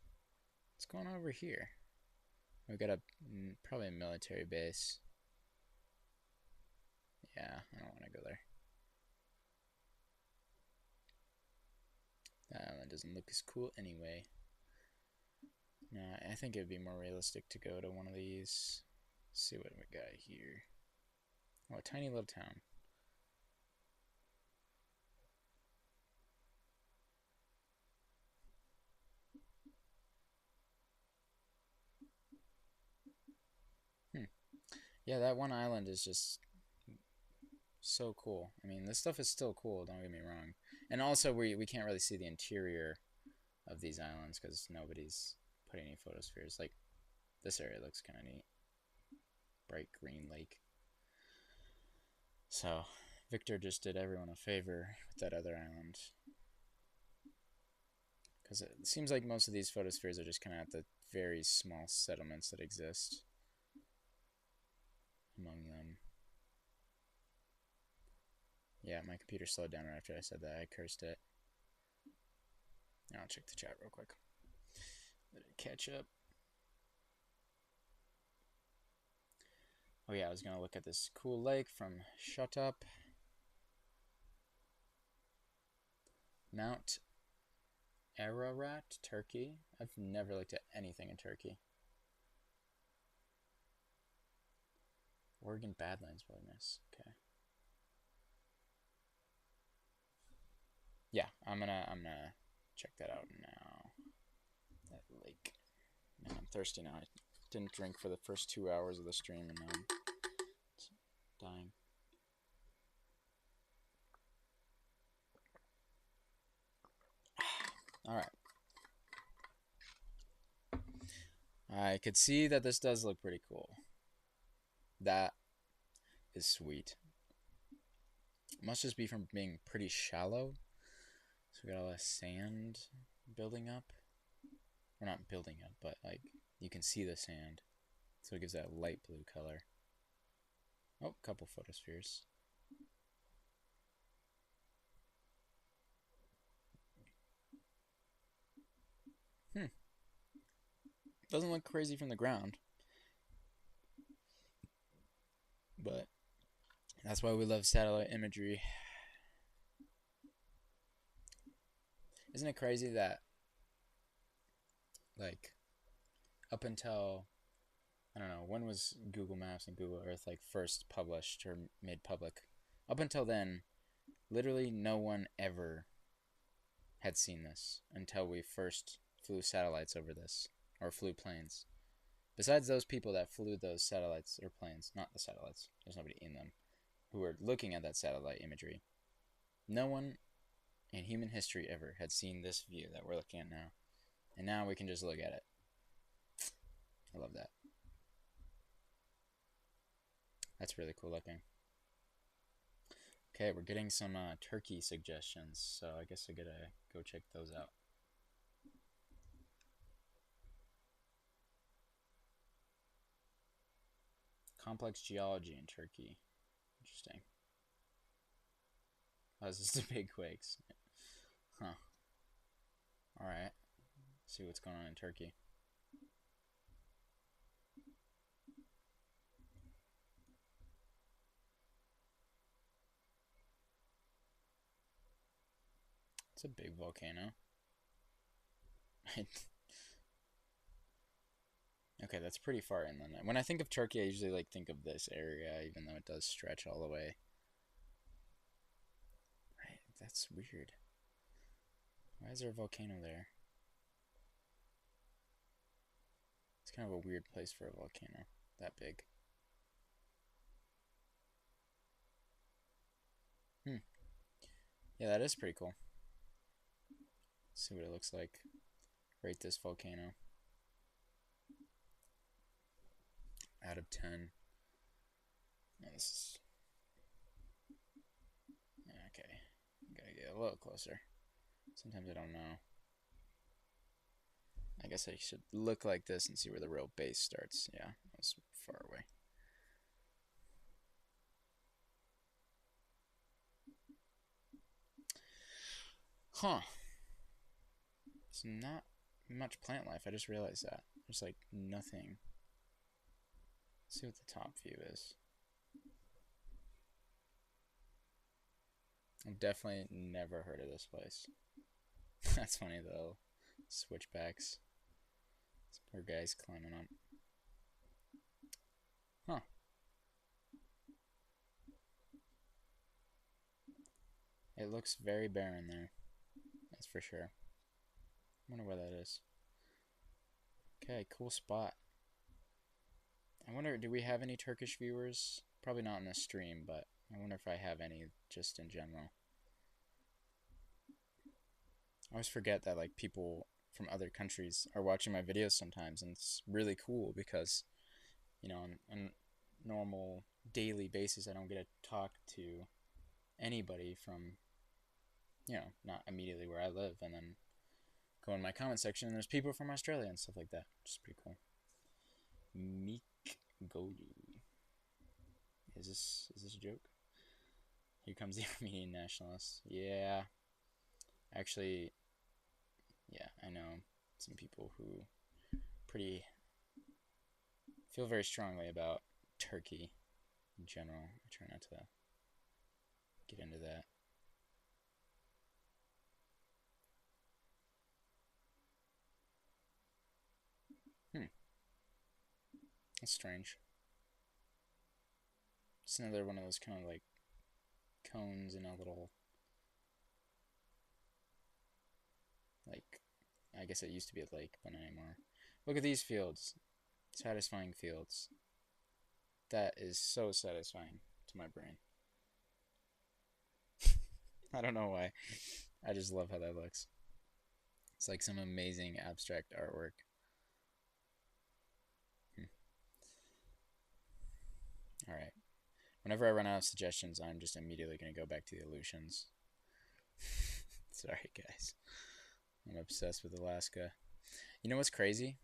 Speaker 1: What's going on over here? We got probably a military base. Yeah, I don't want to go there. That island doesn't look as cool anyway. Nah, I think it'd be more realistic to go to one of these. Let's see what we got here. Oh, a tiny little town. Yeah, that one island is just so cool. I mean, this stuff is still cool, don't get me wrong. And also, we can't really see the interior of these islands because nobody's put any photospheres. Like, this area looks kind of neat. Bright green lake. So, Victor just did everyone a favor with that other island. Because it seems like most of these photospheres are just kind of at the very small settlements that exist among them. Yeah, my computer slowed down right after I said that. I cursed it. Now I'll check the chat real quick. Let it catch up. Oh yeah, I was going to look at this cool lake from Shut Up. Mount Ararat, Turkey. I've never looked at anything in Turkey. Oregon Badlands, really nice. Okay. Yeah, I'm gonna check that out now. That lake. Man, I'm thirsty now. I didn't drink for the first 2 hours of the stream and now I'm dying. Alright. I could see that this does look pretty cool. That is sweet. It must just be from being pretty shallow. So we got a lot of sand building up. Or not building up, but like you can see the sand. So it gives that light blue color. Oh, a couple photospheres. Doesn't look crazy from the ground. But that's why we love satellite imagery. Isn't it crazy that, like, up until, I don't know, when was Google Maps and Google Earth, like, first published or made public? Up until then, literally no one ever had seen this until we first flew satellites over this, or flew planes. Besides those people that flew those satellites or planes, not the satellites, there's nobody in them, who were looking at that satellite imagery, no one in human history ever had seen this view that we're looking at now. And now we can just look at it. I love that. That's really cool looking. Okay, we're getting some turkey suggestions, so I guess I gotta go check those out. Complex geology in Turkey. Interesting. Oh, this is the big quakes. Huh. Alright. See what's going on in Turkey. It's a big volcano. Okay, that's pretty far inland. When I think of Turkey, I usually like think of this area, even though it does stretch all the way. Right, that's weird. Why is there a volcano there? It's kind of a weird place for a volcano, that big. Yeah, that is pretty cool. Let's see what it looks like. Rate this volcano. Out of 10. Oh, this is a little closer. Sometimes I don't know. I guess I should look like this and see where the real base starts. Yeah, that was far away. Huh. It's not much plant life. I just realized that. There's like nothing. Let's see what the top view is. I've definitely never heard of this place. That's funny though. Switchbacks. Some poor guys climbing up. Huh. It looks very barren there. That's for sure. Wonder where that is. Okay, cool spot. I wonder, do we have any Turkish viewers? Probably not in this stream, but I wonder if I have any just in general. I always forget that like people from other countries are watching my videos sometimes, and it's really cool because, you know, on a normal daily basis, I don't get to talk to anybody from, you know, not immediately where I live, and then go in my comment section and there's people from Australia and stuff like that, which is pretty cool. Meek Godu. Is this a joke? Here comes the Armenian nationalist. Yeah. Actually, yeah, I know some people who pretty feel very strongly about Turkey in general. I try not to get into that. That's strange. It's another one of those kind of like cones in a little, like, I guess it used to be a lake, but not anymore. Look at these fields. Satisfying fields. That is so satisfying to my brain. I don't know why. I just love how that looks. It's like some amazing abstract artwork. Alright. Whenever I run out of suggestions, I'm just immediately going to go back to the Aleutians. Sorry, guys. I'm obsessed with Alaska. You know what's crazy?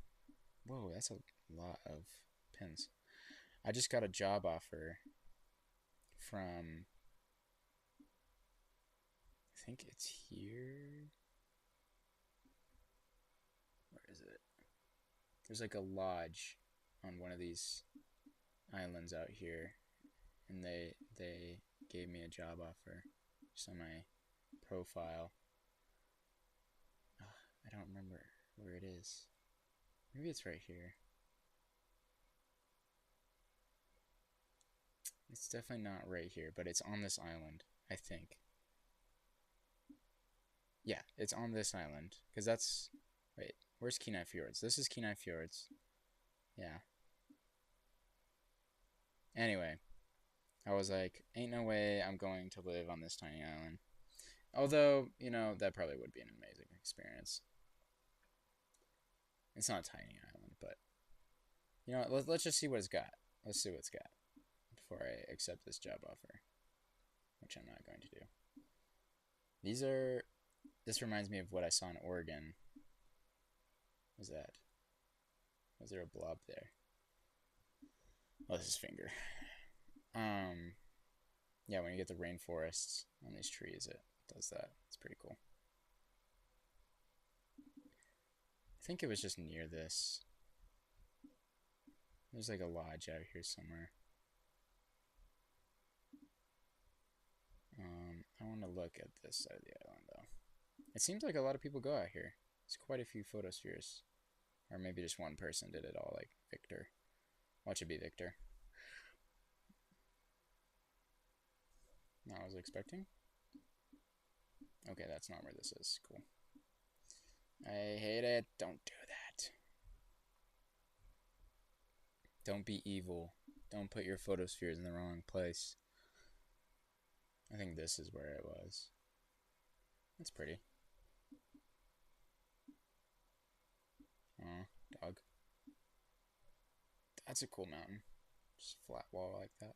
Speaker 1: Whoa, that's a lot of pins. I just got a job offer from, I think it's here. Where is it? There's like a lodge on one of these islands out here, and they gave me a job offer just on my profile. I don't remember where it is. Maybe it's right here. It's definitely not right here, but it's on this island, I think. Yeah, it's on this island. Because that's... Wait, where's Kenai Fjords? This is Kenai Fjords. Yeah. Anyway, I was like, ain't no way I'm going to live on this tiny island. Although, you know, that probably would be an amazing experience. It's not a tiny island, but... You know, let's just see what it's got. Let's see what it's got before I accept this job offer, which I'm not going to do. These are... This reminds me of what I saw in Oregon. What was that? Was there a blob there? Oh, this is finger. Yeah, when you get the rainforests on these trees, it does that. It's pretty cool. I think it was just near this. There's like a lodge out here somewhere. I want to look at this side of the island, though. It seems like a lot of people go out here. It's quite a few photospheres. Or maybe just one person did it all, like Victor. Watch it be Victor. Not what I was expecting. Okay, that's not where this is. Cool. I hate it. Don't do that. Don't be evil. Don't put your photospheres in the wrong place. I think this is where it was. That's pretty. Oh, dog. That's a cool mountain. Just a flat wall like that.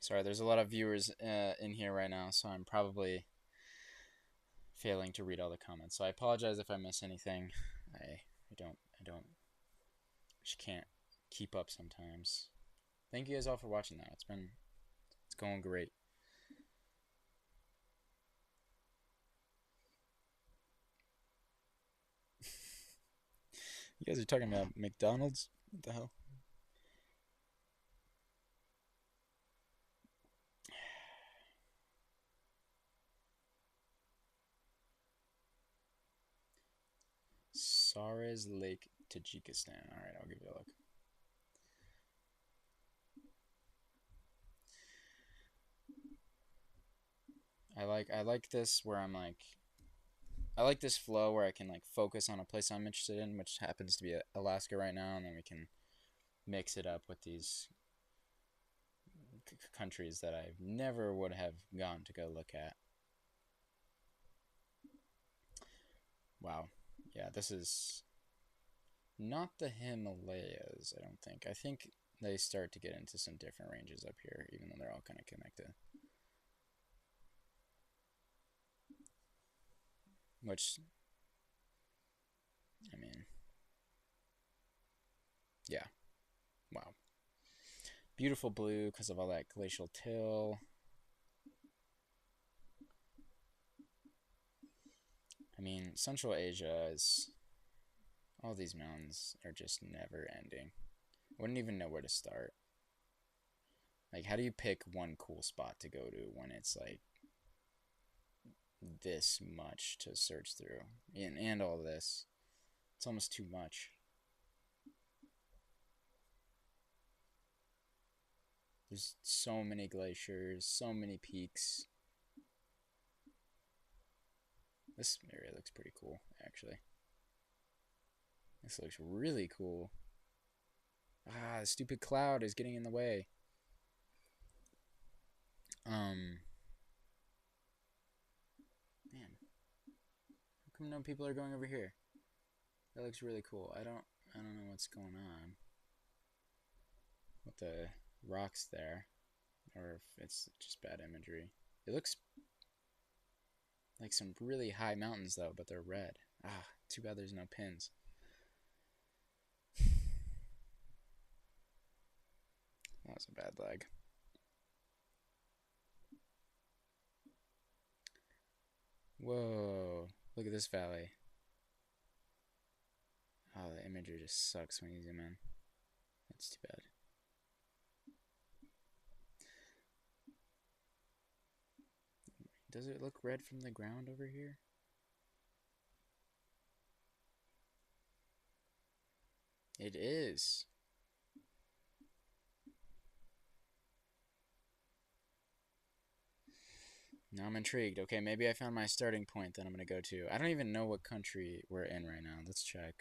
Speaker 1: Sorry, there's a lot of viewers in here right now, so I'm probably failing to read all the comments. So I apologize if I miss anything. I don't just can't keep up sometimes. Thank you guys all for watching though. It's going great. You guys are talking about McDonald's? What the hell? Sares Lake, Tajikistan. Alright, I'll give it a look. I like this where I like this flow where I can like focus on a place I'm interested in, which happens to be Alaska right now, and then we can mix it up with these countries that I never would have gone to go look at. Wow. Yeah, this is not the Himalayas, I don't think. I think they start to get into some different ranges up here, even though they're all kind of connected. Which, I mean, yeah. Wow. Beautiful blue because of all that glacial till. I mean, Central Asia is... all these mountains are just never ending. I wouldn't even know where to start. Like, how do you pick one cool spot to go to when it's like this much to search through? And all this. It's almost too much. There's so many glaciers, so many peaks. This area looks pretty cool, actually. This looks really cool. Ah, the stupid cloud is getting in the way. Man. How come no people are going over here? That looks really cool. I don't know what's going on with the rocks there, or if it's just bad imagery. It looks like some really high mountains though, but they're red. Ah, too bad there's no pins. That was a bad lag. Whoa, look at this valley. Oh, the imagery just sucks when you zoom in. That's too bad. Does it look red from the ground over here? It is. Now I'm intrigued. Okay, maybe I found my starting point that I'm going to go to. I don't even know what country we're in right now. Let's check.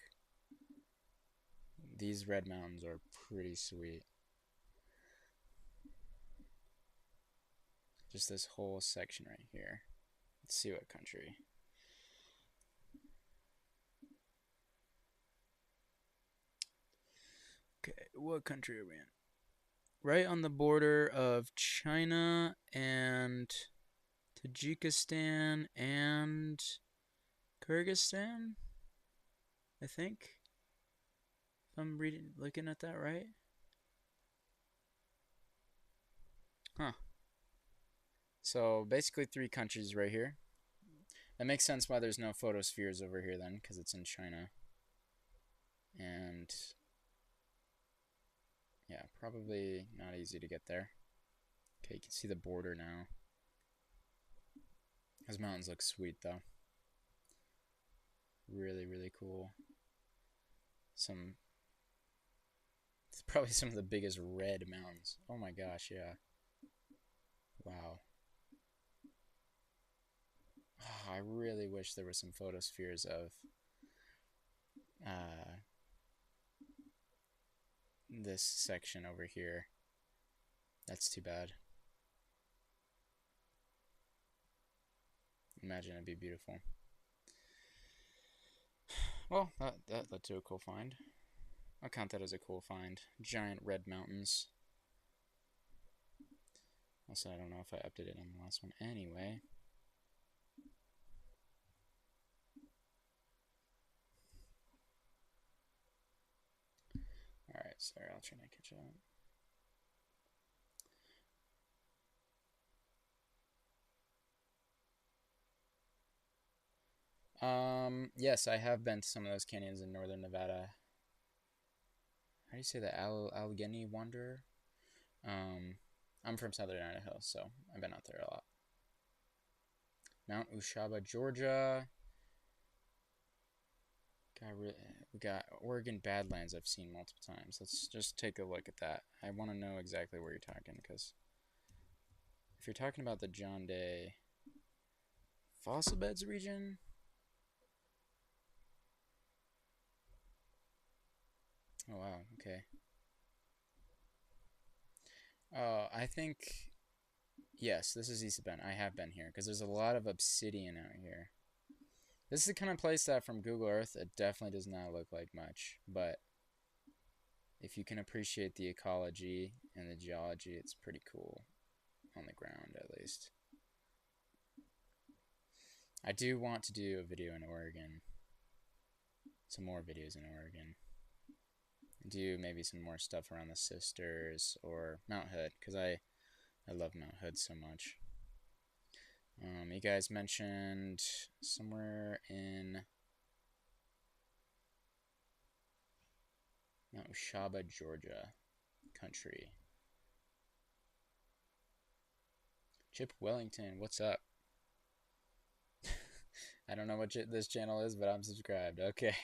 Speaker 1: These red mountains are pretty sweet. Just this whole section right here. Let's see what country. Okay, what country are we in? Right on the border of China and Tajikistan and Kyrgyzstan, I think. If I'm looking at that right. Huh. So basically 3 countries right here. That makes sense why there's no photospheres over here then, because it's in China. And yeah, probably not easy to get there. Okay, you can see the border now. Those mountains look sweet though. Really, really cool. It's probably some of the biggest red mountains. Oh my gosh, yeah. Wow. Oh, I really wish there were some photospheres of this section over here. That's too bad. Imagine it'd be beautiful. Well, that led to a cool find. I'll count that as a cool find. Giant red mountains. Also, I don't know if I updated on the last one. Anyway. Alright, sorry, I'll try to catch up. Yes, I have been to some of those canyons in northern Nevada. How do you say that? Allegheny Wanderer? I'm from southern Idaho, so I've been out there a lot. Mount Ushaba, Georgia. We got Oregon Badlands I've seen multiple times. Let's just take a look at that. I want to know exactly where you're talking, because if you're talking about the John Day fossil beds region, oh wow, okay. I think, yes, this is East Bend. I have been here, because there's a lot of obsidian out here. This is the kind of place that from Google Earth, it definitely does not look like much, but if you can appreciate the ecology and the geology, it's pretty cool on the ground, at least. I do want to do a video in Oregon. Some more videos in Oregon. Do maybe some more stuff around the Sisters or Mount Hood, because I love Mount Hood so much. You guys mentioned somewhere in Mount Ushaba, Georgia country. Chip Wellington, what's up? I don't know what this channel is, but I'm subscribed. Okay.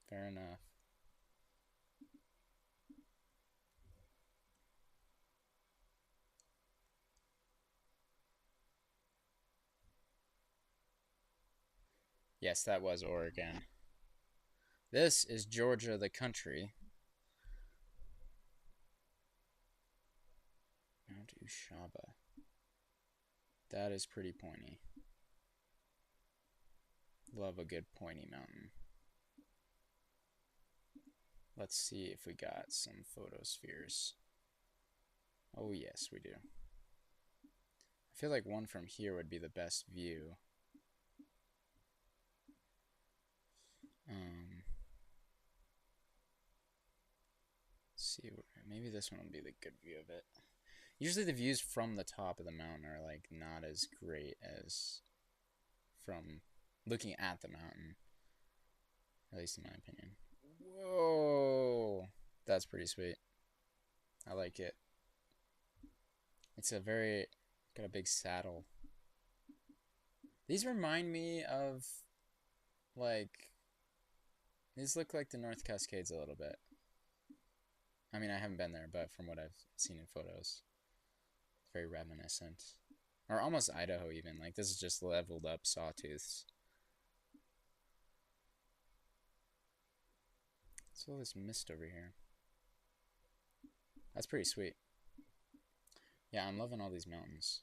Speaker 1: Fair enough. Yes, that was Oregon. This is Georgia, the country. Mount Ushaba. That is pretty pointy. Love a good pointy mountain. Let's see if we got some photospheres. Oh yes, we do. I feel like one from here would be the best view. Let's see, maybe this one will be the good view of it. Usually the views from the top of the mountain are like not as great as from looking at the mountain. At least in my opinion. Whoa! That's pretty sweet. I like it. It's got a big saddle. These remind me of, like, these look like the North Cascades a little bit. I mean, I haven't been there, but from what I've seen in photos, it's very reminiscent. Or almost Idaho even. Like, this is just leveled up sawtooths. What's all this mist over here? That's pretty sweet. Yeah, I'm loving all these mountains.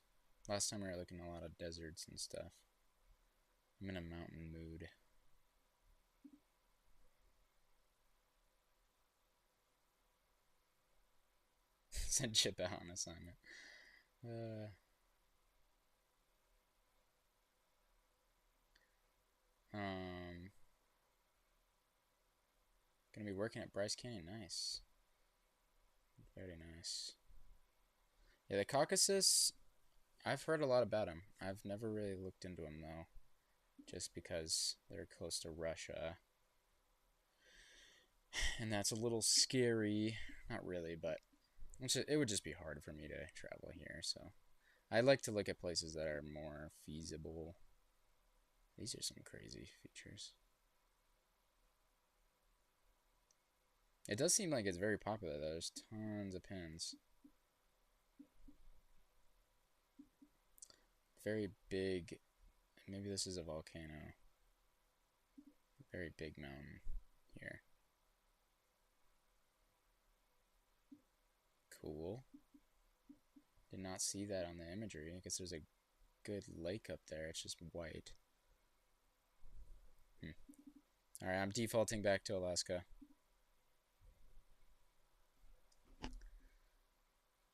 Speaker 1: Last time we were looking at a lot of deserts and stuff. I'm in a mountain mood. Send Chip out on assignment. Gonna be working at Bryce Canyon. Nice. Very nice. Yeah, the Caucasus, I've heard a lot about them. I've never really looked into them, though. Just because they're close to Russia. And that's a little scary. Not really, but it would just be hard for me to travel here, so I like to look at places that are more feasible. These are some crazy features. It does seem like it's very popular, though. There's tons of pins. Very big. Maybe this is a volcano. Very big mountain here. Cool. Did not see that on the imagery. I guess there's a good lake up there. It's just white. Alright, I'm defaulting back to Alaska.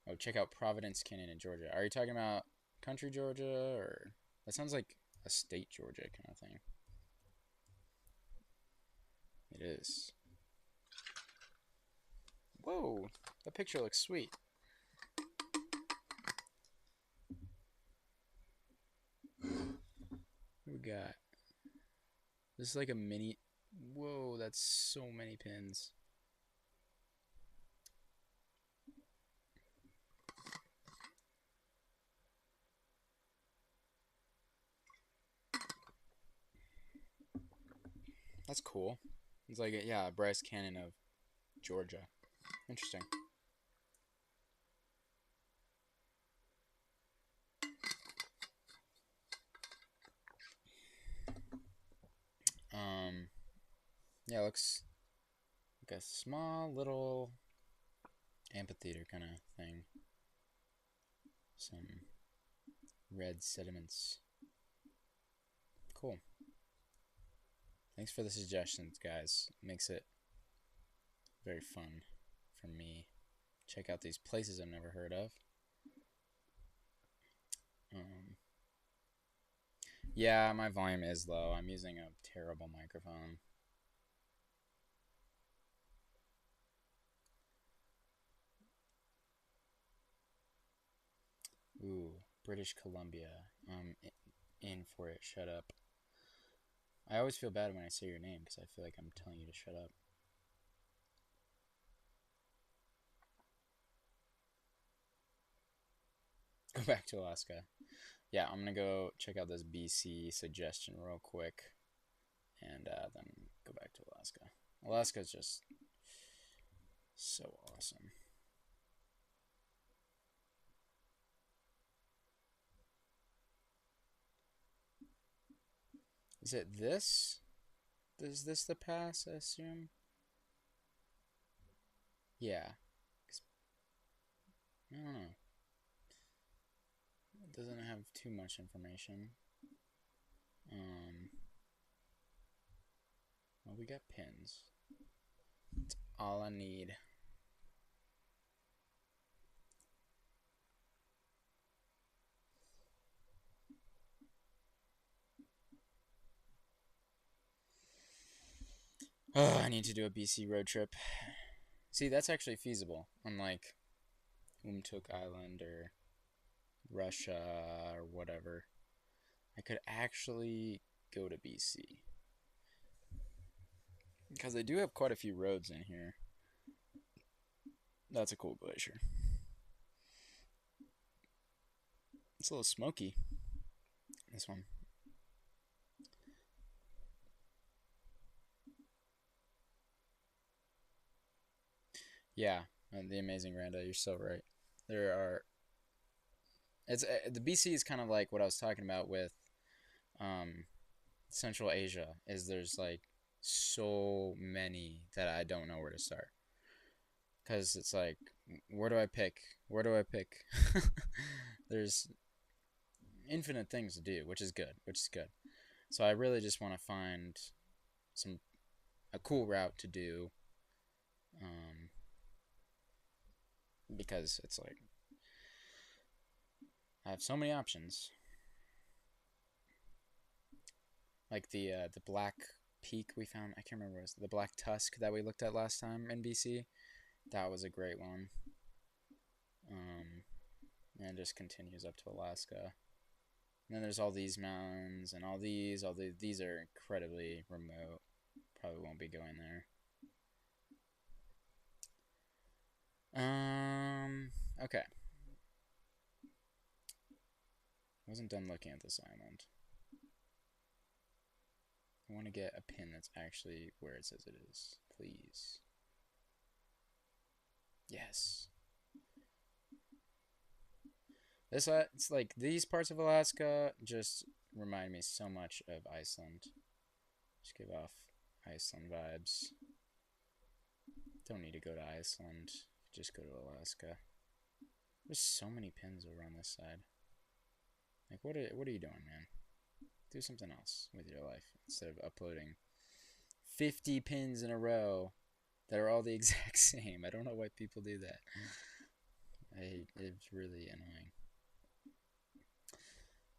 Speaker 1: Oh, check out Providence Canyon in Georgia. Are you talking about country Georgia, or that sounds like a state Georgia kind of thing? It is. Whoa, that picture looks sweet. What we got? This is like a mini. Whoa, that's so many pins. That's cool. It's like a Bryce Canyon of Georgia. Interesting. Um, yeah, it looks like a small little amphitheater kind of thing. Some red sediments. Cool. Thanks for the suggestions, guys. Makes it very fun for me. Check out these places I've never heard of. Yeah, my volume is low. I'm using a terrible microphone. Ooh, British Columbia. In for it. Shut up. I always feel bad when I say your name because I feel like I'm telling you to shut up. Go back to Alaska. Yeah, I'm gonna go check out this BC suggestion real quick, and then go back to Alaska. Alaska's just so awesome. Is it this? Is this the pass, I assume? Yeah. I don't know. It doesn't have too much information. Well, we got pins. That's all I need. Oh, I need to do a BC road trip. See, that's actually feasible. Unlike Umtuk Island or Russia or whatever. I could actually go to BC. Because they do have quite a few roads in here. That's a cool glacier. It's a little smoky. This one. Yeah, the amazing Randa, you're so right. There are. It's the BC is kind of like what I was talking about with Central Asia. Is there's like so many that I don't know where to start. Because it's like, where do I pick? Where do I pick? There's infinite things to do, which is good. Which is good. So I really just want to find a cool route to do, because it's like I have so many options. Like the Black Peak we found. I can't remember what it was. The Black Tusk that we looked at last time in BC. That was a great one. And it just continues up to Alaska. And then there's all these mountains and all these are incredibly remote. Probably won't be going there. Okay. Wasn't done looking at this island. I want to get a pin that's actually where it says it is. Please. Yes. It's like these parts of Alaska just remind me so much of Iceland. Just give off Iceland vibes. Don't need to go to Iceland. Just go to Alaska. There's so many pins over on this side. Like, what are you doing, man? Do something else with your life instead of uploading 50 pins in a row that are all the exact same. I don't know why people do that. It's really annoying.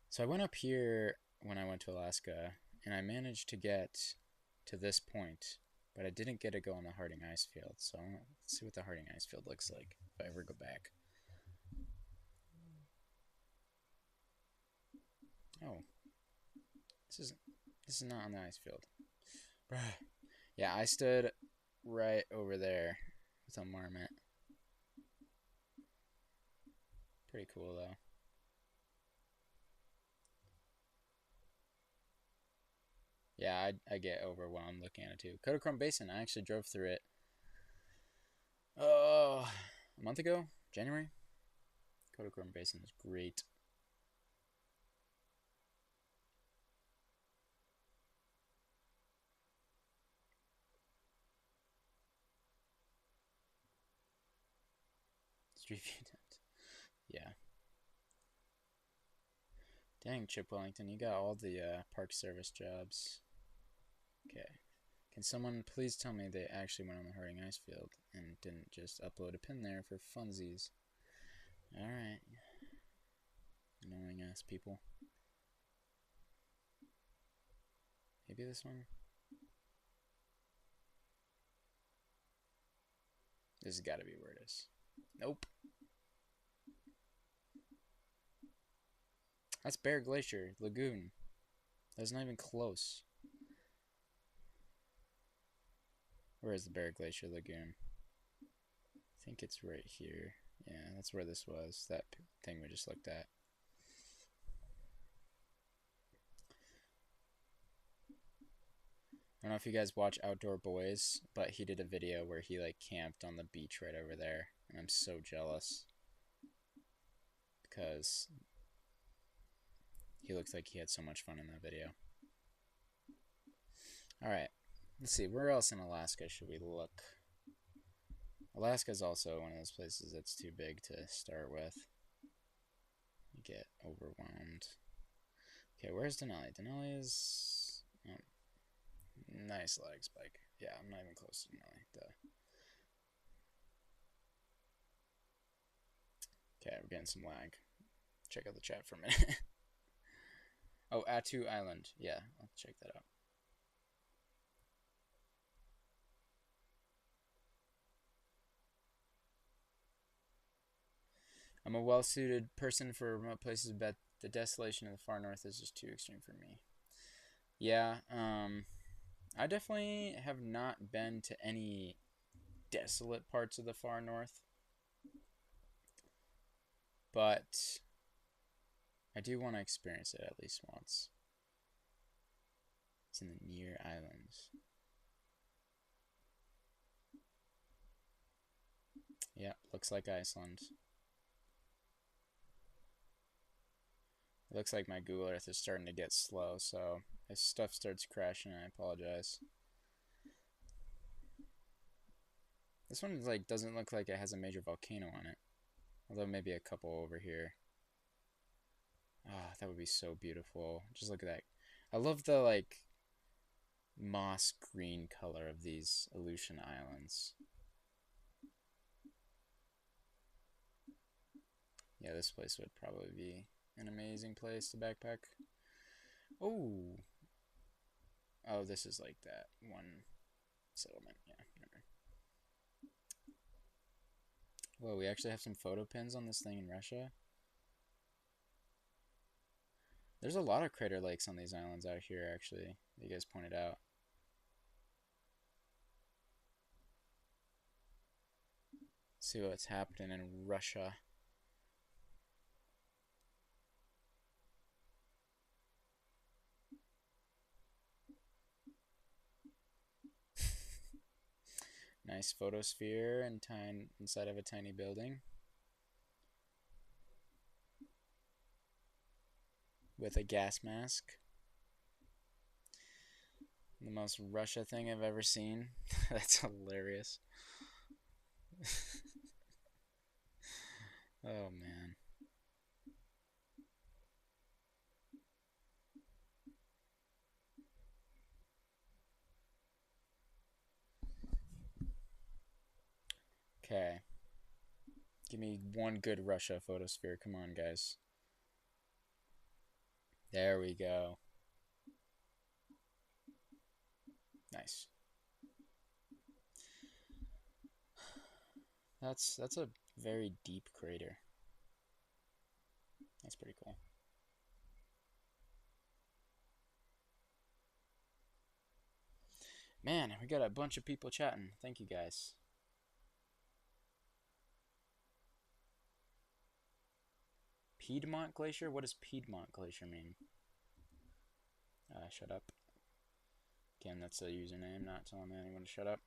Speaker 1: So I went up here when I went to Alaska, and I managed to get to this point, but I didn't get to go on the Harding ice field. So let's see what the Harding ice field looks like if I ever go back. Oh, this is not on the ice field. Yeah, I stood right over there with a marmot. Pretty cool though. Yeah, I get overwhelmed looking at it too. Kodachrome Basin, I actually drove through it. Oh, a month ago, January. Kodachrome Basin is great. Street view tent. Yeah. Dang, Chip Wellington, you got all the Park Service jobs. Okay. Can someone please tell me they actually went on the Harding ice field and didn't just upload a pin there for funsies? Alright. Annoying ass people. Maybe this one? This has got to be where it is. Nope. That's Bear Glacier Lagoon. That's not even close. Where is the Bear Glacier Lagoon? I think it's right here. Yeah, that's where this was. That thing we just looked at. I don't know if you guys watch Outdoor Boys, but he did a video where he like camped on the beach right over there, and I'm so jealous because he looks like he had so much fun in that video. Alright, let's see, where else in Alaska should we look? Alaska is also one of those places that's too big to start with. You get overwhelmed. Okay, where's Denali? Denali is... Oh, nice lag spike. Yeah, I'm not even close to Denali. Duh. Okay, we're getting some lag. Check out the chat for a minute. Oh, Attu Island. Yeah, I'll check that out. I'm a well-suited person for remote places, but the desolation of the far north is just too extreme for me. Yeah, I definitely have not been to any desolate parts of the far north, but I do want to experience it at least once. It's in the near islands. Yeah, looks like Iceland. It looks like my Google Earth is starting to get slow, so if stuff starts crashing, I apologize. This one like doesn't look like it has a major volcano on it. Although maybe a couple over here. Ah, that would be so beautiful. Just look at that. I love the like moss green color of these Aleutian Islands. Yeah, this place would probably be an amazing place to backpack. Oh. Oh, this is like that one settlement. Yeah, never. Whoa, we actually have some photo pins on this thing in Russia. There's a lot of crater lakes on these islands out here, actually, that you guys pointed out. Let's see what's happening in Russia. Nice photosphere and inside of a tiny building. With a gas mask. The most Russia thing I've ever seen. That's hilarious. Oh man. Okay. Give me one good Russia photosphere. Come on, guys. There we go. Nice. That's a very deep crater. That's pretty cool. Man, we got a bunch of people chatting. Thank you guys. Piedmont Glacier? What does Piedmont Glacier mean? Shut up. Again, that's a username, not telling anyone to shut up.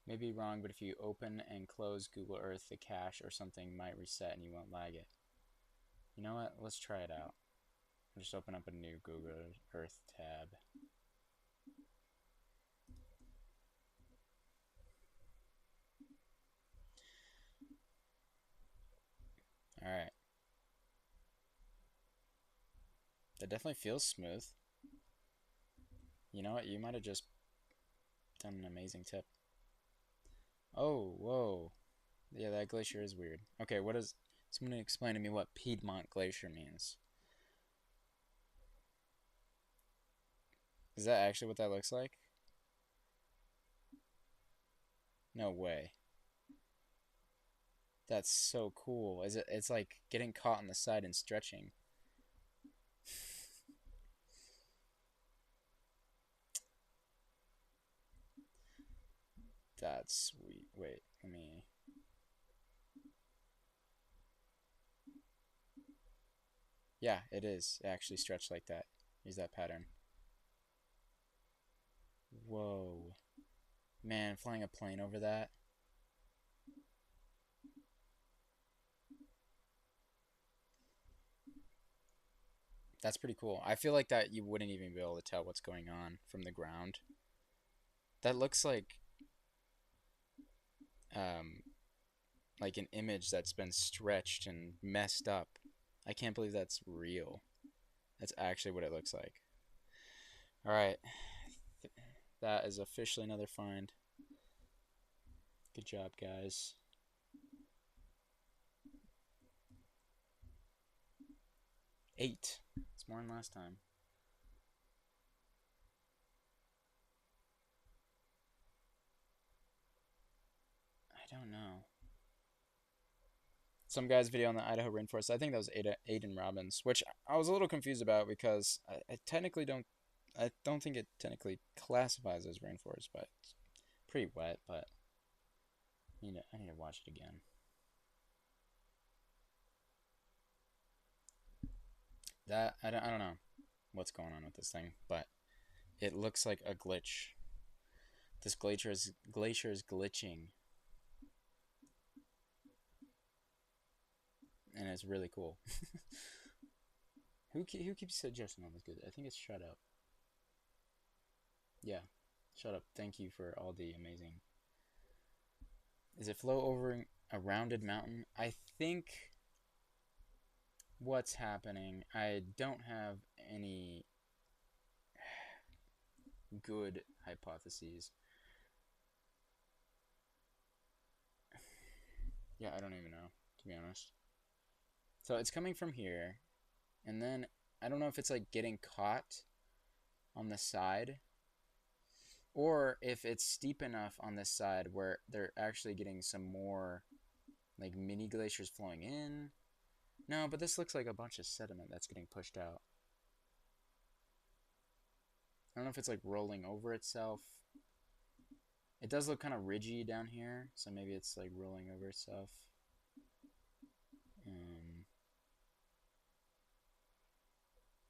Speaker 1: Maybe wrong, but if you open and close Google Earth, the cache or something might reset and you won't lag it. You know what? Let's try it out. I'll just open up a new Google Earth tab. Alright. That definitely feels smooth. You know what? You might have just done an amazing tip. Oh, whoa. Yeah, that glacier is weird. Okay, what is... Someone explain to me what Piedmont Glacier means. Is that actually what that looks like? No way. That's so cool. Is it? It's like getting caught on the side and stretching. That's sweet. Wait, let me... Yeah, it is. It actually stretched like that. Use that pattern. Whoa. Man, flying a plane over that. That's pretty cool. I feel like that you wouldn't even be able to tell what's going on from the ground. That looks um like an image that's been stretched and messed up. I can't believe that's real. That's actually what it looks like. All right. That is officially another find. Good job, guys. Eight. It's more than last time. I don't know. Some guy's video on the Idaho rainforest. I think that was Aiden Robbins, which I was a little confused about because I technically don't. I don't think it technically classifies as rainforest, but it's pretty wet. But I need to watch it again. That I don't know what's going on with this thing, but it looks like a glitch. This glacier is glitching, and it's really cool. Who keeps suggesting all this good? I think it's Shut Up. Yeah, Shut Up. Thank you for all the amazing. Does it flow over a rounded mountain? I think what's happening. I don't have any good hypotheses. Yeah, I don't even know, to be honest. So it's coming from here, and then I don't know if it's like getting caught on the side, or if it's steep enough on this side where they're actually getting some more like mini glaciers flowing in. No, but this looks like a bunch of sediment that's getting pushed out. I don't know if it's like rolling over itself. It does look kind of ridgy down here, so maybe it's like rolling over itself.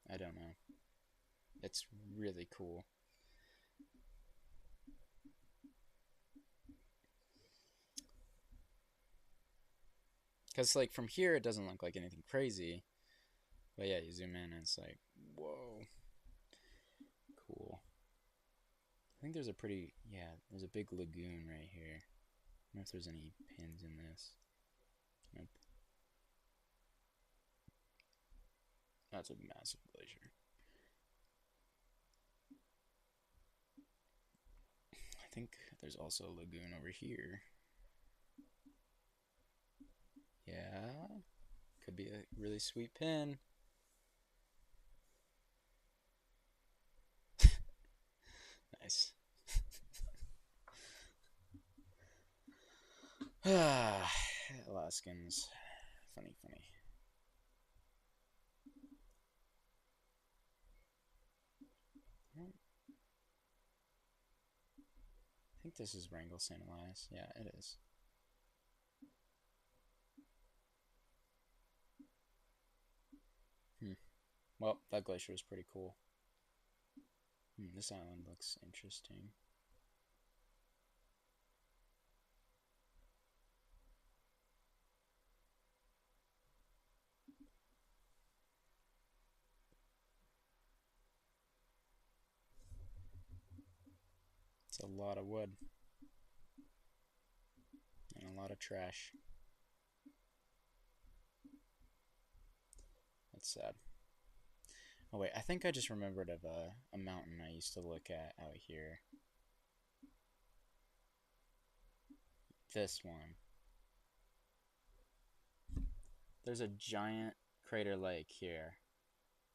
Speaker 1: I don't know. It's really cool. Because like from here it doesn't look like anything crazy. But yeah, you zoom in and it's like, whoa. Cool. I think there's a pretty, yeah, there's a big lagoon right here. I don't know if there's any pins in this. Nope. That's a massive glacier. think there's also a lagoon over here. Yeah, could be a really sweet pin. Nice. Alaskans. Funny, funny. I think this is Wrangell St. Elias. Yeah, it is. Well, that glacier was pretty cool. This island looks interesting. It's a lot of wood. And a lot of trash. That's sad. Oh wait, I think I just remembered of a mountain I used to look at out here. This one. There's a giant crater lake here.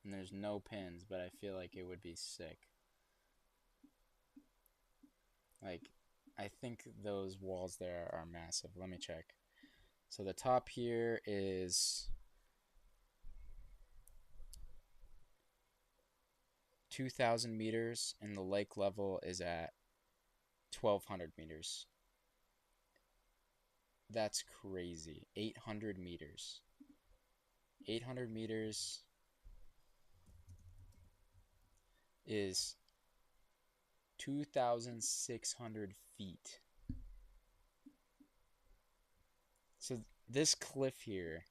Speaker 1: And there's no pins, but I feel like it would be sick. Like, I think those walls there are massive. Let me check. So the top here is 2,000 meters, and the lake level is at 1,200 meters. That's crazy. 800 meters. 800 meters is 2,600 feet. So this cliff here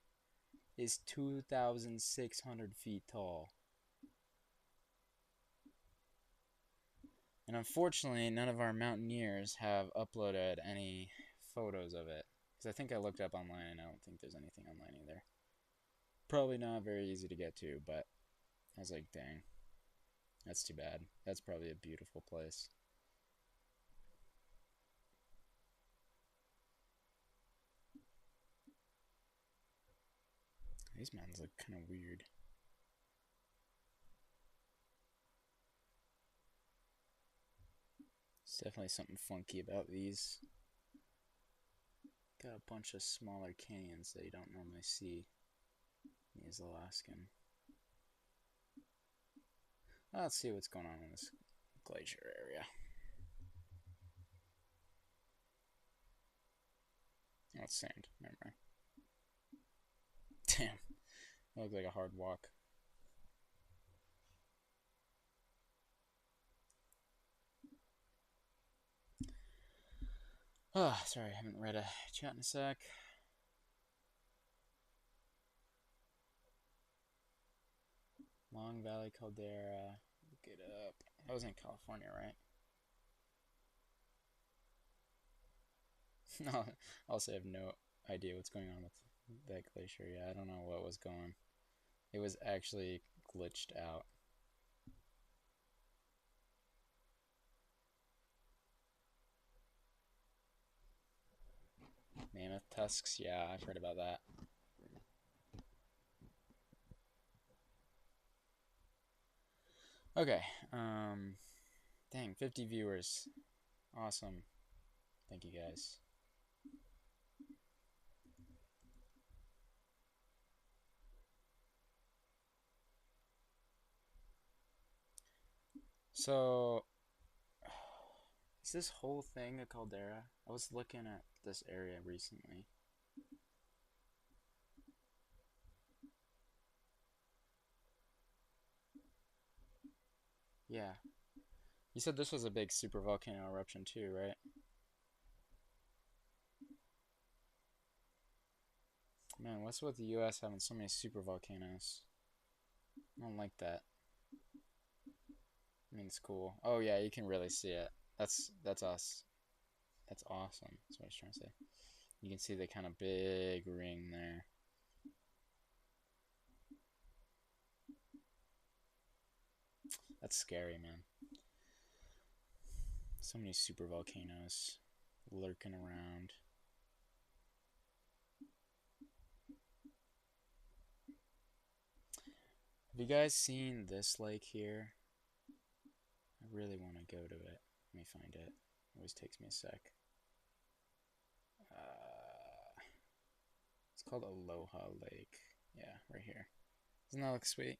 Speaker 1: is 2,600 feet tall. And unfortunately, none of our mountaineers have uploaded any photos of it. Because I think I looked up online and I don't think there's anything online either. Probably not very easy to get to, but I was like, dang. That's too bad. That's probably a beautiful place. These mountains look kind of weird. There's definitely something funky about these. Got a bunch of smaller canyons that you don't normally see in these Alaskan. Let's see what's going on in this glacier area. Oh, it's sand. Never mind. Damn. That looks like a hard walk. Oh, sorry, I haven't read a chat in a sec. Long Valley Caldera. Look it up. That was in California, right? No, I also have no idea what's going on with that glacier. Yeah, I don't know what was going. It was actually glitched out. Mammoth tusks, yeah, I've heard about that. Okay, dang, 50 viewers. Awesome. Thank you guys. So, is this whole thing a caldera? I was looking at this area recently. Yeah. You said this was a big supervolcano eruption too, right? Man, what's with the US having so many supervolcanoes? I don't like that. I mean, it's cool. Oh yeah, you can really see it. That's us. That's awesome. That's what I was trying to say. You can see the kind of big ring there. That's scary, man. So many super volcanoes lurking around. Have you guys seen this lake here? I really want to go to it. Let me find it. It always takes me a sec. It's called Aloha Lake. Yeah, right here. Doesn't that look sweet?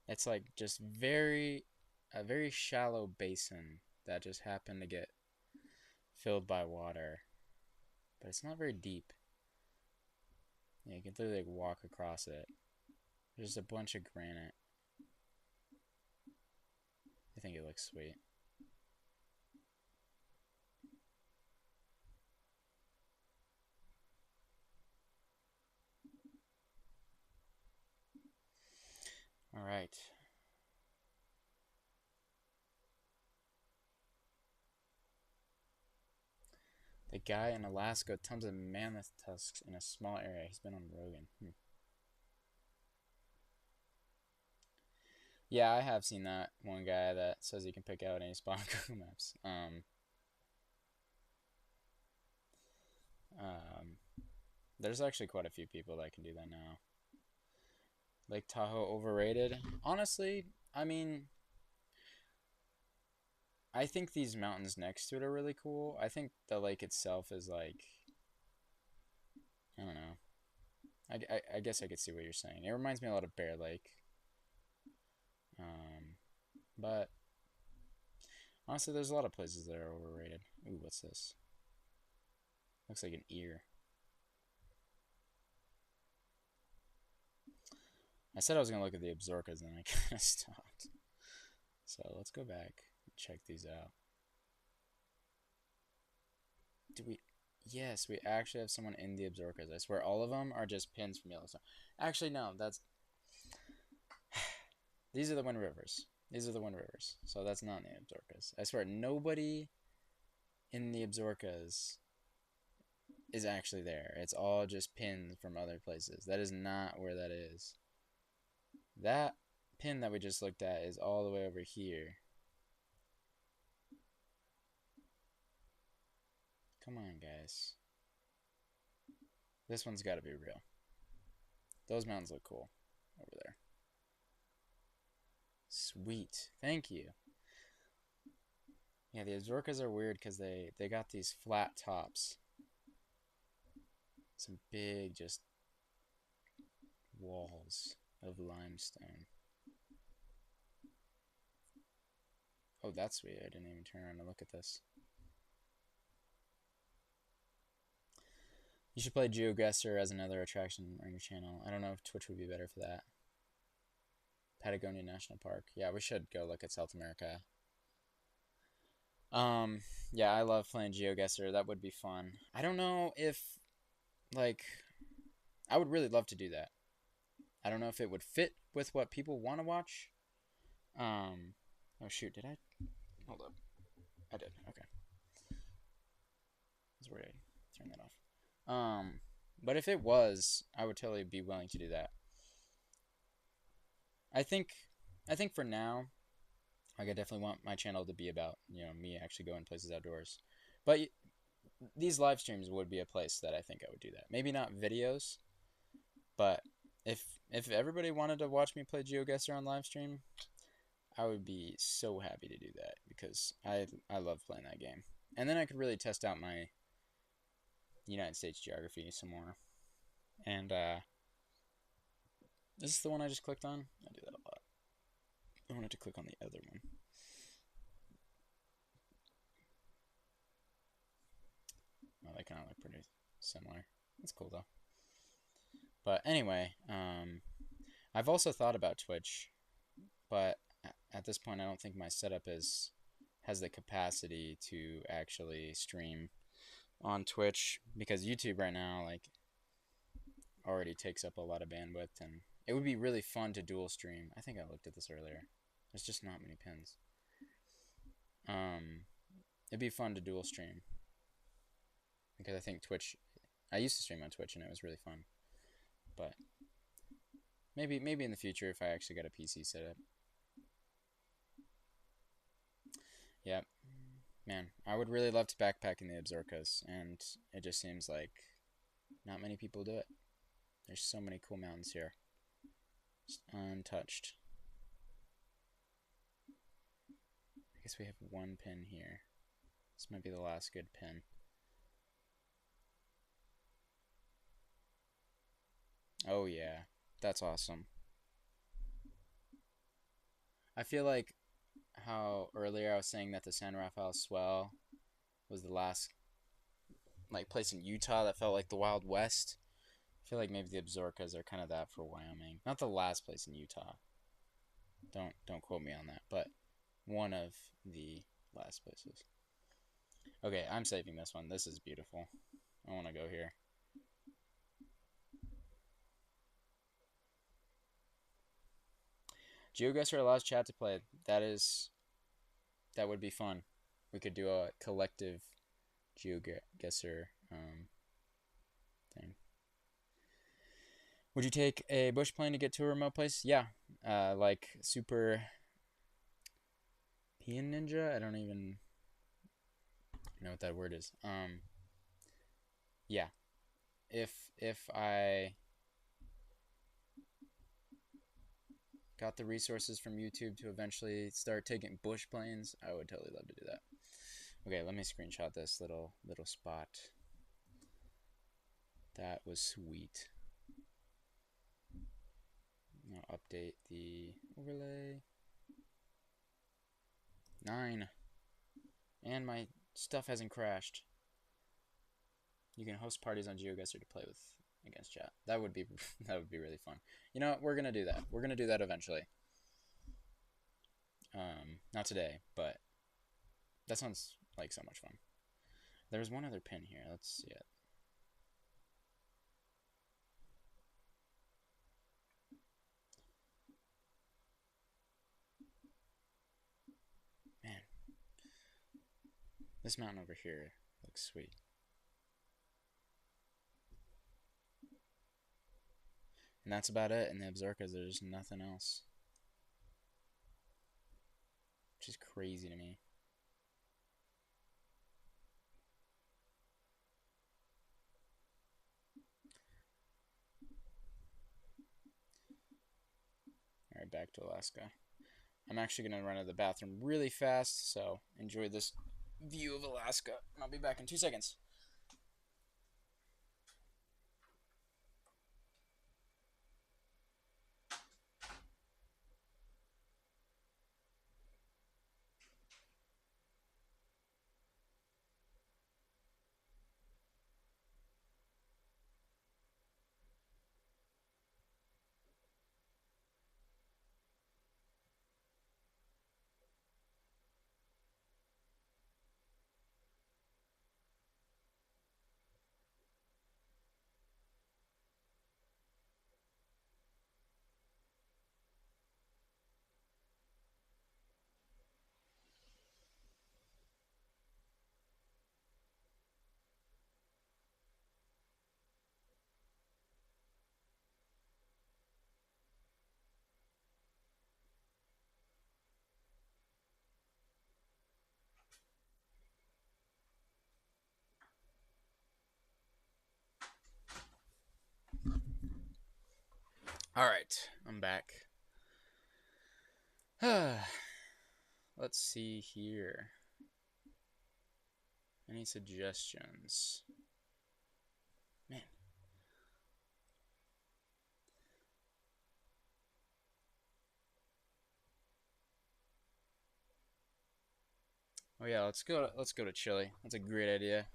Speaker 1: It's like just a very shallow basin that just happened to get filled by water. But it's not very deep. Yeah, you can literally like walk across it. There's a bunch of granite. I think it looks sweet. All right. The guy in Alaska, tons of mammoth tusks in a small area. He's been on Rogan. Yeah, I have seen that one guy that says he can pick out any spot on Google Maps. There's actually quite a few people that can do that now. Lake Tahoe overrated? Honestly, I mean, I think these mountains next to it are really cool. I think the lake itself is like, I don't know. I guess I could see what you're saying. It reminds me a lot of Bear Lake. But honestly, there's a lot of places that are overrated. Ooh, what's this? Looks like an ear. I said I was going to look at the Absorcas, and I kind of stopped. So let's go back and check these out. Do we... Yes, we actually have someone in the Absorcas. I swear all of them are just pins from Yellowstone. Actually, no, that's... These are the Wind Rivers. These are the Wind Rivers. So that's not in the Absorcas. I swear, nobody in the Absorcas is actually there. It's all just pins from other places. That is not where that is. That pin that we just looked at is all the way over here. Come on, guys. This one's got to be real. Those mountains look cool over there. Sweet. Thank you. Yeah, the Azorcas are weird because they got these flat tops. Some big just walls of limestone. Oh, that's sweet. I didn't even turn around to look at this. You should play GeoGuessr as another attraction on your channel. I don't know if Twitch would be better for that. Patagonia National Park. Yeah, we should go look at South America. Yeah, I love playing GeoGuessr. That would be fun. I don't know if, like, I would really love to do that. I don't know if it would fit with what people want to watch. Oh shoot, did I? Hold up. I did. Okay. That's where I turn that off. But if it was, I would totally be willing to do that. I think for now, like I definitely want my channel to be about, me actually going places outdoors. But these live streams would be a place that I think I would do that. Maybe not videos, but if everybody wanted to watch me play GeoGuessr on live stream, I would be so happy to do that because I love playing that game. And then I could really test out my United States geography some more. And this is the one I just clicked on. I do that a lot. I wanted to click on the other one. Oh, they kind of look pretty similar. That's cool though. But anyway, I've also thought about Twitch, but at this point I don't think my setup has the capacity to actually stream on Twitch because YouTube right now already takes up a lot of bandwidth, and it would be really fun to dual stream. I think I looked at this earlier. There's just not many pins. It'd be fun to dual stream because I think Twitch. I used to stream on Twitch and it was really fun. But maybe in the future if I actually got a PC set up. Yep. Man, I would really love to backpack in the Absarcas, and it just seems like not many people do it. There's so many cool mountains here. Just untouched. I guess we have one pin here. This might be the last good pin. Oh yeah, that's awesome. I feel like how earlier I was saying that the San Rafael Swell was the last like place in Utah that felt like the Wild West. I feel like maybe the Absarokas are kind of that for Wyoming. Not the last place in Utah. Don't quote me on that, but one of the last places. Okay, I'm saving this one. This is beautiful. I want to go here. GeoGuessr allows chat to play. That would be fun. We could do a collective GeoGuessr thing. Would you take a bush plane to get to a remote place? Yeah, like Super Peon Ninja. I don't even know what that word is. Yeah, if I got the resources from YouTube to eventually start taking bush planes, I would totally love to do that. Okay, let me screenshot this little spot. That was sweet. I'll update the overlay. 9. And my stuff hasn't crashed. You can host parties on GeoGuessr to play with against chat. That would be really fun. You know what? We're gonna do that. We're gonna do that eventually. Not today, but that sounds like so much fun. There's one other pin here. Let's see it. Man, this mountain over here looks sweet. And that's about it in the Absarokas. There's nothing else. Which is crazy to me. Alright, back to Alaska. I'm actually going to run to the bathroom really fast, so enjoy this view of Alaska. And I'll be back in 2 seconds. Alright, I'm back. Let's see here. Any suggestions? Man. Oh yeah, let's go to Chile. That's a great idea.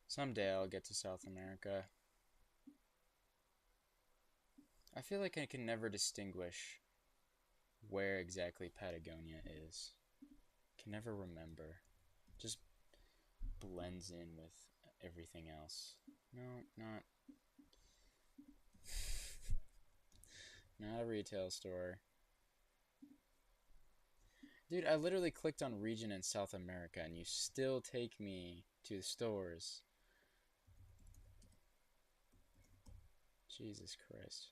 Speaker 1: Someday I'll get to South America. I feel like I can never distinguish where exactly Patagonia is. Can never remember. Just blends in with everything else. No, not a retail store. Dude, I literally clicked on region in South America and you still take me to the stores. Jesus Christ.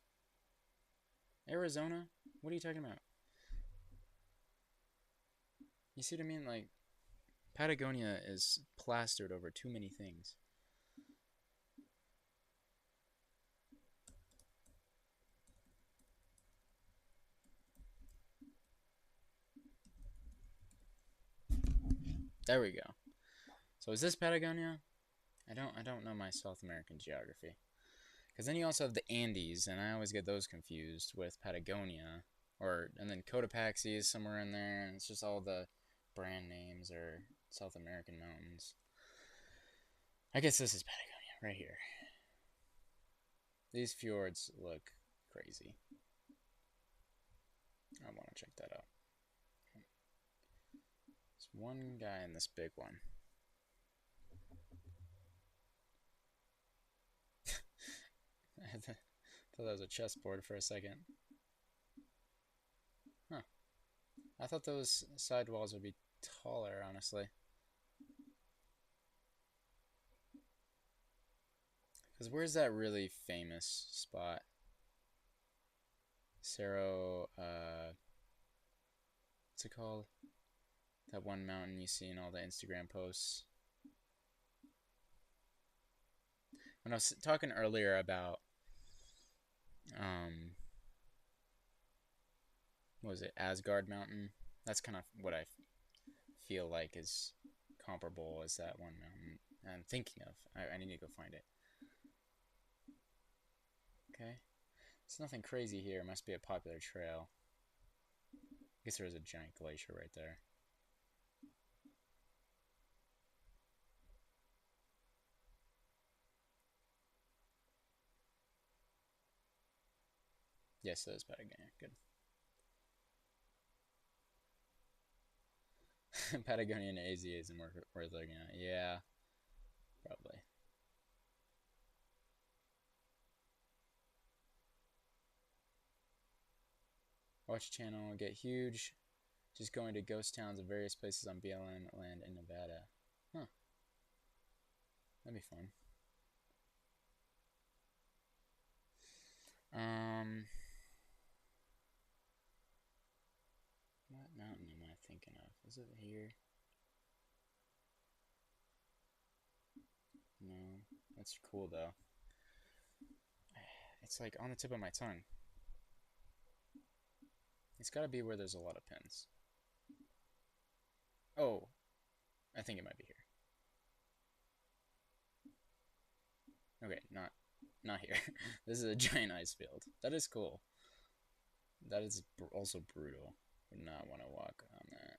Speaker 1: Arizona? What are you talking about? You see what I mean? Like, Patagonia is plastered over too many things. There we go. So is this Patagonia? I don't know my South American geography. Because then you also have the Andes, and I always get those confused with Patagonia. And then Cotopaxi is somewhere in there, and it's just all the brand names or South American mountains. I guess this is Patagonia, right here. These fjords look crazy. I want to check that out. There's one guy in this big one. I thought that was a chessboard for a second. Huh. I thought those sidewalls would be taller, honestly. Because where's that really famous spot? Cerro, what's it called? That one mountain you see in all the Instagram posts. When I was talking earlier about, what was it, Asgard Mountain? That's kind of what I feel like is comparable as that one mountain I'm thinking of. I need to go find it. Okay. There's nothing crazy here. It must be a popular trail. I guess there is a giant glacier right there. Yes, it is Patagonia. Good. Patagonia and AZ isn't worth looking at. Yeah, probably. Watch channel get huge. Just going to ghost towns of various places on BLM land in Nevada. Huh. That'd be fun. What mountain am I thinking of? Is it here? No. That's cool though. It's like on the tip of my tongue. It's gotta be where there's a lot of pins. Oh, I think it might be here. Okay, not here. This is a giant ice field. That is cool. That is also brutal. Would not want to walk on that.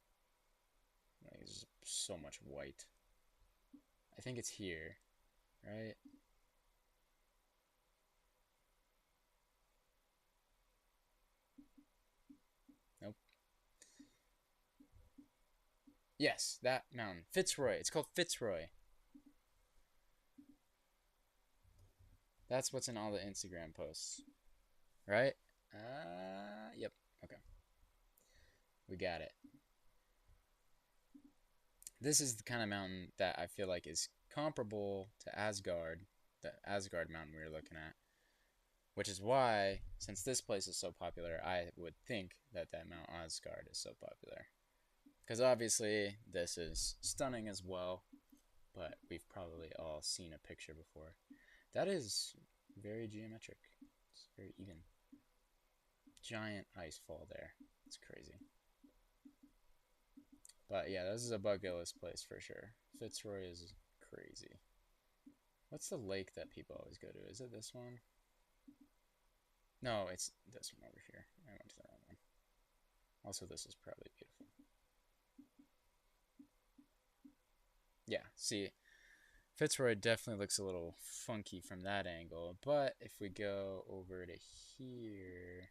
Speaker 1: Like, there's so much white. I think it's here, right? Nope. Yes, that mountain. Fitzroy. It's called Fitzroy. That's what's in all the Instagram posts. Right? Yep. Okay. We got it. This is the kind of mountain that I feel like is comparable to Asgard, the Asgard mountain we were looking at. Which is why, since this place is so popular, I would think that Mount Asgard is so popular. Because obviously, this is stunning as well, but we've probably all seen a picture before. That is very geometric. It's very even. Giant ice fall there. It's crazy. But yeah, this is a bucket list place for sure. Fitzroy is crazy. What's the lake that people always go to? Is it this one? No, it's this one over here. I went to the wrong one. Also, this is probably beautiful. Yeah, see, Fitzroy definitely looks a little funky from that angle, but if we go over to here,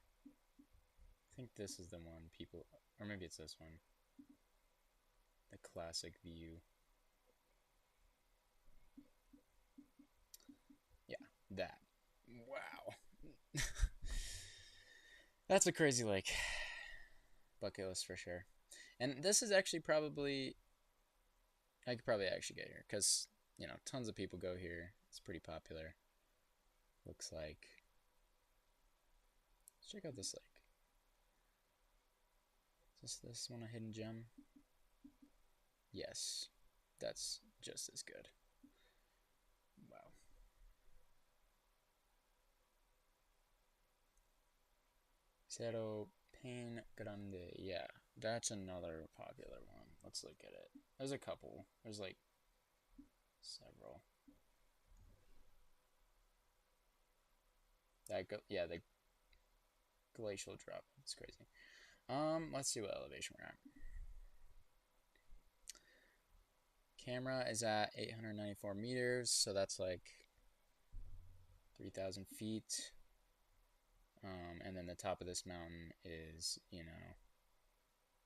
Speaker 1: I think this is the one people, or maybe it's this one, the classic view. Yeah, that. Wow. That's a crazy lake. Bucket list for sure. And this is actually probably, I could probably actually get here because, you know, tons of people go here. It's pretty popular. Looks like. Let's check out this lake. Is this one a hidden gem? Yes. That's just as good. Wow. Cerro Pain Grande. Yeah, that's another popular one. Let's look at it. There's a couple. There's like several. Yeah, the glacial drop. It's crazy. Let's see what elevation we're at. Camera is at 894 meters, so that's like 3,000 feet. And then the top of this mountain is, you know,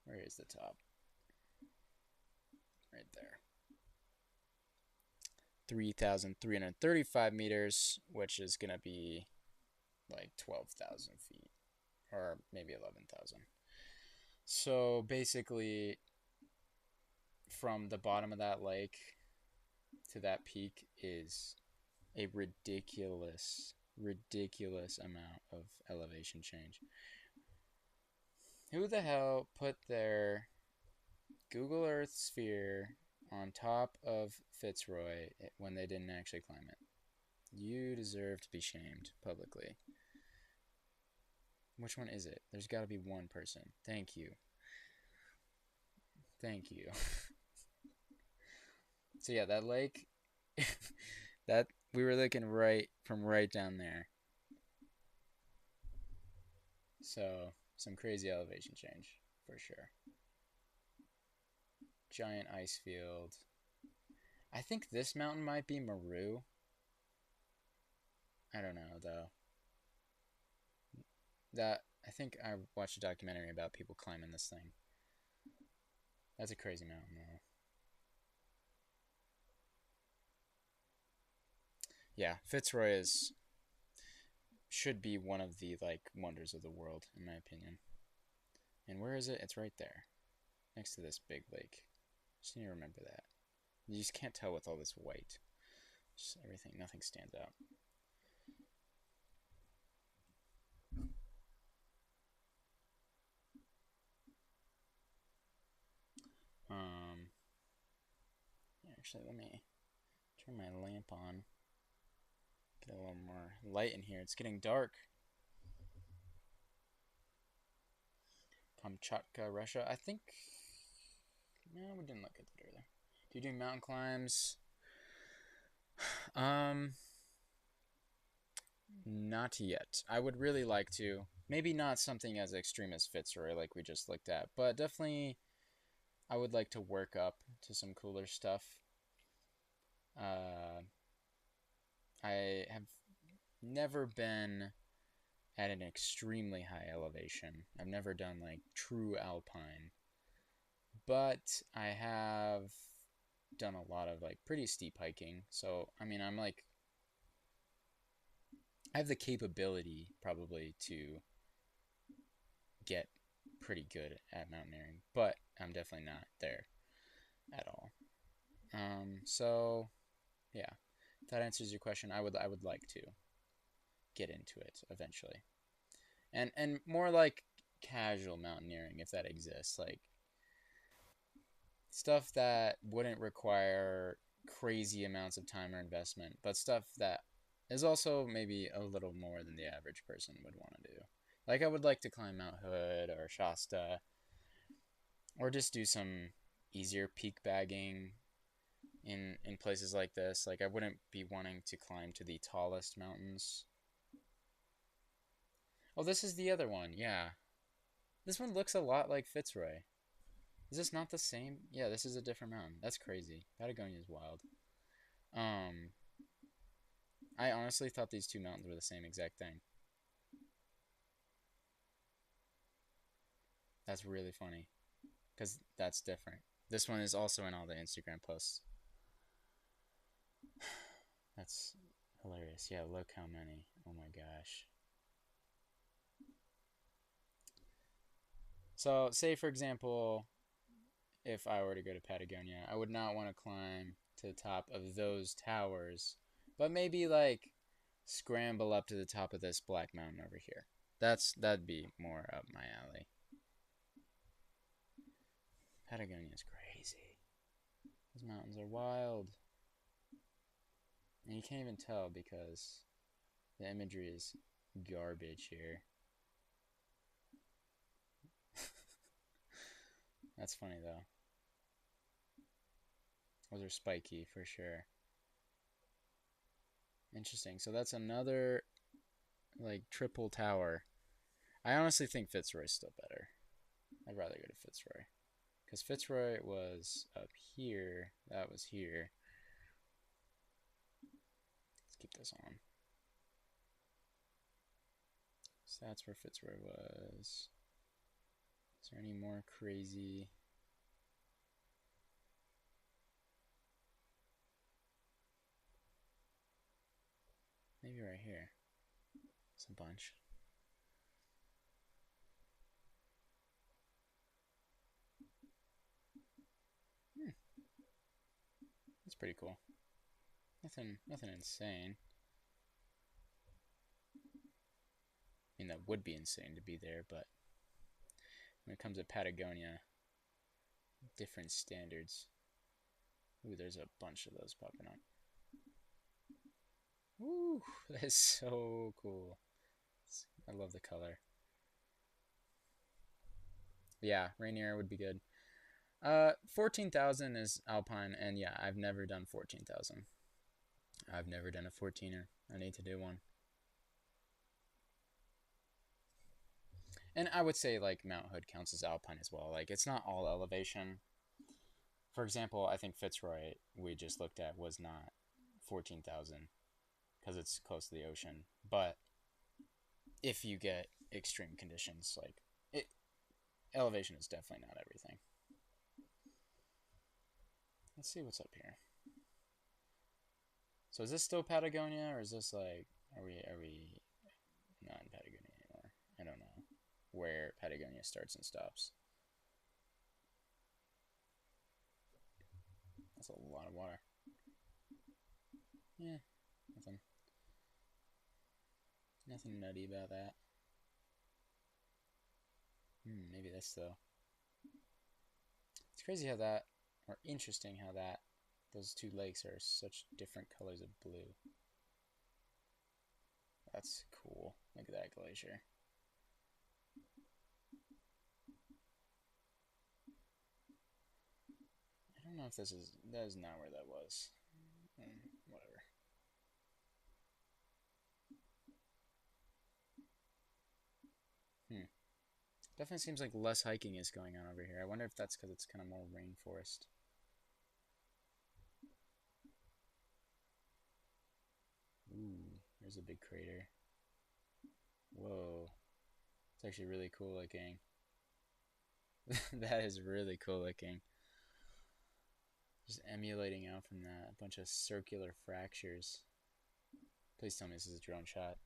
Speaker 1: where is the top? Right there. 3,335 meters, which is going to be like 12,000 feet, or maybe 11,000. So basically, from the bottom of that lake to that peak is a ridiculous amount of elevation change. Who the hell put their Google Earth sphere on top of Fitzroy when they didn't actually climb it? You deserve to be shamed publicly. Which one is it? There's got to be one person. Thank you. Thank you. So yeah, that lake, that we were looking right from right down there. So some crazy elevation change for sure. Giant ice field. I think this mountain might be Meru. I don't know though. That I think I watched a documentary about people climbing this thing. That's a crazy mountain though. Yeah, Fitzroy should be one of the like wonders of the world in my opinion. And where is it? It's right there, next to this big lake. Just need to remember that. You just can't tell with all this white. Just everything, nothing stands out. Actually, let me turn my lamp on. Get a little more light in here. It's getting dark. Kamchatka, Russia. I think. No, we didn't look at that earlier. Do you do mountain climbs? Not yet. I would really like to. Maybe not something as extreme as Fitzroy like we just looked at, but definitely I would like to work up to some cooler stuff. I have never been at an extremely high elevation. I've never done like true alpine, but I have done a lot of like pretty steep hiking. So, I mean, I have the capability probably to get pretty good at mountaineering, but I'm definitely not there at all. So yeah, if that answers your question. I would like to get into it eventually, and more like casual mountaineering if that exists, like stuff that wouldn't require crazy amounts of time or investment, but stuff that is also maybe a little more than the average person would want to do. Like I would like to climb Mount Hood or Shasta, or just do some easier peak bagging in places like this. Like I wouldn't be wanting to climb to the tallest mountains. Oh, this is the other one. Yeah. This one looks a lot like Fitzroy. Is this not the same? Yeah, this is a different mountain. That's crazy. Patagonia is wild. Um, I honestly thought these two mountains were the same exact thing. That's really funny, because that's different. This one is also in all the Instagram posts. That's hilarious. Yeah, look how many. Oh my gosh. So, say for example, if I were to go to Patagonia. I would not want to climb to the top of those towers, but maybe like scramble up to the top of this black mountain over here. That'd be more up my alley. Patagonia is crazy. Those mountains are wild. And you can't even tell because the imagery is garbage here. That's funny though. Those are spiky for sure. Interesting. So that's another like triple tower. I honestly think Fitzroy's still better. I'd rather go to Fitzroy. Because Fitzroy was up here. That was here. Let's keep this on. So that's where Fitzroy was. Is there any more crazy? Maybe right here. It's a bunch. That's pretty cool. Nothing insane. I mean, that would be insane to be there, but when it comes to Patagonia, different standards. Ooh, there's a bunch of those popping up. Ooh, that is so cool. I love the color. Yeah, Rainier would be good. 14,000 is Alpine, and yeah, I've never done 14,000. I've never done a 14er. I need to do one. And I would say like Mount Hood counts as Alpine as well. Like it's not all elevation. For example, I think Fitzroy we just looked at was not 14,000 because it's close to the ocean. But if you get extreme conditions, like elevation is definitely not everything. Let's see what's up here. So is this still Patagonia, or is this like are we not in Patagonia anymore? I don't know where Patagonia starts and stops. That's a lot of water. Yeah, nothing nutty about that. Maybe this though. It's crazy how that, or interesting how that, those two lakes are such different colors of blue. That's cool. Look at that glacier. I don't know if that is not where that was. Whatever. Definitely seems like less hiking is going on over here. I wonder if that's because it's kind of more rainforest. Ooh, there's a big crater. Whoa. It's actually really cool looking. That is really cool looking. Just emulating out from that. A bunch of circular fractures. Please tell me this is a drone shot.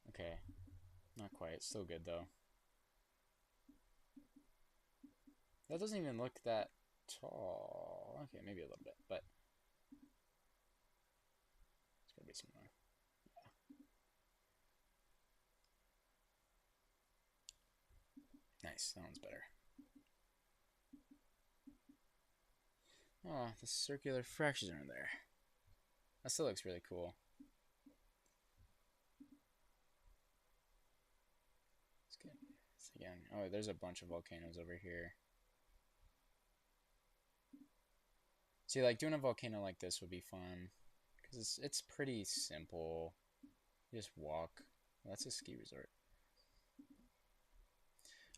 Speaker 1: Okay. Not quite. Still good though. That doesn't even look that tall. Okay, maybe a little bit, but there's gotta be some more. Yeah. Nice. That one's better. Oh, the circular fractures are in there. That still looks really cool. Let's get this again. Oh, there's a bunch of volcanoes over here. See, like doing a volcano like this would be fun because it's pretty simple. You just walk. Well, that's a ski resort.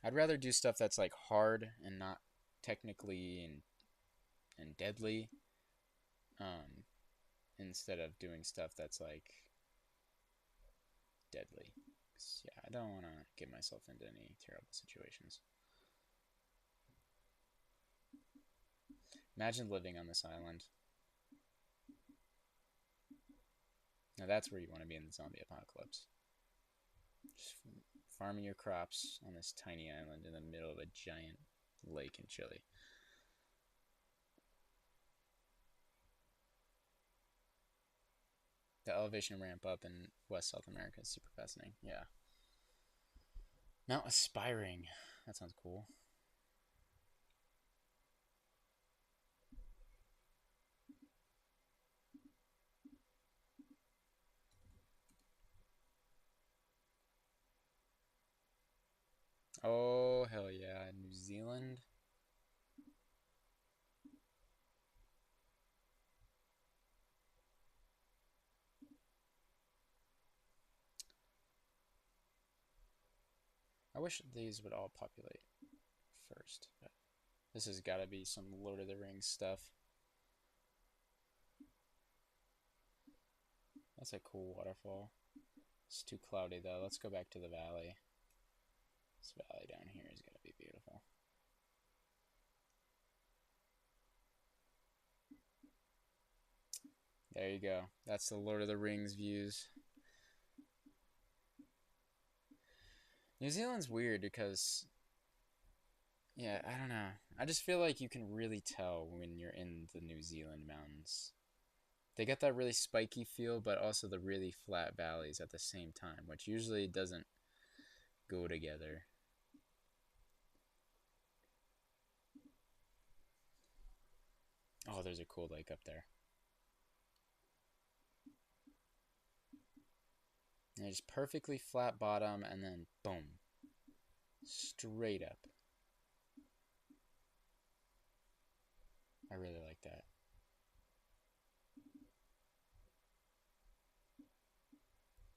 Speaker 1: I'd rather do stuff that's like hard and not technically and deadly, instead of doing stuff that's like deadly. Yeah, I don't want to get myself into any terrible situations. Imagine living on this island. Now that's where you want to be in the zombie apocalypse. Just farming your crops on this tiny island in the middle of a giant lake in Chile. The elevation ramp up in West South America is super fascinating. Yeah. Mount Aspiring. That sounds cool. Oh, hell yeah. New Zealand. I wish these would all populate first, but this has got to be some Lord of the Rings stuff. That's a cool waterfall. It's too cloudy though. Let's go back to the valley. This valley down here is going to be beautiful. There you go. That's the Lord of the Rings views. New Zealand's weird because, yeah, I don't know. I just feel like you can really tell when you're in the New Zealand mountains. They got that really spiky feel, but also the really flat valleys at the same time, which usually doesn't go together. Oh, there's a cool lake up there. And just perfectly flat bottom, and then boom, straight up. I really like that.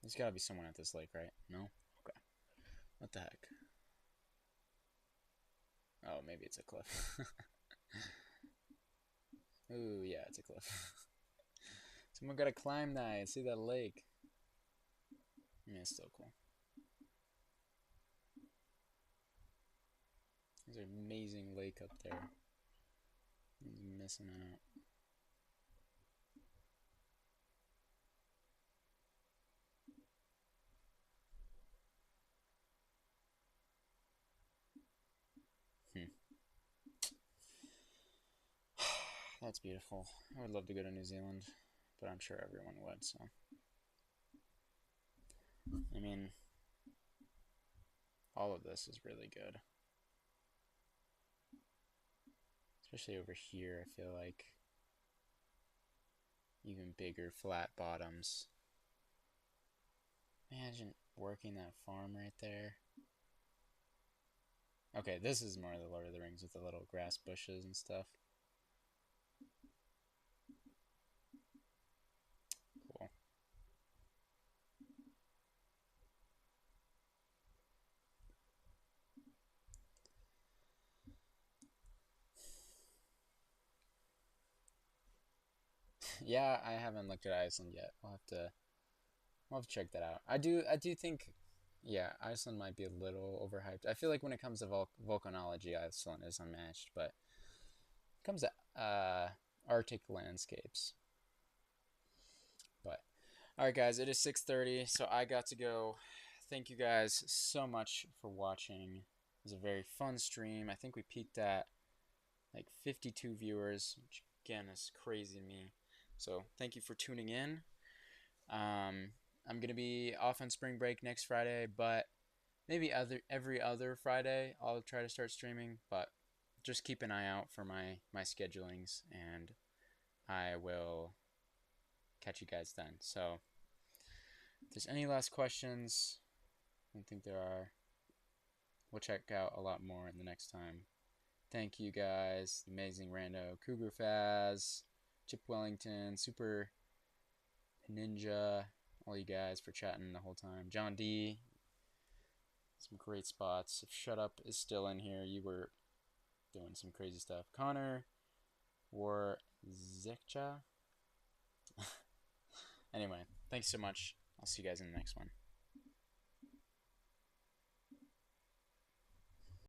Speaker 1: There's gotta be someone at this lake, right? No? Okay. What the heck? Oh, maybe it's a cliff. Ooh, yeah, it's a cliff. Someone gotta climb that and see that lake. Yeah, it's still cool. There's an amazing lake up there. He's missing out. That's beautiful. I would love to go to New Zealand, but I'm sure everyone would, so. I mean, all of this is really good. Especially over here, I feel like. Even bigger flat bottoms. Imagine working that farm right there. Okay, this is more the Lord of the Rings with the little grass bushes and stuff. Cool. Yeah, I haven't looked at Iceland yet. I'll have to check that out. I do think, yeah, Iceland might be a little overhyped. I feel like when it comes to volcanology, Iceland is unmatched, but it comes to Arctic landscapes. But all right, guys, it is 6:30, so I got to go. Thank you guys so much for watching. It was a very fun stream. I think we peaked at like 52 viewers, which again is crazy to me. So thank you for tuning in. I'm gonna be off on spring break next Friday, but maybe every other Friday I'll try to start streaming. But just keep an eye out for my schedulings, and I will catch you guys then. So if there's any last questions, I don't think there are. We'll check out a lot more in the next time. Thank you guys, amazing rando, Cougar Faz, Chip Wellington, Super Ninja, all you guys for chatting the whole time. John D, some great spots. If Shut Up is still in here, you were doing some crazy stuff. Connor, War Zekcha. Anyway, thanks so much. I'll see you guys in the next one.